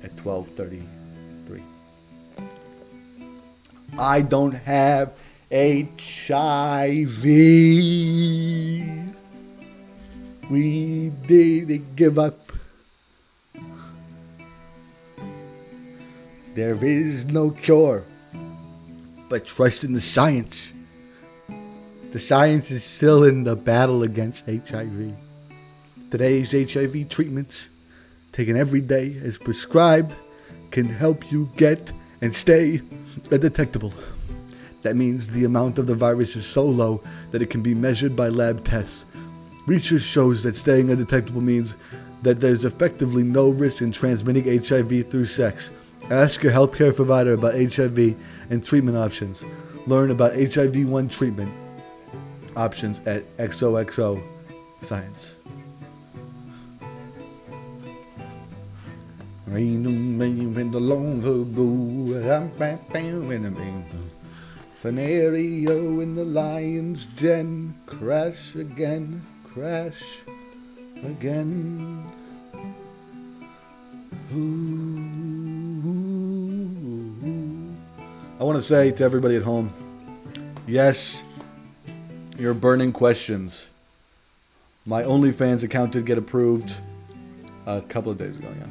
at 12:33. I don't have HIV. We didn't give up. There is no cure, but trust in the science. The science is still in the battle against HIV. Today's HIV treatments, taken every day as prescribed, can help you get and stay undetectable. That means the amount of the virus is so low that it can be measured by lab tests. Research shows that staying undetectable means that there's effectively no risk in transmitting HIV through sex. Ask your healthcare provider about HIV and treatment options. Learn about HIV-1 treatment options at XOXO Science. Venerio in the lion's den. Crash again, crash again. Ooh. I want to say to everybody at home, yes, your burning questions. My OnlyFans account did get approved a couple of days ago, yeah.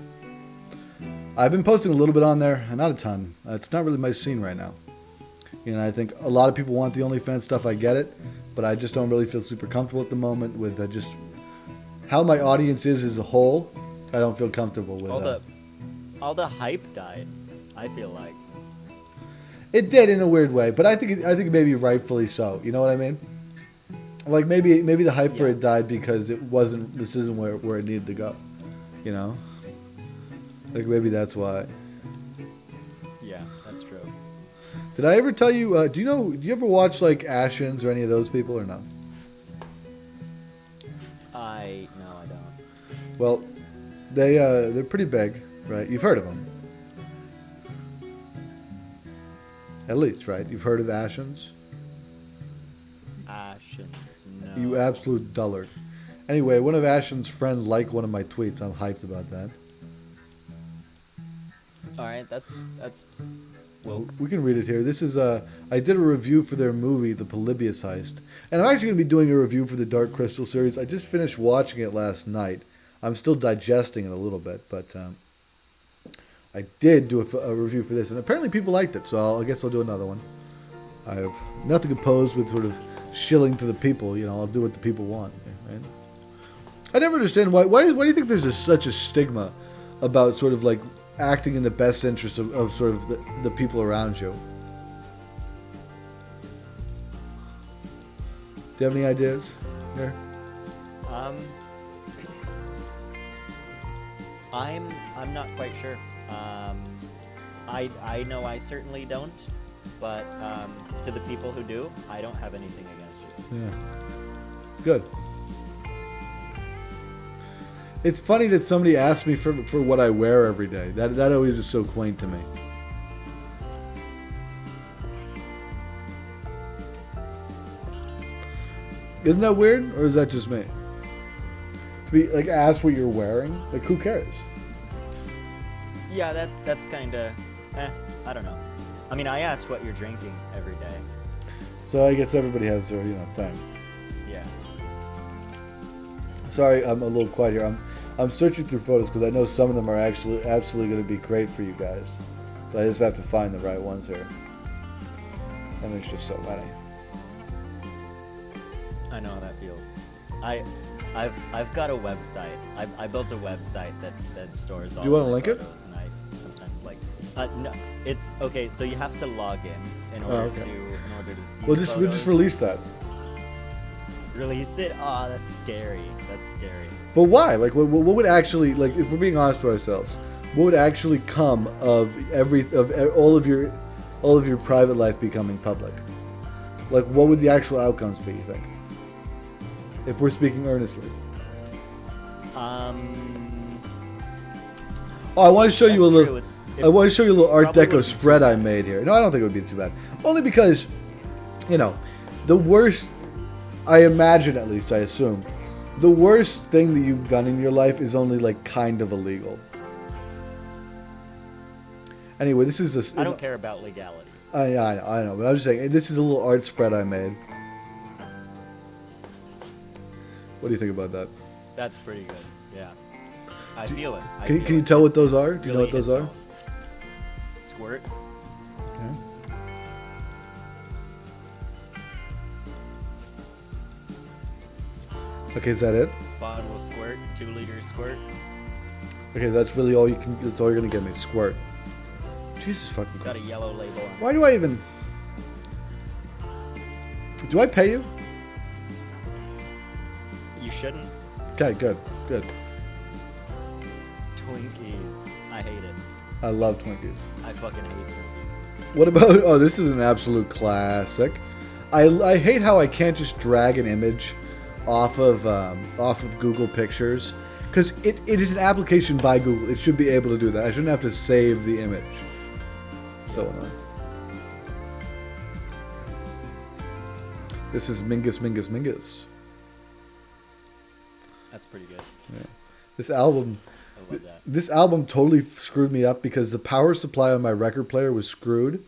I've been posting a little bit on there, not a ton. It's not really my scene right now. You know, I think a lot of people want the OnlyFans stuff. I get it, but I just don't really feel super comfortable at the moment with just how my audience is as a whole. I don't feel comfortable with all the hype died. I feel like it did in a weird way, but I think maybe rightfully so. You know what I mean? Like maybe the hype for it died because it wasn't. This isn't where it needed to go. You know, like maybe that's why. Yeah, that's true. Did I ever tell you? Do you ever watch like Ashens or any of those people or no? No, I don't. Well, they're pretty big, right? You've heard of them. At least, right? You've heard of Ashens? Ashens, no. You absolute dullard. Anyway, one of Ashen's friends liked one of my tweets. I'm hyped about that. All right, that's woke. We can read it here. This is I did a review for their movie, The Polybius Heist. And I'm actually going to be doing a review for the Dark Crystal series. I just finished watching it last night. I'm still digesting it a little bit, but I did do a review for this. And apparently people liked it, so I guess I'll do another one. I have nothing opposed with sort of shilling to the people. You know, I'll do what the people want. Right? I never understand why do you think there's such a stigma about sort of like acting in the best interest of sort of the people around you? Do you have any ideas there? I'm not quite sure. I know I certainly don't, but to the people who do, I don't have anything against you. Yeah. Good. It's funny that somebody asks me for what I wear every day. That always is so quaint to me. Isn't that weird, or is that just me? To be like asked what you're wearing, like who cares? Yeah, that's kind of, I don't know. I mean, I asked what you're drinking every day. So I guess everybody has their thing. Yeah. Sorry, I'm a little quiet here. I'm searching through photos because I know some of them are actually absolutely going to be great for you guys, but I just have to find the right ones here. And there's just so many. I know how that feels. I've got a website. I built a website that stores all. Do you want to my link it? photos, and I sometimes like. No, it's okay. So you have to log in order to see. Well, the we'll photos. just release that. Release it. Oh, that's scary. That's scary. But why? Like, what would actually, like, if we're being honest with ourselves, what would actually come of all of your private life becoming public? Like, what would the actual outcomes be? You think? If we're speaking earnestly. Oh, I want to show you a little. I want to show you a little Art Deco spread I made here. No, I don't think it would be too bad. Only because, the worst. I imagine, at least, I assume, the worst thing that you've done in your life is only like kind of illegal. Anyway, this is I don't care about legality. I know, but I'm just saying, this is a little art spread I made. What do you think about that? That's pretty good. Yeah, I feel it. Can you tell what those are? Do you know what those are? Squirt. Okay. Okay, is that it? Bottle of squirt, 2 liter squirt. Okay, that's really all you can. That's all you're gonna get me. Squirt. Jesus fucking. It's got a yellow label on it. Why do I even? Do I pay you? You shouldn't. Okay, good. Twinkies. I hate it. I love Twinkies. I fucking hate Twinkies. What about? Oh, this is an absolute classic. I hate how I can't just drag an image off of Google Pictures, because it is an application by Google. It should be able to do that. I shouldn't have to save the image. So annoying. This is Mingus. That's pretty good. Yeah. This album. I love that. This album totally screwed me up because the power supply on my record player was screwed,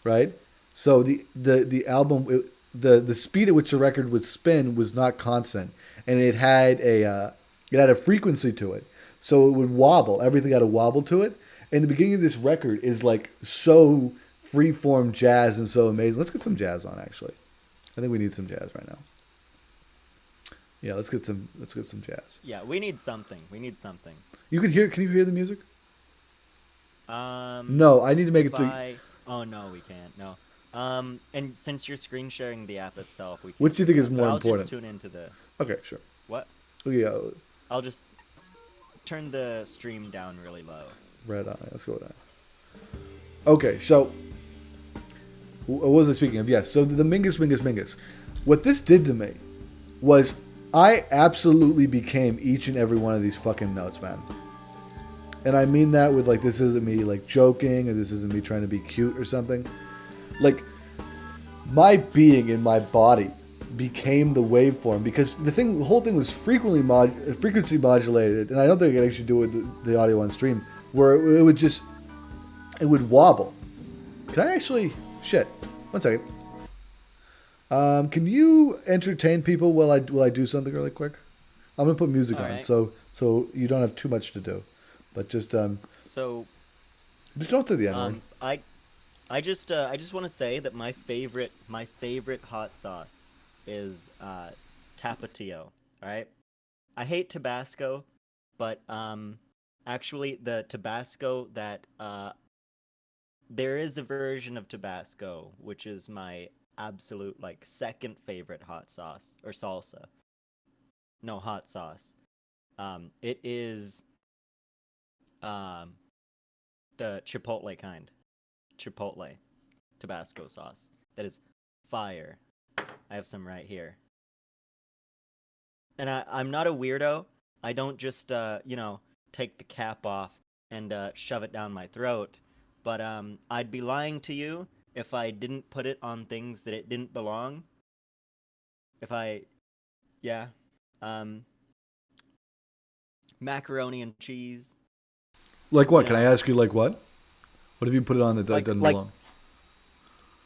right? So the album, the speed at which the record would spin was not constant, and it had a frequency to it, so it would wobble. Everything had a wobble to it. And the beginning of this record is like so freeform jazz and so amazing. Let's get some jazz on. Actually, I think we need some jazz right now. Yeah, let's get some jazz. Yeah, we need something. You can hear? Can you hear the music? Um. No, I need to make it so. Oh no, we can't. No. And since you're screen sharing the app itself, we can't. Which do you think is that, more but important? I'll just tune into the. Okay, sure. What? Yeah. I'll just turn the stream down really low. Red eye. Let's go with that. Okay, so what was I speaking of? Yes. So the Mingus. What this did to me was I absolutely became each and every one of these fucking notes, man. And I mean that with like, this isn't me like joking, or this isn't me trying to be cute or something. like my being in my body became the waveform because the whole thing was frequency modulated, and I don't think I could actually do it with the audio on stream, where it would wobble. Can I actually? Shit. 1 second. Can you entertain people while I do something really quick? I'm gonna put music on, so you don't have too much to do, but just So. Just don't say the N-word. I just want to say that my favorite hot sauce is Tapatio. All right. I hate Tabasco, but actually the Tabasco that there is a version of Tabasco which is my absolute like second favorite hot sauce or salsa. No, hot sauce. It is the Chipotle kind. Chipotle Tabasco sauce. That is fire. I have some right here. And I'm not a weirdo. I don't just, take the cap off and shove it down my throat. But I'd be lying to you if I didn't put it on things that it didn't belong. Macaroni and cheese. Like what? Can I ask you like what? What have you put it on that doesn't belong?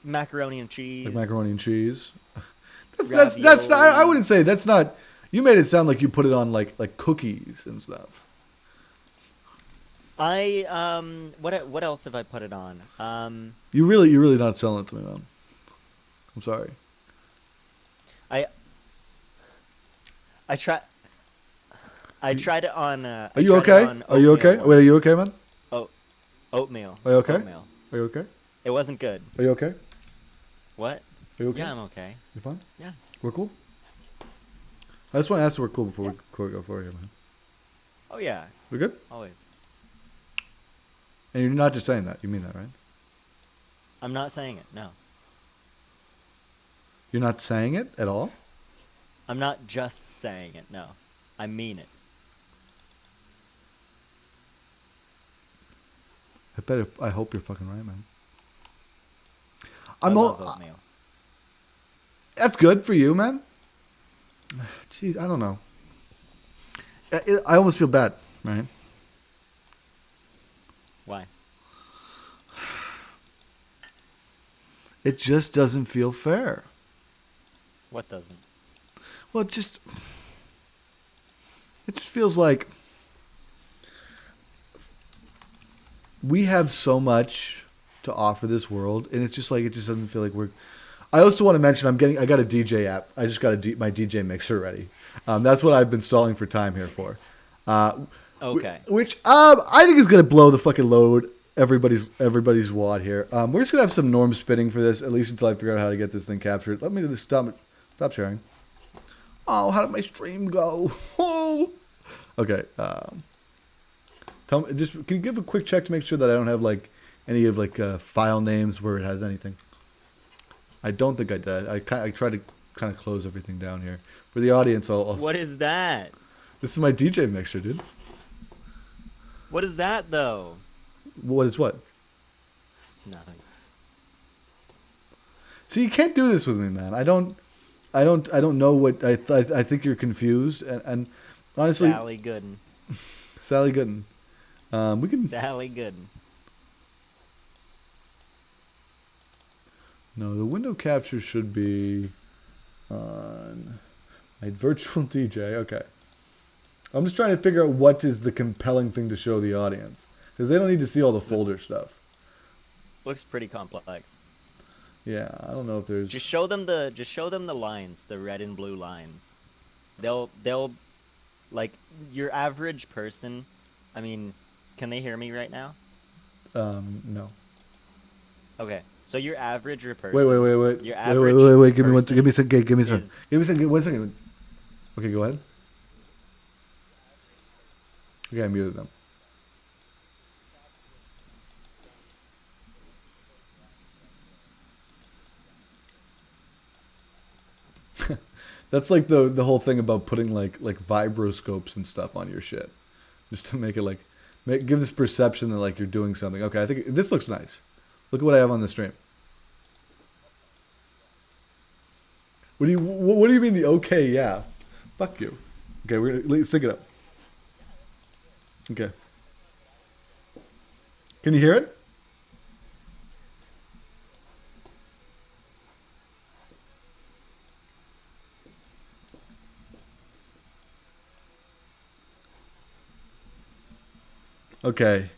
Macaroni and cheese. Like macaroni and cheese. That's not. I wouldn't say that's not. You made it sound like you put it on like cookies and stuff. What else have I put it on? You're really not selling it to me, man. I'm sorry. I tried it on. Are you okay? Are you okay? Wait, are you okay, man? Oatmeal. Are you okay? Oatmeal. Are you okay? It wasn't good. Are you okay? What? Are you okay? Yeah, I'm okay. You fine? Yeah. We're cool? I just want to ask if we're cool before we go for you, man. Oh, yeah. We good? Always. And you're not just saying that. You mean that, right? I'm not saying it, no. You're not saying it at all? I'm not just saying it, no. I mean it. I hope you're fucking right, man. I love oatmeal. That's good for you, man. Jeez, I don't know. I almost feel bad, right? Why? It just doesn't feel fair. What doesn't? Well, it just feels like we have so much to offer this world, and it's just like it just doesn't feel like we're. I also want to mention I got a DJ app. I just got my DJ mixer ready. That's what I've been stalling for time here for. Okay. Which I think is gonna blow the fucking load. Everybody's wad here. We're just gonna have some norm spinning for this, at least until I figure out how to get this thing captured. Let me just stop sharing. Oh, how did my stream go? Oh. Okay. Tell me, can you give a quick check to make sure that I don't have like any of like file names where it has anything? I don't think I did. I try to kind of close everything down here for the audience. I'll What is that? This is my DJ mixer, dude. What is that though? What is what? Nothing. See, you can't do this with me, man. I don't know what I think you're confused, and honestly, Sally Gooden. Sally Gooden. We can. Sally Gooden. No, the window capture should be on my virtual DJ. Okay. I'm just trying to figure out what is the compelling thing to show the audience, because they don't need to see all the folder stuff. Looks pretty complex. Yeah, I don't know if there's. Just show them the lines, the red and blue lines. They'll like your average person. I mean, can they hear me right now? No. Okay, so your average person. Wait. Your average. Wait. Give me one second. Give me a second. 1 second. Okay, go ahead. Okay, I muted them. That's like the whole thing about putting like vibroscopes and stuff on your shit, just to make it give this perception that like you're doing something. Okay, I think this looks nice. Look at what I have on the stream. What do you mean the okay? Yeah, fuck you. Okay, let's sync it up. Okay. Can you hear it? Okay.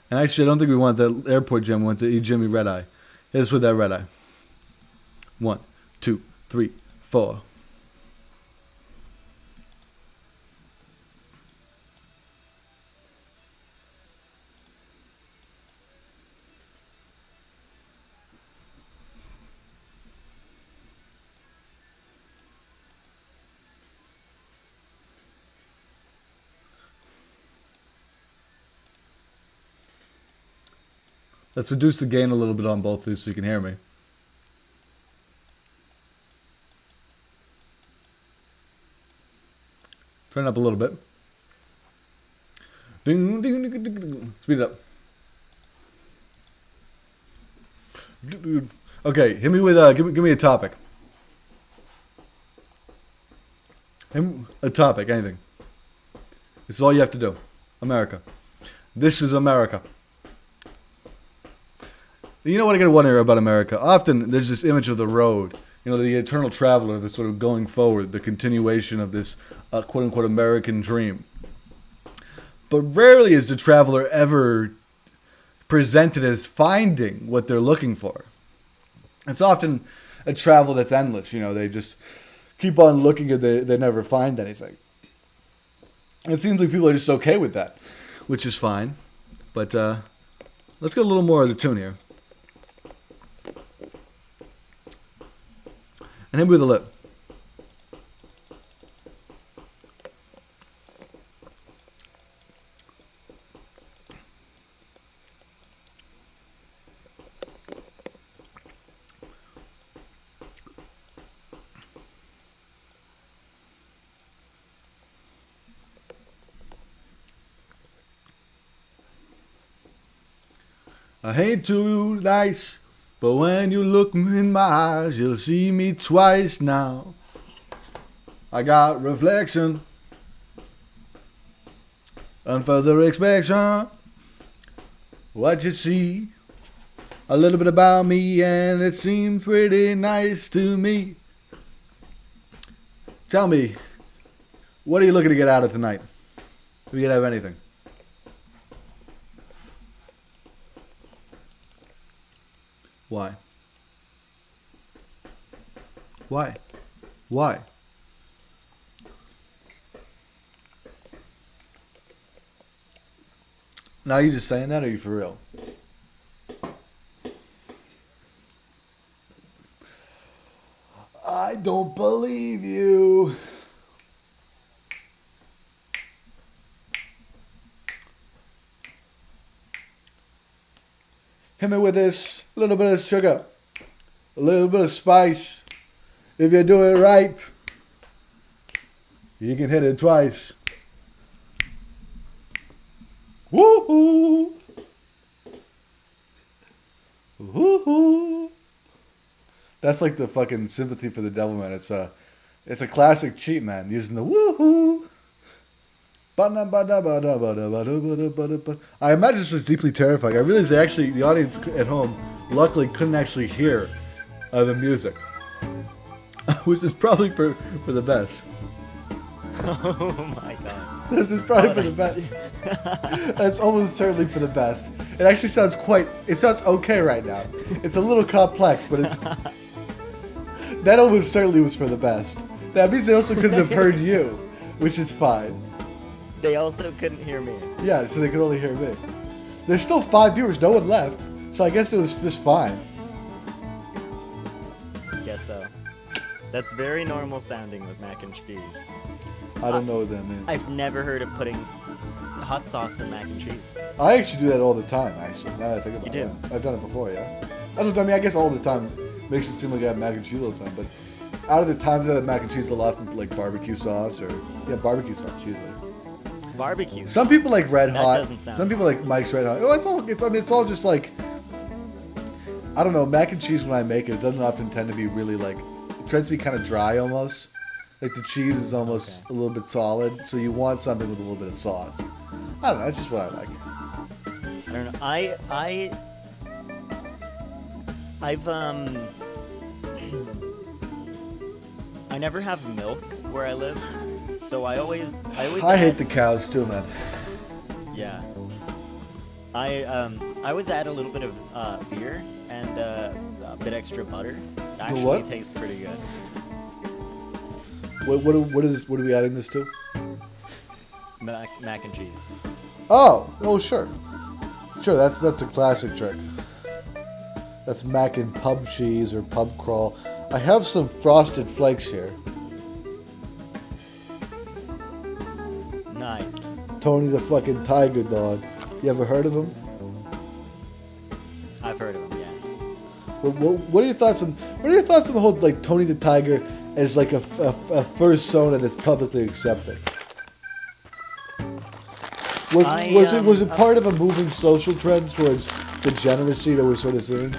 And actually, I don't think we want the airport gem. We want the Jimmy Red Eye. Hit us with that Red Eye. 1, 2, 3, 4. Let's reduce the gain a little bit on both these so you can hear me. Turn it up a little bit. Speed it up. Okay, hit me with give me a topic. A topic, anything. This is all you have to do. America. This is America. You know what I gotta wonder about America? Often there's this image of the road, you know, the eternal traveler that's sort of going forward, the continuation of this quote unquote American dream. But rarely is the traveler ever presented as finding what they're looking for. It's often a travel that's endless, you know, they just keep on looking and they never find anything. It seems like people are just okay with that, which is fine. But let's get a little more of the tune here. And hit me with the lip. I ain't too nice, but when you look in my eyes, you'll see me twice now. I got reflection and further inspection. What you see, a little bit about me, and it seems pretty nice to me. Tell me, what are you looking to get out of tonight? If you could have anything. Why? Why? Why? Now you just saying that, or are you for real? I don't believe you. Hit me with this, a little bit of sugar, a little bit of spice. If you do it right, you can hit it twice. Woohoo! Woohoo! That's like the fucking sympathy for the devil, man. It's a classic cheat, man, using the woohoo. I imagine this was deeply terrifying. I realize the audience at home luckily couldn't actually hear the music, which is probably for the best. Oh my god. This is probably for the best. That's almost certainly for the best. It actually sounds okay right now. It's a little complex, but that almost certainly was for the best. That means they also couldn't have heard you, which is fine. They also couldn't hear me. Yeah, so they could only hear me. There's still 5 viewers, no one left, so I guess it was just fine. Guess so. That's very normal sounding with mac and cheese. I don't know what that means. I've never heard of putting hot sauce in mac and cheese. I actually do that all the time, actually, now that I think about it. You do? I've done it before, yeah. I guess all the time makes it seem like I have mac and cheese all the time, but out of the times I have mac and cheese, they'll often put like barbecue sauce or, barbecue sauce usually. Barbecue. Some people like Red Hot. Doesn't sound Some people like Mike's Red Hot. Oh, it's all just like, I don't know, mac and cheese when I make it doesn't often tend to be really like tends to be kind of dry almost. Like the cheese is almost a little bit solid, so you want something with a little bit of sauce. I don't know. That's just what I like. I don't know. I've I never have milk where I live, so I always I hate the cows too, man. Yeah. I always add a little bit of beer and a bit extra butter. It actually what? tastes pretty good. What are we adding this to? Mac and cheese. Oh, sure. Sure, that's the classic trick. That's mac and pub cheese or pub crawl. I have some Frosted Flakes here. Nice. Tony the fucking Tiger Dog. You ever heard of him? I've heard of them, yeah. What are your thoughts on the whole like Tony the Tiger as like a first soda that's publicly accepted? Was it part of a moving social trend towards degeneracy that we're sort of seeing?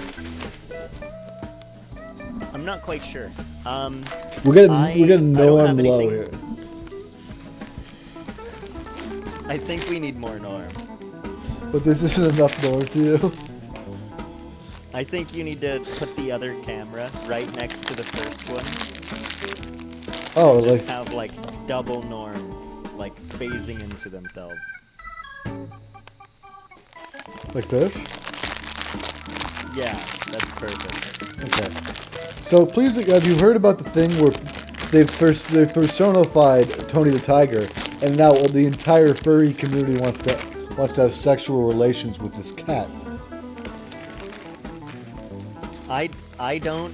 I'm not quite sure. We're gonna Norm low anything. here. I think we need more Norm. But this isn't enough Norm to you. I think you need to put the other camera right next to the first one. Oh, Just like have like double Norm, like phasing into themselves. like this? Yeah, that's perfect. Okay. So please, have you heard about the thing where they've personified Tony the Tiger, and now the entire furry community wants to have sexual relations with this cat? I don't.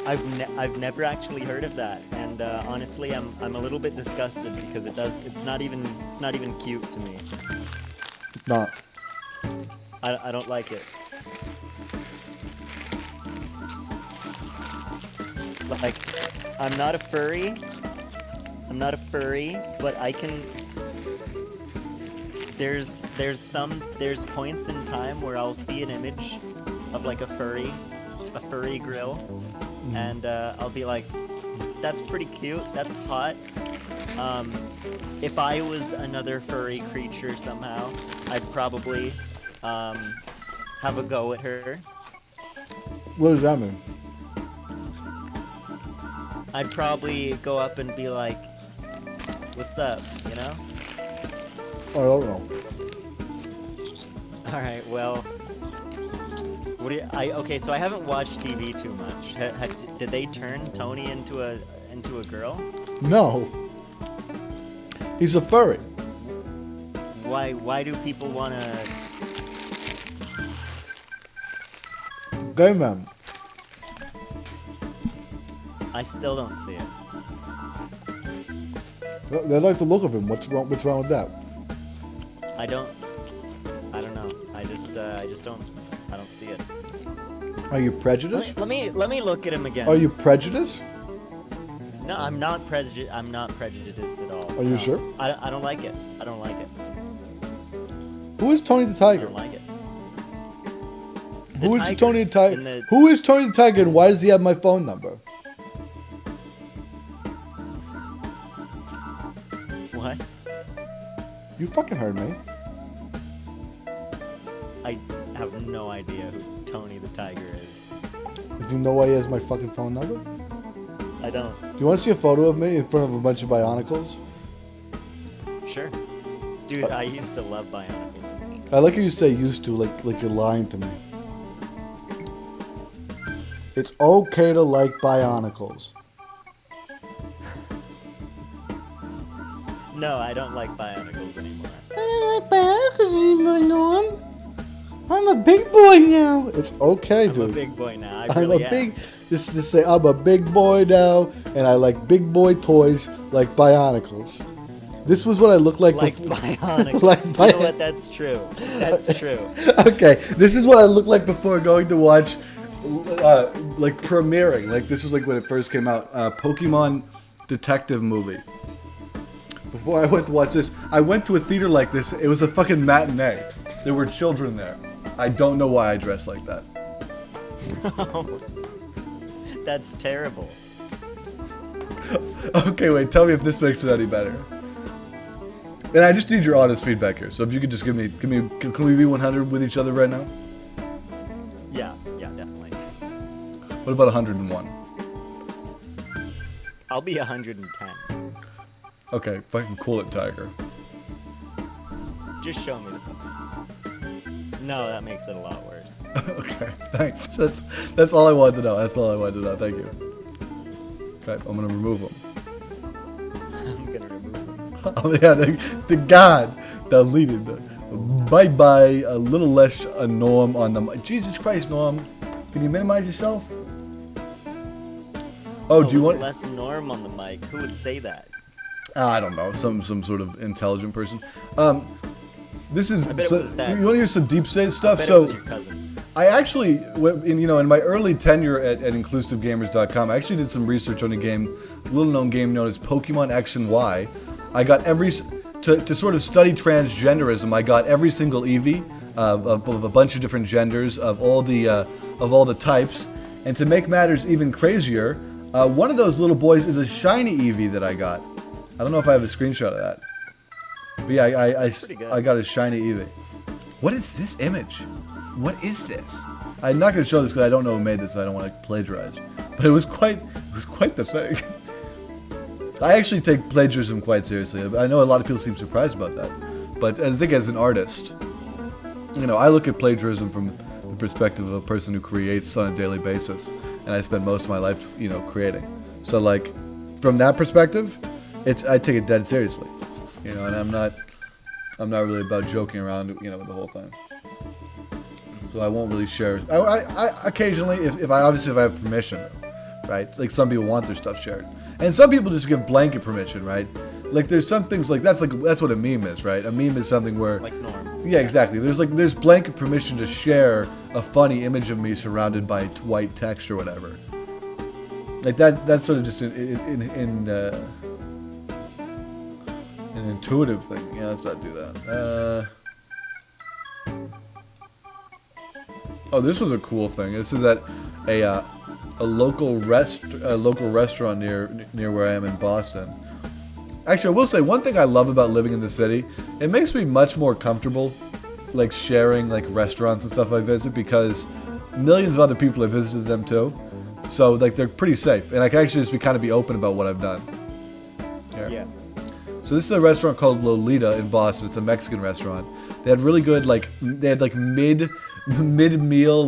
I've never actually heard of that, and honestly, I'm a little bit disgusted because it's not even cute to me. Not. I don't like it. Like, I'm not a furry, but I can. There's points in time where I'll see an image of like a furry grill, and I'll be like, that's pretty cute, that's hot. If I was another furry creature somehow, I'd probably have a go at her. What does that mean? I'd probably go up and be like, what's up, you know? I don't know. Alright, well, okay, so I haven't watched TV too much. Did they turn Tony into a girl? No. He's a furry. Why do people wanna... Gay man. I still don't see it. They like the look of him. What's wrong with that? I don't know. I just don't see it. Are you prejudiced? Let me look at him again. Are you prejudiced? No, I'm not prejudiced. I'm not prejudiced at all. Are you sure? I don't like it. I don't like it. Who is Tony the I Tiger? don't like it. Who is Tony the Tiger? in Who is Tony the Tiger, and why does he have my phone number? What? You fucking heard me. I have no idea who Tony the Tiger is. Do you know why he has my fucking phone number? I don't. Do you want to see a photo of me in front of a bunch of Bionicles? Sure. Dude, I used to love Bionicles. I like how you say used to, like you're lying to me. It's okay to like Bionicles. No, I don't like Bionicles anymore. I don't like Bionicles anymore, Norm. I'm a big boy now. It's okay, dude. I'm a big boy now. I really am. Just to say, I'm a big boy now, and I like big boy toys like Bionicles. This was what I looked like before. Bionicles. Like You know what? That's true. That's true. Okay, this is what I looked like before going to watch, like premiering. Like this was like when it first came out. Pokemon detective movie. Before I went to watch this, I went to a theater like this. It was a fucking matinee. There were children there. I don't know why I dressed like that. That's terrible. Okay, wait. Tell me if this makes it any better. And I just need your honest feedback here. So if you could just give me, can we be 100 with each other right now? Yeah, definitely. What about 101? I'll be 110. Okay, fucking cool it, Tiger. Just show me the phone. No, that makes it a lot worse. Okay, thanks. That's all I wanted to know. That's all I wanted to know. Thank you. Okay, I'm gonna remove them. I'm gonna remove them. Oh yeah, the God deleted. Bye bye. A little less Norm on the mic. Jesus Christ, Norm. Can you minimize yourself? Oh, do you want less Norm on the mic? Who would say that? I don't know. Some sort of intelligent person. This is. I bet it was that. You want to hear some deep state stuff? I bet So it was your cousin. I actually, in my early tenure at InclusiveGamers.com, I actually did some research on a little known game known as Pokemon X and Y. I got to sort of study transgenderism. I got every single Eevee of a bunch of different genders of all the types, and to make matters even crazier, one of those little boys is a shiny Eevee that I got. I don't know if I have a screenshot of that, but yeah, I got a shiny Eevee. What is this image? What is this? I'm not going to show this because I don't know who made this. So I don't want to plagiarize, but it was quite the thing. I actually take plagiarism quite seriously. I know a lot of people seem surprised about that, but I think as an artist, I look at plagiarism from the perspective of a person who creates on a daily basis, and I spend most of my life, creating. So like, from that perspective, I take it dead seriously, and I'm not really about joking around, with the whole thing. So I won't really share. I occasionally, if I have permission, right? Like some people want their stuff shared, and some people just give blanket permission, right? Like there's some things that's what a meme is, right? A meme is something where like Norm. Yeah, exactly. There's blanket permission to share a funny image of me surrounded by white text or whatever. Like that's sort of just an intuitive thing. Yeah, let's not do that. Oh, this was a cool thing. This is at a local restaurant near where I am in Boston. Actually, I will say one thing I love about living in the city. It makes me much more comfortable, like sharing like restaurants and stuff I visit because millions of other people have visited them too. So like they're pretty safe, and I can actually just be open about what I've done. Here. Yeah. So this is a restaurant called Lolita in Boston. It's a Mexican restaurant. They had really good mid-meal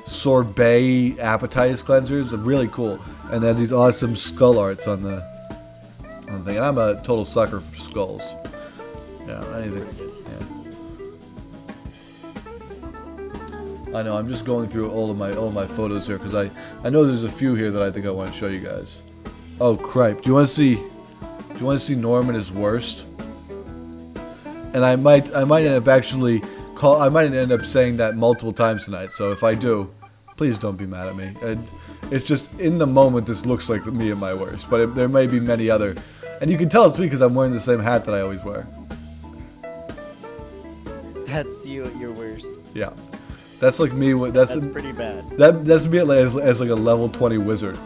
sorbet appetizer cleansers. Really cool. And they had these awesome skull arts on the thing. And I'm a total sucker for skulls. Yeah, anything. Yeah. I know. I'm just going through all of my photos here because I know there's a few here that I think I want to show you guys. Oh, cripe! Do you want to see Norm at his worst? And I might end up saying that multiple times tonight. So if I do, please don't be mad at me. And it's just in the moment this looks like me at my worst, but there may be many other. And you can tell it's me because I'm wearing the same hat that I always wear. That's you at your worst. Yeah, that's like me. That's pretty bad. That's me as like a level 20 wizard.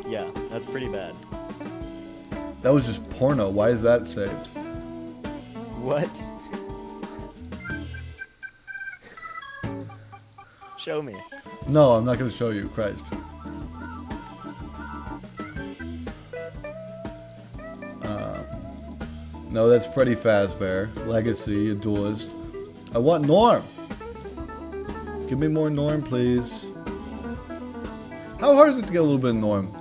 Yeah, that's pretty bad. That was just porno. Why is that saved? What? Show me. No, I'm not going to show you. Christ. No, that's Freddy Fazbear. Legacy, a duelist. I want Norm. Give me more Norm, please. How hard is it to get a little bit of Norm?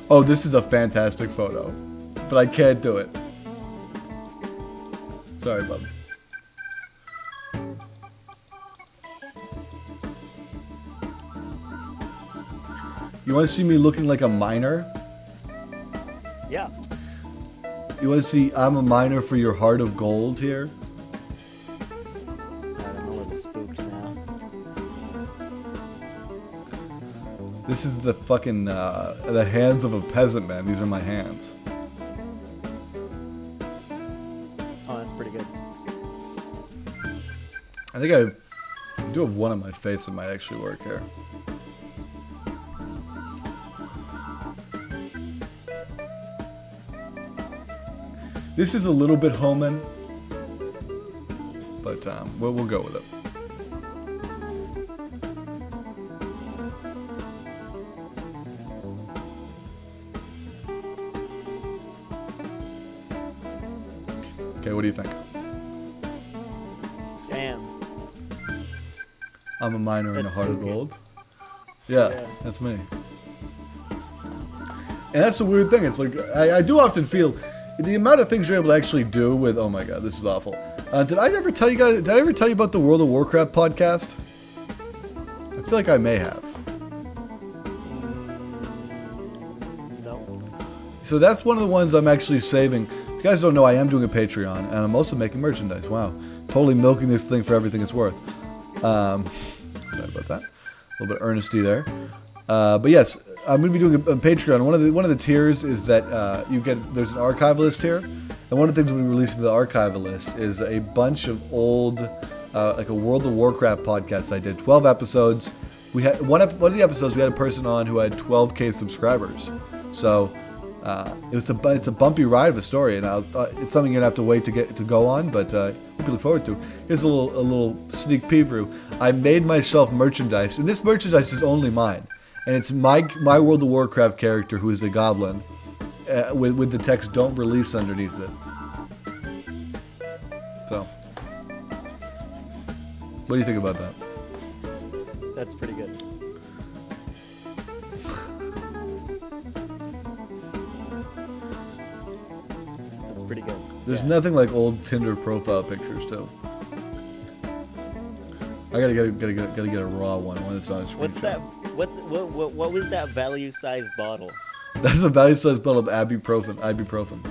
Oh, this is a fantastic photo. But I can't do it. Sorry, bub. You want to see me looking like a miner? Yeah. You want to see I'm a miner for your heart of gold here? I don't know where the spooked now. This is the fucking, the hands of a peasant, man. These are my hands. Oh, that's pretty good. I think I do have one on my face that might actually work here. This is a little bit Homan, but we'll go with it. Okay, what do you think? Damn. I'm a miner in a That's heart of okay. gold. Yeah, Yeah. that's me. And that's a weird thing. It's like I do often feel the amount of things you're able to actually do with. Oh my god, this is awful. Did I ever tell you guys? Did I ever tell you about the World of Warcraft podcast? I feel like I may have. No. So that's one of the ones I'm actually saving. If you guys don't know, I am doing a Patreon, and I'm also making merchandise. Wow, totally milking this thing for everything it's worth. Sorry about that. A little bit earnesty there. But yes, I'm going to be doing a Patreon. One of the tiers is that there's an archive list here, and one of the things we'll be releasing to the archive list is a bunch of old, like a World of Warcraft podcast I did, 12 episodes. We had one of the episodes we had a person on who had 12K subscribers. So it's a bumpy ride of a story, and it's something you're gonna have to wait to go on, but hope you look forward to. Here's a little sneak preview. I made myself merchandise, and this merchandise is only mine. And it's my World of Warcraft character who is a goblin with the text "Don't release" underneath it. So, what do you think about that? That's pretty good. That's pretty good. There's Yeah. nothing like old Tinder profile pictures too. I gotta get a raw one that's on a screen. What's that? What was that value-sized bottle? That's a value-sized bottle of ibuprofen.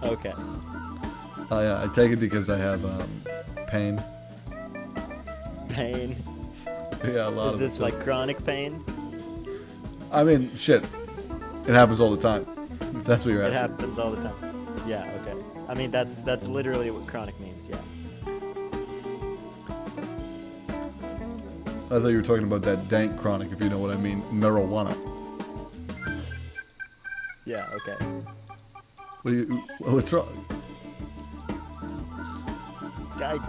Okay. Oh yeah, I take it because I have pain. Pain. Yeah, a lot Is of this it. like chronic pain? I mean, shit. It happens all the time. If that's what you're It asking. happens all the time. Yeah. Okay. I mean, that's literally what chronic means. Yeah. I thought you were talking about that dank chronic, if you know what I mean, marijuana. Yeah. Okay. What's wrong?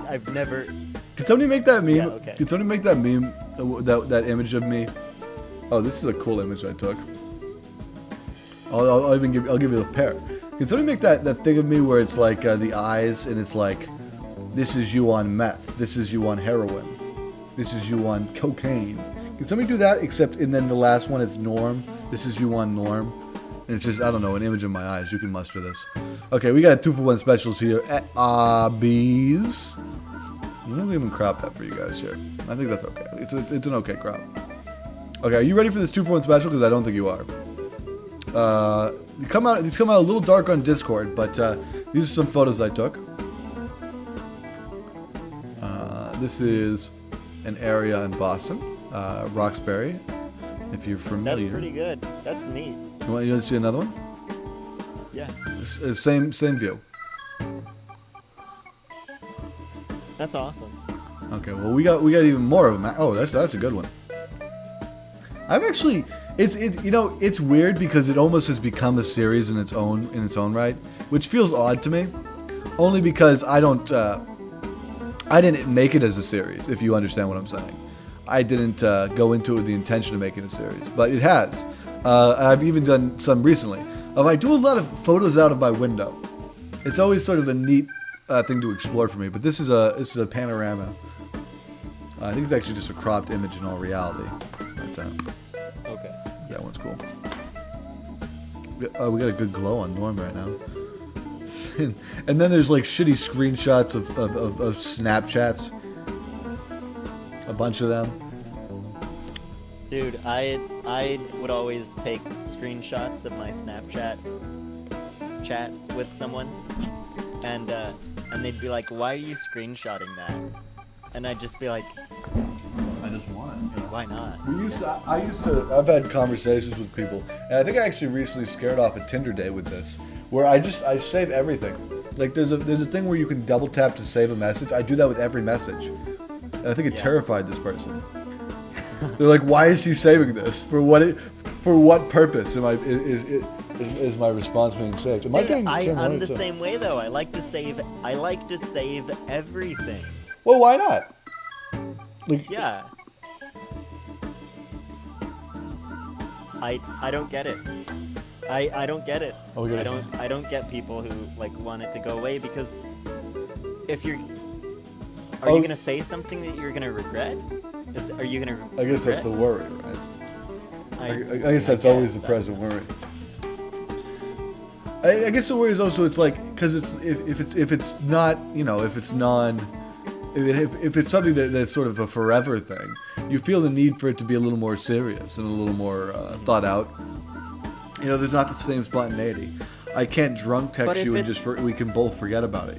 I've never. Can somebody make that meme? Yeah, okay. Can somebody make that meme? That image of me? Oh, this is a cool image I took. I'll give you a pair. Can somebody make that thing of me where it's like the eyes and it's like, this is you on meth, this is you on heroin, this is you on cocaine. Can somebody do that? And then the last one it's Norm. This is you on Norm. And it's just, I don't know, an image of my eyes. You can muster this. Okay, we got 2-for-1 specials here at Arby's. I'm gonna even crop that for you guys here. I think that's okay. It's an okay crop. Okay, are you ready for this 2-for-1 special? Because I don't think you are. These come out a little dark on Discord, but these are some photos I took. This is an area in Boston, Roxbury, if you're familiar. That's pretty good. That's neat. You want to see another one? Yeah. Same view. That's awesome. Okay, well we got even more of them. Oh, that's a good one. I've actually it's weird because it almost has become a series in its own right, which feels odd to me. Only because I didn't make it as a series, if you understand what I'm saying. I didn't go into it with the intention of making a series, but it has. I've even done some recently. I do a lot of photos out of my window. It's always sort of a neat thing to explore for me, but this is a panorama. I think it's actually just a cropped image in all reality. But, Okay. that one's cool. We got a good glow on Norm right now. And then there's like shitty screenshots of Snapchats. A bunch of them. Dude, I would always take screenshots of my Snapchat chat with someone, and they'd be like, "Why are you screenshotting that?" And I'd just be like, I just want it. You know? "Why not?" I've had conversations with people, and I think I actually recently scared off a Tinder date with this, where I save everything. Like there's a thing where you can double tap to save a message. I do that with every message. and I think it Yeah. terrified this person. They're like, "Why is he saving this? For what purpose is my response being saved?" Am I Dude, being I'm the same way though. I like to save everything. Well, why not? Like, Yeah. I don't get it. I don't get it. Oh, we got I don't get people who like want it to go away because if you're are Oh. you gonna say something that you're gonna regret? Are you gonna? I guess that's the worry, right? I guess that's always the present worry. I guess the worry is also it's like because it's if it's not if it's if it's something that's sort of a forever thing, you feel the need for it to be a little more serious and a little more thought out. There's not the same spontaneity. I can't drunk But text if you and it's- we can both forget about it.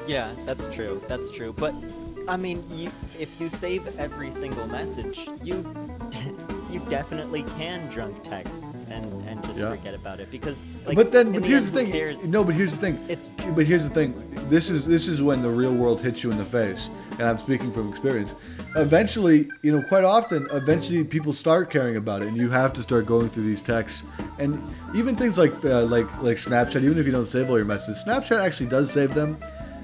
Yeah, that's true. That's true. But I mean, if you save every single message, you definitely can drunk text and just Yeah. forget about it because. Like, But in here's end, the who thing. cares? No, but here's the thing. But here's the thing. This is when the real world hits you in the face, and I'm speaking from experience. Eventually, quite often, people start caring about it, and you have to start going through these texts, and even things like Snapchat. Even if you don't save all your messages, Snapchat actually does save them,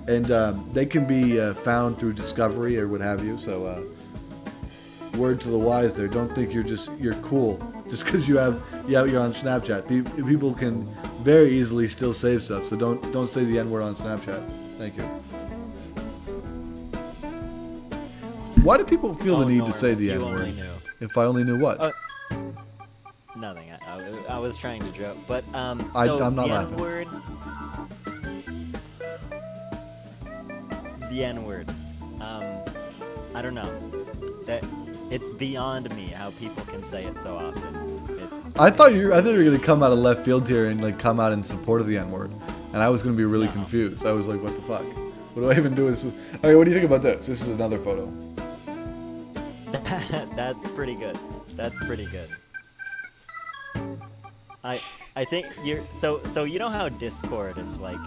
and they can be found through Discovery or what have you. So, word to the wise there. Don't think you're cool just because you're on Snapchat. People can very easily still save stuff. So don't say the N-word on Snapchat. Thank you. Why do people feel the need Norm, to say if the you N-word? only knew. If I only knew what? Nothing. I was trying to joke, but I'm so not the laughing. N-word. The N-word. I don't know. That it's beyond me how people can say it so often. I thought you were gonna come out of left field here and come out in support of the N-word, and I was gonna be really No. confused. I was like, what the fuck? What do I even do with this? Okay, what do you think about this? This is another photo. That's pretty good. That's pretty good. I think you're so you know how Discord is like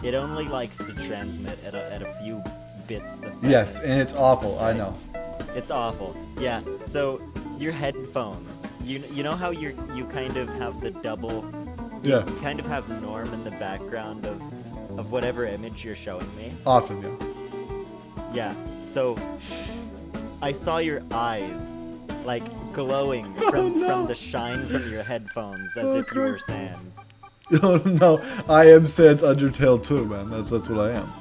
it only likes to transmit at a few bits a second. Yes, and it's awful. I Right. know. It's awful. Yeah. So your headphones, you know how you kind of have the double. Yeah. You kind of have Norm in the background of whatever image you're showing me. Often, yeah. Yeah. So I saw your eyes like glowing from the shine from your headphones as Oh, if you were crap. Sans. Oh no, I am Sans Undertale too, man. That's what I am.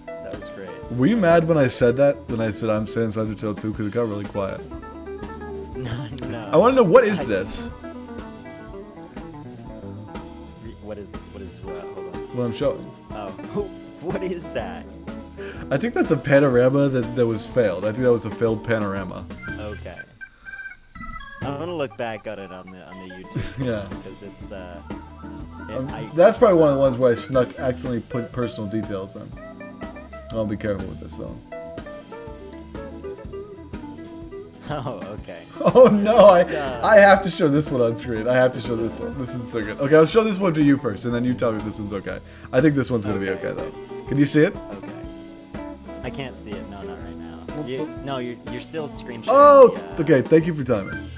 That was great. Were you mad when I said that? When I said I'm Sans Undertale too? Because it got really quiet. No. I want to know what is this? What is what? Hold on. What I'm showing. Oh, what is that? I think that's a panorama that was failed. I think that was a failed panorama. Okay. I'm gonna look back at it on the YouTube. Yeah. Because it's That's probably one of the ones where I accidentally put personal details in. I'll be careful with this though. Oh, okay. Oh no, It's, I have to show this one on screen. I have to show this one. This is so good. Okay, I'll show this one to you first, and then you tell me if this one's okay. I think this one's gonna be okay though. Can you see it? Okay. I can't see it. No, not right now. You're still screen sharing. Oh, the, okay. Thank you for timing.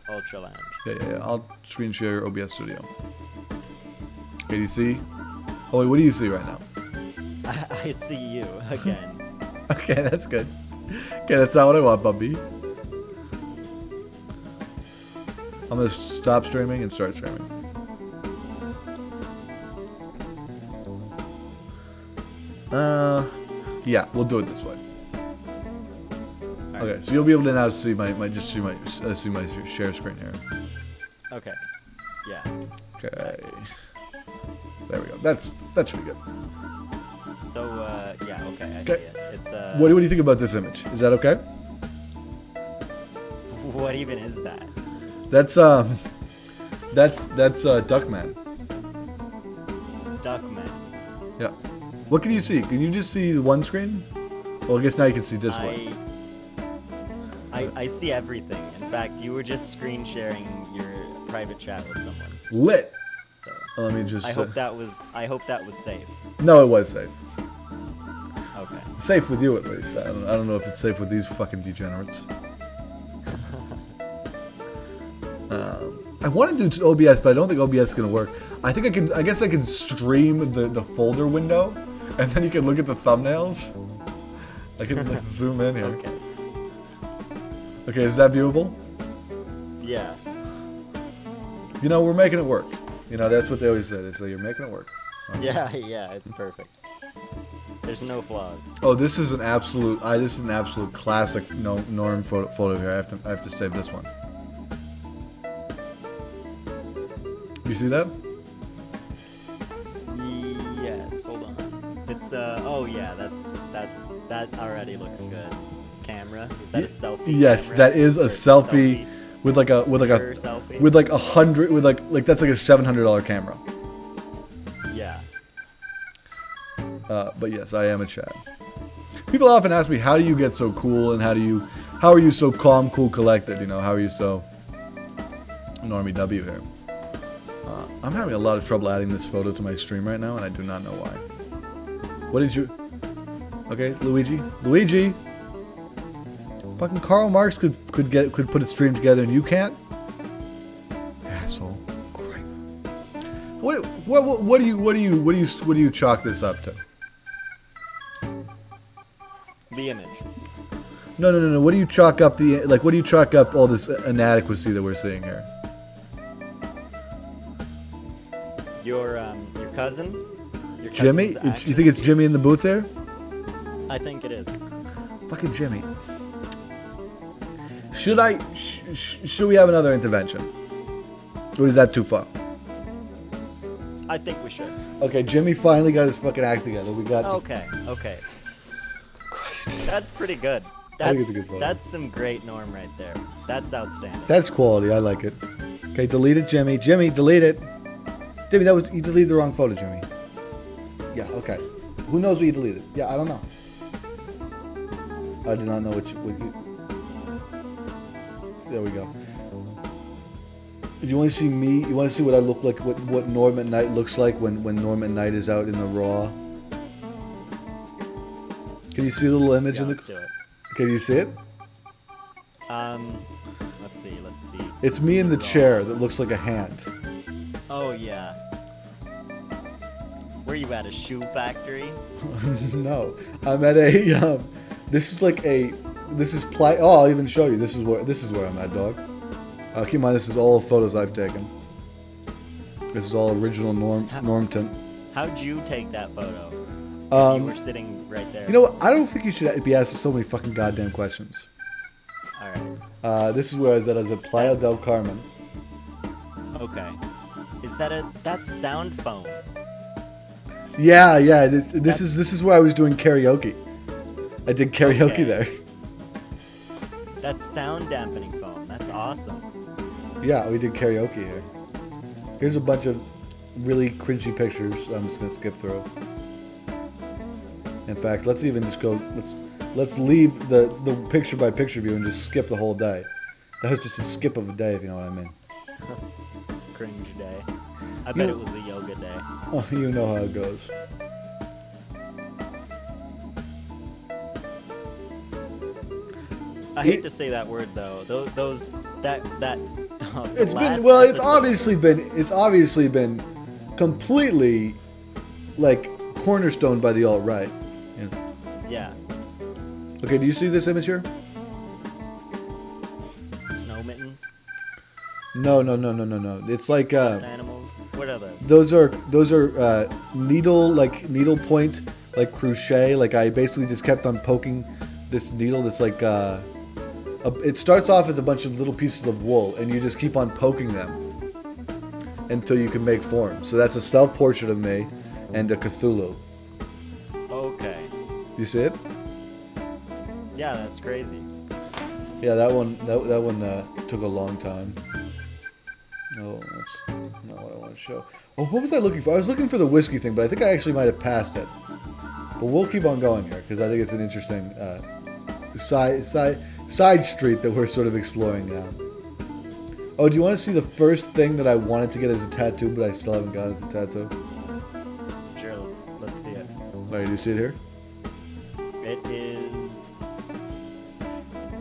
Ultra Lounge. Yeah. I'll screen share your OBS Studio. Okay, do you see? Oh wait, what do you see right now? I see you again. Okay, that's good. Okay, that's not what I want, Bubby. I'm gonna stop streaming and start streaming. Yeah, we'll do it this way. Okay, so you'll be able to now see my share screen here. Okay. Yeah. Okay. There we go. That should be good. So yeah. Okay. I Okay. see it. It's What do you think about this image? Is that okay? What even is that? That's Duckman. Duckman. Yeah. What can you see? Can you just see the one screen? Well, I guess now you can see Discord. I see everything. In fact, you were just screen sharing your private chat with someone. Lit. So Let me just. I hope that was safe. No, it was safe. Okay. Safe with you at least. I don't know if it's safe with these fucking degenerates. I want to do OBS, but I don't think OBS is gonna work. I think I can. I guess I can stream the folder window, and then you can look at the thumbnails. I can like, zoom in here. Okay. Okay, is that viewable? Yeah. You know, we're making it work. You know, that's what they always say. They say you're making it work. Okay. Yeah, it's perfect. There's no flaws. Oh, this is an absolute. This is an absolute classic Norm photo here. I have to save this one. You see that? Yes. Hold on. It's oh yeah, that already looks good. Camera. Is that a selfie? Yes, camera? that is a Or selfie with like a selfie? with like 100 with like that's like a $700 camera. Yeah. But yes, I am a Chad. People often ask me, how do you get so cool, and how are you so calm, cool, collected? You know, how are you so Normie W here? I'm having a lot of trouble adding this photo to my stream right now, and I do not know why. What did you? Okay, Luigi. Fucking Karl Marx could put a stream together, and you can't. Asshole. Great. What do you chalk this up to? The image. No. What do you chalk up what do you chalk up all this inadequacy that we're seeing here? Your cousin? Your Jimmy? cousin's You think it's Jimmy in the booth there? I think it is. Fucking Jimmy. Should we have another intervention? Or is that too far? I think we should. Okay, Jimmy finally got his fucking act together. We got. Okay. Christ. That's pretty good. I think it's a good photo. That's some great Norm right there. That's outstanding. That's quality. I like it. Okay, delete it, Jimmy. Jimmy, delete it. Jimmy, you deleted the wrong photo, Jimmy. Yeah. Okay. Who knows what you deleted? Yeah, I don't know. I do not know what you. There we go. If you want to see me, you want to see what I look like, what Norm at night looks like when Norm at night is out in the raw. Can you see the little image in the? Let's do it. Can you see it? Let's see. It's me in the chair that looks like a hand. Oh yeah. Where you at? A shoe factory? No, I'm at a. This is Oh, I'll even show you. This is where I'm at, dog. Keep in mind, this is all photos I've taken. This is all original Normton. How'd you take that photo? You were sitting right there. You know what? I don't think you should be asked so many fucking goddamn questions. All right. This is where I was at Playa del Carmen. Okay. Is that's sound phone? Yeah. This is where I was doing karaoke. I did karaoke Okay. there. That's sound dampening foam. That's awesome. Yeah, we did karaoke here. Here's a bunch of really cringy pictures. I'm just gonna skip through. In fact, let's even just go. Let's leave the picture by picture view and just skip the whole day. That was just a skip of a day, if you know what I mean. Cringe day. I bet it was a yoga day. Oh, you know how it goes. I hate to say that word though. That. It's obviously been completely like cornerstoned by the alt-right. Yeah. Okay, do you see this image here? Snow mittens. No. It's like Stuffed animals. What are those? those are needle point like crochet. Like I basically just kept on poking this needle that's like it starts off as a bunch of little pieces of wool, and you just keep on poking them until you can make forms. So that's a self-portrait of me and a Cthulhu. Okay. You see it? Yeah, that's crazy. Yeah, that one took a long time. Oh, that's not what I want to show. Oh, what was I looking for? I was looking for the whiskey thing, but I think I actually might have passed it. But we'll keep on going here because I think it's an interesting side street that we're sort of exploring now. Oh, do you want to see the first thing that I wanted to get as a tattoo, but I still haven't got as a tattoo? Sure, let's see it. Alright, do you see it here? It is.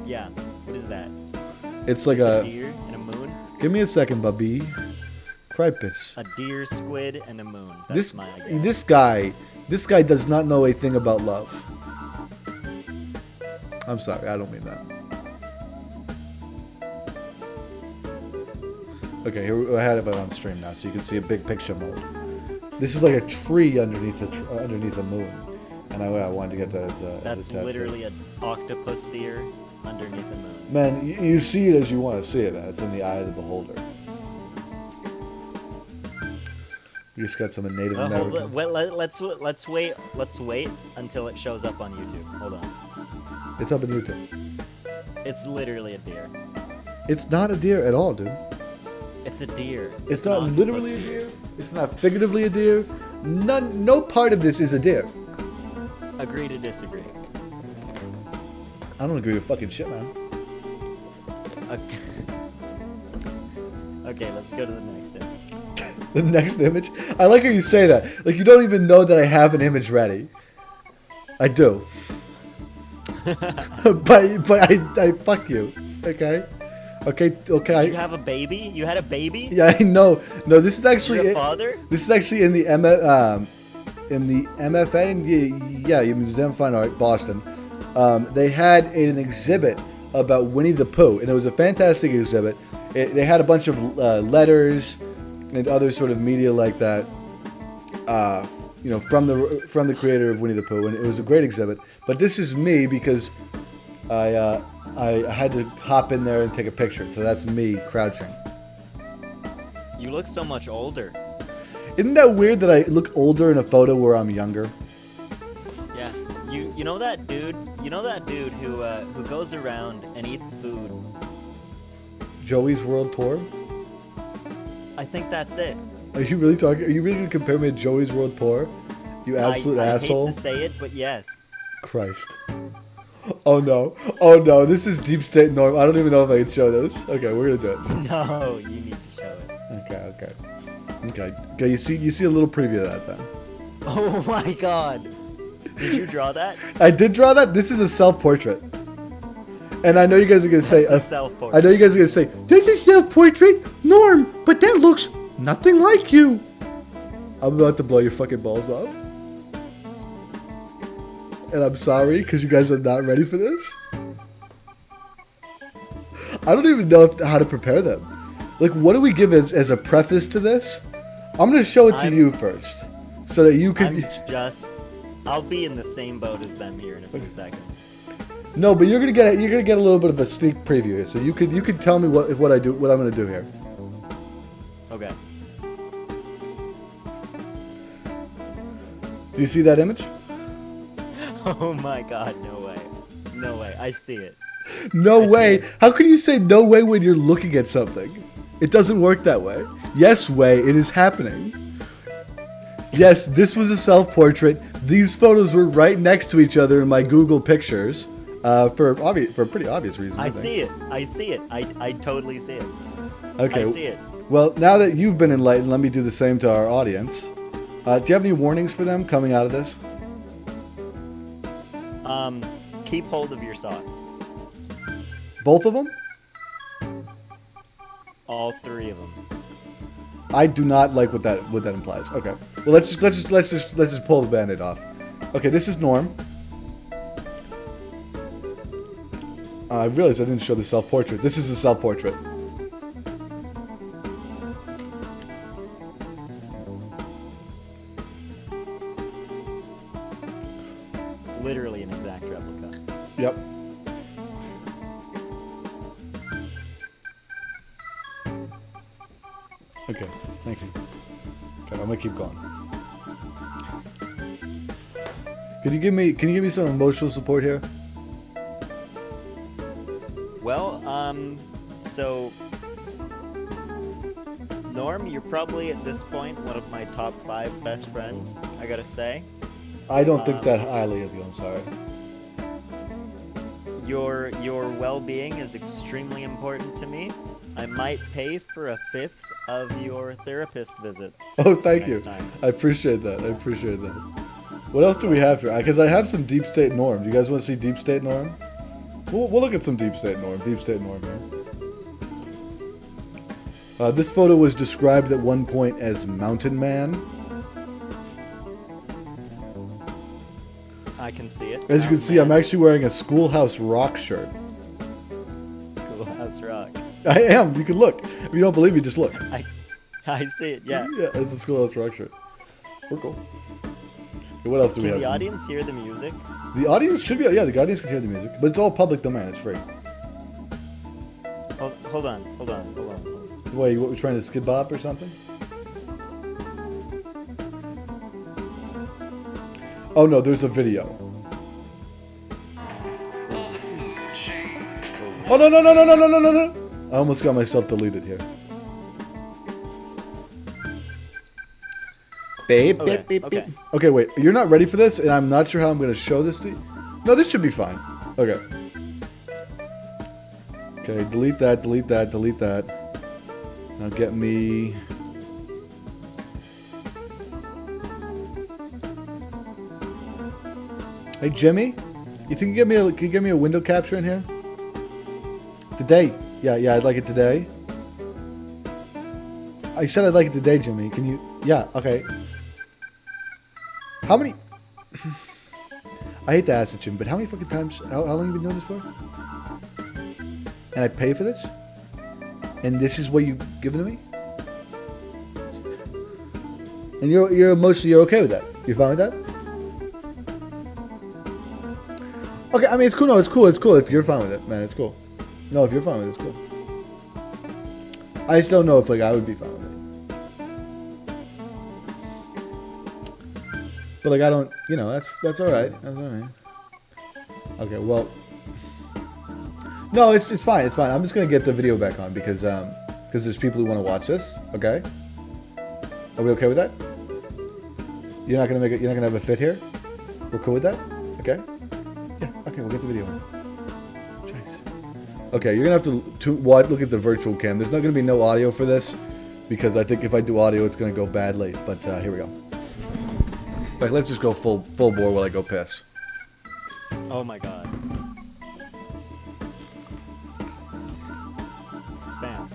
Yeah. What is that? It's like It's a a... deer and a moon. Give me a second, Bubby. Cripus. A deer, squid, and a moon. That's my guess. This guy does not know a thing about love. I'm sorry, I don't mean that. Okay, here I have it on stream now, so you can see a big picture mode. This is like a tree underneath a moon, and I wanted to get that as a That's tattoo. literally an octopus deer underneath the moon. Man, you see it as you want to see it, man. It's in the eye of the beholder. We just got some Native American. Let's wait until it shows up on YouTube. Hold on. It's up on YouTube. It's literally a deer. It's not a deer at all, dude. It's a deer. It's not literally a deer. It's not figuratively a deer. No part of this is a deer. Agree to disagree. I don't agree with fucking shit, man. Okay. Okay, let's go to the next image. The next image? I like how you say that. Like, you don't even know that I have an image ready. I do. but I fuck you. Okay? Okay. Did you have a baby? You had a baby? Yeah, I know. No, this is actually... Your father? This is actually in the MFA, Museum of Fine Art, Boston. They had an exhibit about Winnie the Pooh, and it was a fantastic exhibit. They had a bunch of letters and other sort of media like that, from the creator of Winnie the Pooh, and it was a great exhibit. But this is me because I had to hop in there and take a picture, so that's me crouching. You look so much older. Isn't that weird that I look older in a photo where I'm younger? Yeah. You know that dude? You know that dude who goes around and eats food? Joey's World Tour? I think that's it. Are you really talking? Are you really gonna compare me to Joey's World Tour? You absolute asshole. I hate to say it, but yes. Christ. Oh no, this is Deep State Norm. I don't even know if I can show this. Okay, we're gonna do it. No, you need to show it. Okay, you see a little preview of that then. Oh my god. Did you draw that? I did draw that. This is a self-portrait. And I know you guys are gonna say That's a self-portrait. I know you guys are gonna say, this is self-portrait, Norm, but that looks nothing like you. I'm about to blow your fucking balls off. And I'm sorry, because you guys are not ready for this. I don't even know how to prepare them. Like, what do we give as a preface to this? I'm going to show it to you first. So that you can... I'll be in the same boat as them here in a few seconds. No, but you're gonna get a little bit of a sneak preview here, so you could tell me what I'm gonna do here. Okay. Do you see that image? Oh my god, no way. No way, I see it. No way. How can you say no way when you're looking at something? It doesn't work that way. Yes way, it is happening. Yes, this was a self-portrait. These photos were right next to each other in my Google Pictures, for a pretty obvious reason. I see it. I totally see it. Okay. I see it. Well, now that you've been enlightened, let me do the same to our audience. Do you have any warnings for them coming out of this? Keep hold of your socks. Both of them? All three of them. I do not like what that implies. Okay. Well, let's just pull the Band-Aid off. Okay, this is Norm. I realized I didn't show the self-portrait. This is the self-portrait. Literally an exact replica. Yep. Okay, thank you. Okay, I'm gonna keep going. Can you give me some emotional support here? Well, so Norm, you're probably at this point one of my top 5 best friends, I gotta say. I don't think that highly of you, I'm sorry. your well-being is extremely important to me. I might pay for a fifth of your therapist visit. Oh, thank you. next time. I appreciate that. I appreciate that. What else do we have here? Because I have some Deep State Norm. Do you guys want to see Deep State Norm? We'll look at some Deep State Norm. Deep State Norm here. This photo was described at one point as Mountain Man. I can see it. As you can see, I'm actually wearing a Schoolhouse Rock shirt. Schoolhouse Rock. I am. You can look. If you don't believe me, just look. I see it. Yeah. Yeah, it's a Schoolhouse Rock shirt. We're cool. Okay, what else do we Can have? the audience hear the music? The audience should be. Yeah, the audience can hear the music, but it's all public domain. It's free. Oh, hold on. Wait, what, we're trying to skid bop or something? Oh no, there's a video. Oh no! I almost got myself deleted here. Beep, Okay, beep, beep, okay. beep. Okay, wait. You're not ready for this, and I'm not sure how I'm going to show this to you. No, this should be fine. Okay. Okay, delete that, delete that, delete that. Now get me... Hey, Jimmy? You think you can you give me a window capture in here? Today. Yeah, I'd like it today. I said I'd like it today, Jimmy. Can you... Yeah, okay. How many... I hate to ask it, Jim, but how many fucking times... How long have you been doing this for? And I pay for this? And this is what you've given to me? And you're emotionally okay with that? You fine with that? Okay, I mean, it's cool. No, it's cool. It's cool if you're fine with it, man. It's cool. No, if you're fine with it, it's cool. I just don't know if, like, I would be fine with it. But, like, I don't, you know, that's all right. That's all right. Okay, well. No, it's fine. It's fine. I'm just going to get the video back on because there's people who want to watch this. Okay? Are we okay with that? You're not going to make it, you're not going to have a fit here? We're cool with that? Okay? Yeah, okay, we'll get the video on. Jeez. Okay, you're gonna have to look at the virtual cam. There's not gonna be no audio for this because I think if I do audio, it's gonna go badly. But here we go. Like, let's just go full bore while I go piss. Oh my god. Spam.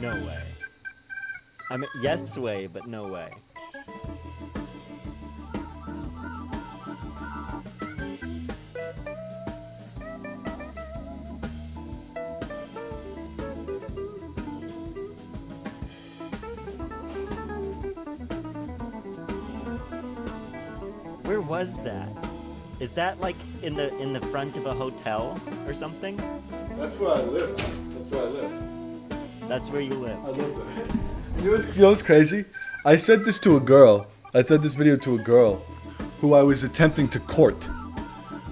No way. I mean, yes way, but no way. Where was that? Is that like in the front of a hotel or something? That's where I live. That's where I live. That's where you live. I love that. You know what's crazy? I sent this to a girl. I sent this video to a girl who I was attempting to court.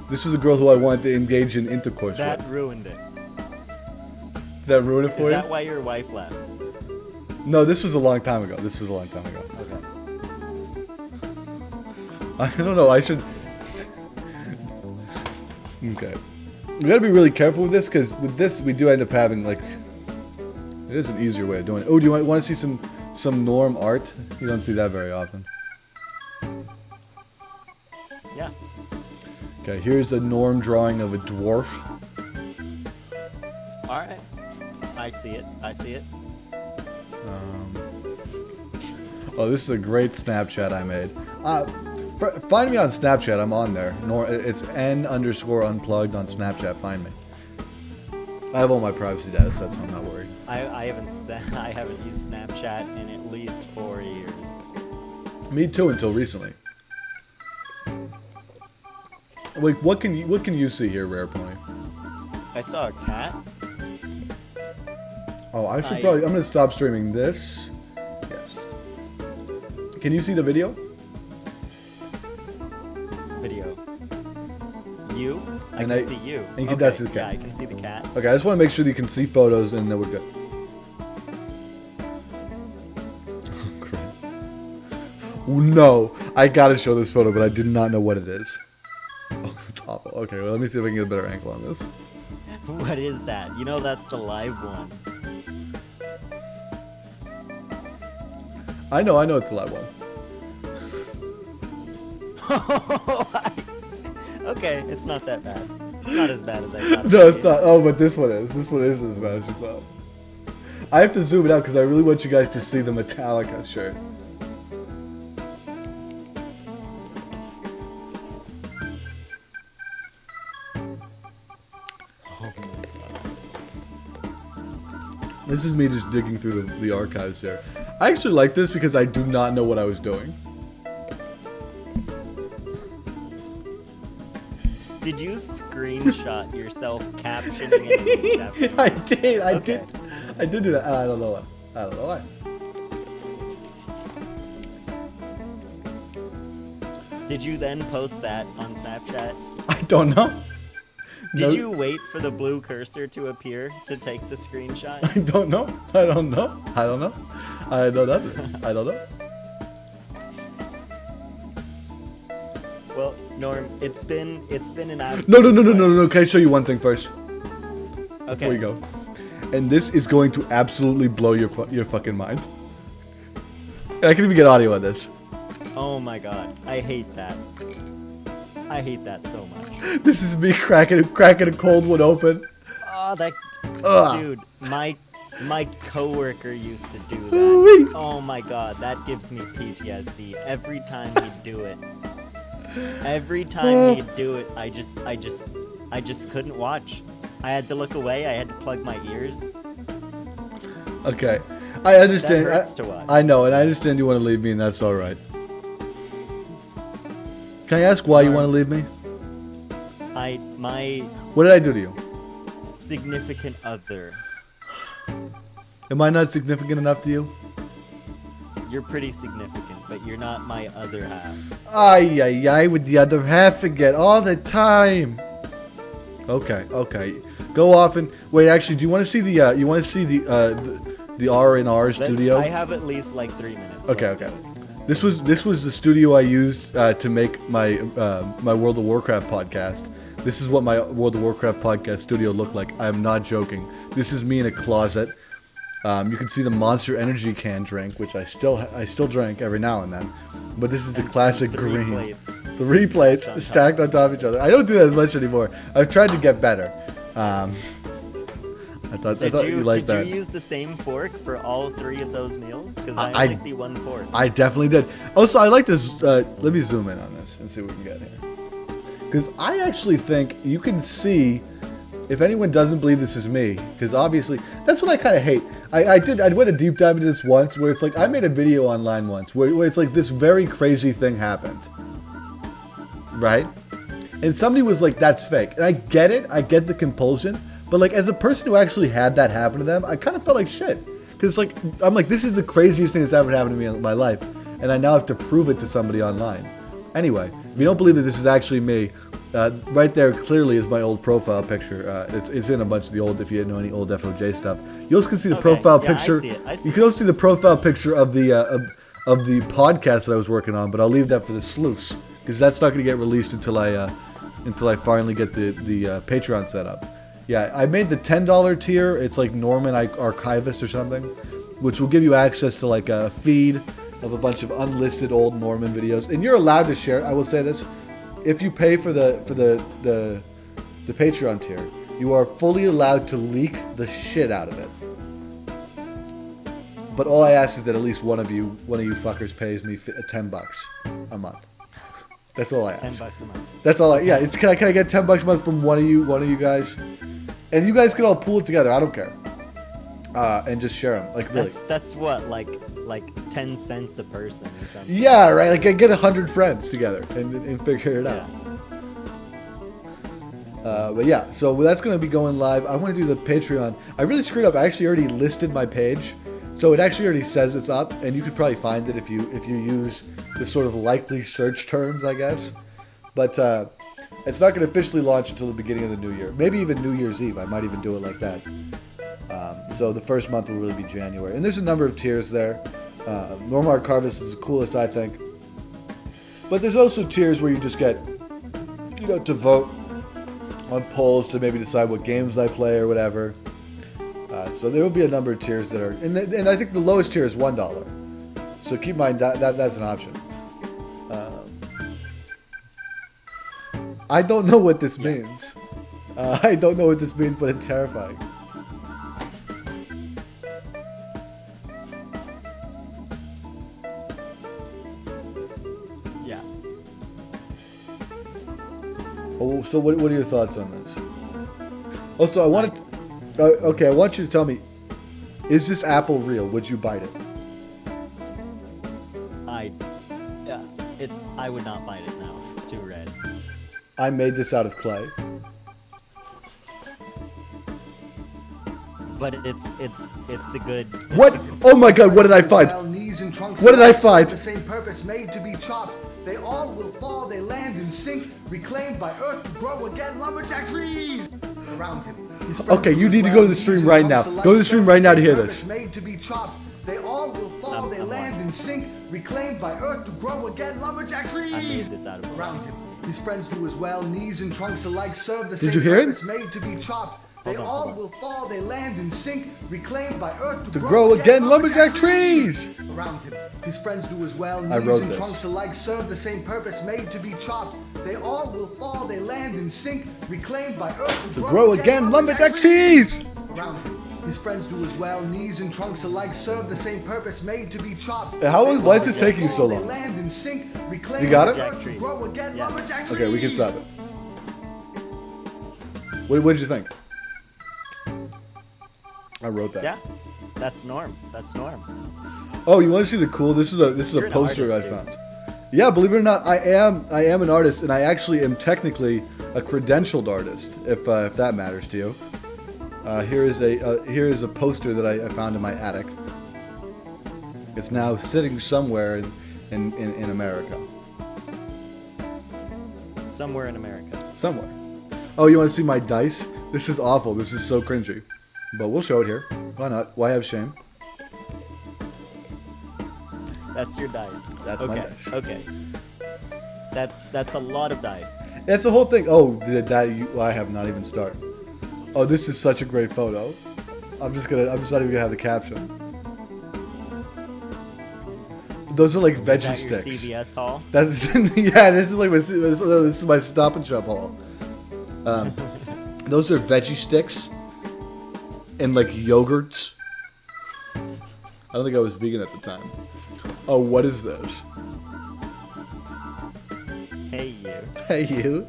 This was a girl who I wanted to engage in intercourse That with. ruined it. Did that ruin it for Is you? that why your wife left? No, this was a long time ago. This was a long time ago. Okay. I don't know. I should. Okay. We gotta be really careful with this because with this we do end up having like. It is an easier way of doing it. Oh, do you want to see some Norm art? You don't see that very often. Yeah. Okay, here's a Norm drawing of a dwarf. All right. I see it. Oh, this is a great Snapchat I made. Find me on Snapchat. I'm on there. It's n_unplugged on Snapchat. Find me. I have all my privacy data set, so I'm not worried. I haven't used Snapchat in at least 4 years. Me too, until recently. Like, what can you see here, Rare Pony? I saw a cat. Oh, I'm gonna stop streaming this. Yes. Can you see the video? Video. You? I And can I- see you. and you can Okay, see the cat. Yeah, I can see the cat. Okay, I just want to make sure that you can see photos and that we're good. Oh, crap. No, I gotta show this photo, but I did not know what it is. Oh, that's awful. Okay, well, let me see if I can get a better angle on this. What is that? You know that's the live one. I know it's the live one. Okay, it's not that bad. It's not as bad as I thought. No, it's not. Oh, but this one is. This one is as bad as you thought. I have to zoom it out because I really want you guys to see the Metallica shirt. This is me just digging through the archives here. I actually like this because I do not know what I was doing. Did you screenshot yourself captioning it? I did. Okay. I did do that. I don't know why. I don't know why. Did you then post that on Snapchat? I don't know. Did No- you wait for the blue cursor to appear to take the screenshot? I don't know. I don't know. I don't know. I know nothing. I don't know. Well, Norm, it's been an absolute. No. Can I show you one thing first Okay. before you go? And this is going to absolutely blow your fucking mind. And I can even get audio on this. Oh my god, I hate that. I hate that so much. This is me cracking a cold one open. Oh, that Ugh. dude, my coworker used to do Ooh-wee. that. Oh my god, that gives me PTSD every time he'd do it. Every time he'd do it, I just couldn't watch. I had to look away. I had to plug my ears. Okay, I understand. That hurts to watch. I know, and I understand you want to leave me, and that's all right. Can I ask why you want to leave me? My What did I do to you? significant other. Am I not significant enough to you? You're pretty significant, but you're not my other half. Ay, with the other half again, all the time. Okay. Go off and wait. Actually, do you want to see the the R&R studio? I have at least like 3 minutes. so Okay. let's go. This was the studio I used to make my my World of Warcraft podcast. This is what my World of Warcraft podcast studio looked like. I'm not joking. This is me in a closet. You can see the Monster Energy can drink, which I still drink every now and then. But this is a classic Three green. plates. 3 plates stacked on top of each other. I don't do that as much anymore. I've tried to get better. I thought you liked that. Did you use the same fork for all 3 of those meals? Because I I- only see one fork. I definitely did. Also, I like this. Let me zoom in on this and see what we can get here. Because I actually think you can see if anyone doesn't believe this is me. Because obviously, that's what I kind of hate. I went a deep dive into this once where it's like I made a video online once where it's like this very crazy thing happened. Right? And somebody was like, that's fake. And I get it. I get the compulsion. But like as a person who actually had that happen to them, I kind of felt like shit. Because like I'm like, this is the craziest thing that's ever happened to me in my life. And I now have to prove it to somebody online. Anyway, if you don't believe that this is actually me, right there clearly is my old profile picture. It's in a bunch of the old, if you know any old FOJ stuff. You also can see the Okay, profile yeah, I picture. see it, I see You can also see the profile picture of the podcast that I was working on, but I'll leave that for the sleuths because that's not going to get released until I finally get the Patreon set up. Yeah, I made the $10 tier. It's like Norman Archivist or something, which will give you access to like a feed of a bunch of unlisted old Norman videos, and you're allowed to share. I will say this: if you pay for the Patreon tier, you are fully allowed to leak the shit out of it. But all I ask is that at least one of you fuckers pays me $10 a month. That's all I ask. $10 a month. That's all. Yeah. It's can I get $10 a month from one of you guys, and you guys can all pool it together. I don't care, and just share them. Like really. That's what like 10 cents a person or something. Yeah, right. Like I get 100 friends together and figure it out. But yeah, so that's gonna be going live. I want to do the Patreon. I really screwed up. I actually already listed my page, So it actually already says it's up, and you could probably find it if you use the sort of likely search terms, I guess. But it's not going to officially launch until the beginning of the new year. Maybe even New Year's Eve. I might even do it like that. So the first month will really be January. And there's a number of tiers there. Normal Archivist is the coolest, I think. But there's also tiers where you just get, to vote on polls to maybe decide what games I play or whatever. So there will be a number of tiers that are, and I think the lowest tier is $1. So keep in mind that's an option. I don't know what this means. I don't know what this means, but it's terrifying. Yeah. Oh, so what are your thoughts on this? Also, I want you to tell me, is this apple real? Would you bite it? I would not bite it now. It's too red. I made this out of clay. But it's a good. What? Oh my God! What did I find? What did I find? The same purpose made to be chopped. They all will fall. They land and sink, reclaimed by earth to grow again. Lumberjack trees around him. Okay, you need to go to the stream right now. Go to the stream right now to hear this. Made to be chopped. They all will fall. They land and sink, reclaimed by earth to grow again. Lumberjack trees. I made this out of around him. His friends do as well. Knees and trunks alike serve the Did same you hear it? purpose made to be chopped. They all will fall, they land and sink, reclaimed by earth To grow again, lumberjack trees! Around him, his friends do as well. I Knees wrote and this. trunks alike serve the same purpose, made to be chopped. They all will fall, they land and sink, reclaimed by earth To grow again, lumberjack trees! Around him, his friends do as well. Knees and trunks alike serve the same purpose, made to be chopped. Why is this taking you so They long? land and sink, reclaimed You got by it? earth to grow again, Yeah. lumberjack Okay, we can trees. stop it. What did you think? I wrote that. Yeah, that's Norm. That's Norm. Oh, you want to see the cool? This is a You're an poster artist, I found. Yeah, believe it or not, I am an artist, and I actually am technically a credentialed artist, if that matters to you. Here is a poster that I found in my attic. It's now sitting somewhere in America. Somewhere in America. Somewhere. Oh, you want to see my dice? This is awful. This is so cringy. But we'll show it here. Why not? Why have shame? That's your dice. That's my dice. Okay. That's a lot of dice. That's the whole thing. Oh, I have not even started. Oh, this is such a great photo. I'm just not even gonna have the caption. Those are like Is veggie that your sticks. CVS haul? That's yeah. This is my Stop and Shop haul. Those are veggie sticks and like yogurts. I don't think I was vegan at the time. Oh, what is this? Hey you. Hey you.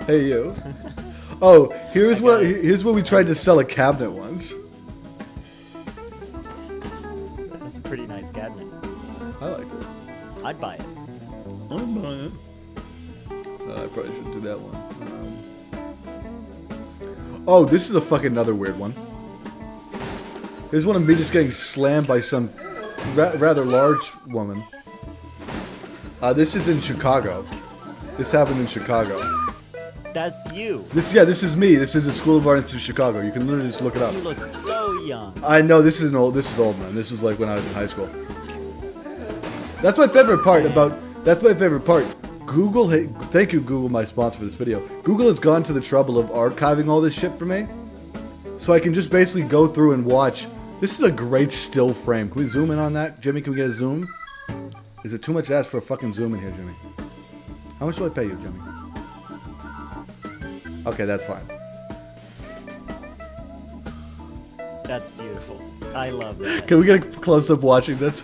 Hey you. Oh, here's what we tried to sell a cabinet once. That's a pretty nice cabinet. I like it. I'd buy it. I'm buying it. I probably should do that one. Oh, this is a fucking another weird one. Here's one of me just getting slammed by some rather large woman. This is in Chicago. This happened in Chicago. That's you. This is me. This is the School of Art Institute Chicago. You can literally just look it up. You look so young. I know this is old, man. This was like when I was in high school. That's my favorite part Google, thank you Google, my sponsor for this video. Google has gone to the trouble of archiving all this shit for me. So I can just basically go through and watch. This is a great still frame. Can we zoom in on that? Jimmy, can we get a zoom? Is it too much to ask for a fucking zoom in here, Jimmy? How much do I pay you, Jimmy? Okay, that's fine. That's beautiful. I love that. Can we get a close up watching this?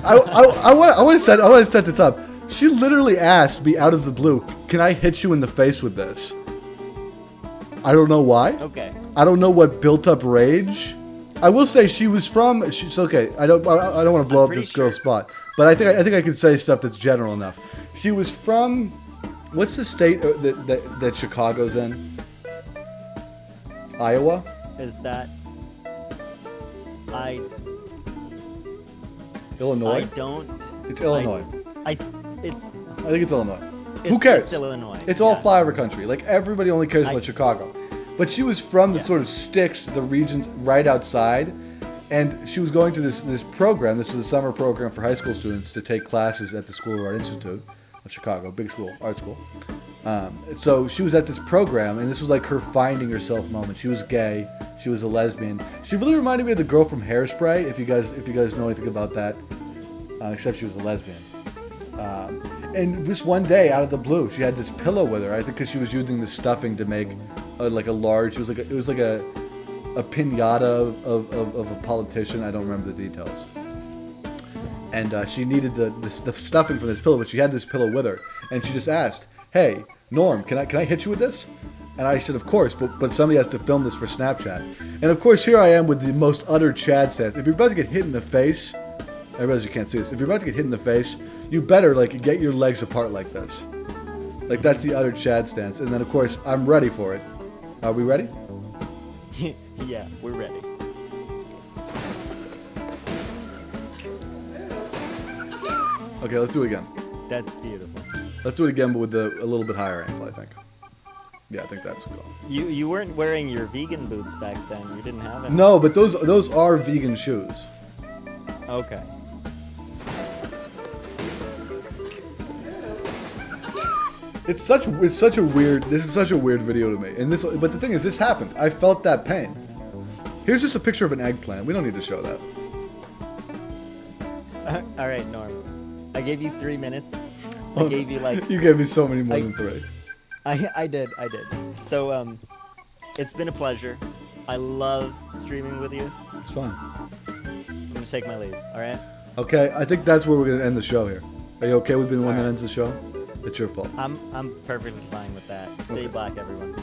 I want to set this up. She literally asked me out of the blue, "Can I hit you in the face with this?" I don't know why. Okay. I don't know what built up rage. I will say she's okay. I don't want to blow up pretty this girl's spot, but I think I can say stuff that's general enough. She was from, what's the state that Chicago's in? Iowa. Is that? I Illinois? don't. It's Illinois. I it's I think it's Illinois. Who it's cares? Illinois. It's all yeah. flyover country. Like, everybody only cares I- about Chicago. But she was from the Yeah. sort of sticks, the regions right outside. And she was going to this program. This was a summer program for high school students to take classes at the School of Art Institute of Chicago, big school, art school. So she was at this program, and this was like her finding herself moment. She was gay. She was a lesbian. She really reminded me of the girl from Hairspray, if you guys know anything about that. Except she was a lesbian. And just one day, out of the blue, she had this pillow with her. I think because she was using the stuffing to make like a large. It was like a pinata of a politician. I don't remember the details. And she needed the stuffing from this pillow, but she had this pillow with her, and she just asked, "Hey, Norm, can I hit you with this?" And I said, "Of course, but somebody has to film this for Snapchat." And of course, here I am with the most utter Chad stance. If you're about to get hit in the face, I realize you can't see this. If you're about to get hit in the face, you better like get your legs apart like this. Like, that's the utter Chad stance. And then of course, I'm ready for it. Are we ready? Yeah, we're ready. Okay, let's do it again. That's beautiful. Let's do it again, but with a little bit higher angle, I think. Yeah, I think that's cool. You weren't wearing your vegan boots back then. You didn't have them. No, but those are vegan shoes. Okay. It's such a weird. This is such a weird video to me. But the thing is, this happened. I felt that pain. Here's just a picture of an eggplant. We don't need to show that. All right, Norm. I gave you 3 minutes. I gave you like You gave me so many more than 3. I did. So it's been a pleasure. I love streaming with you. It's fine. I'm gonna take my leave. All right. Okay, I think that's where we're gonna end the show here. Are you okay with being the one that Alright. ends the show? It's your fault. I'm perfectly fine with that. Stay Okay. black, everyone.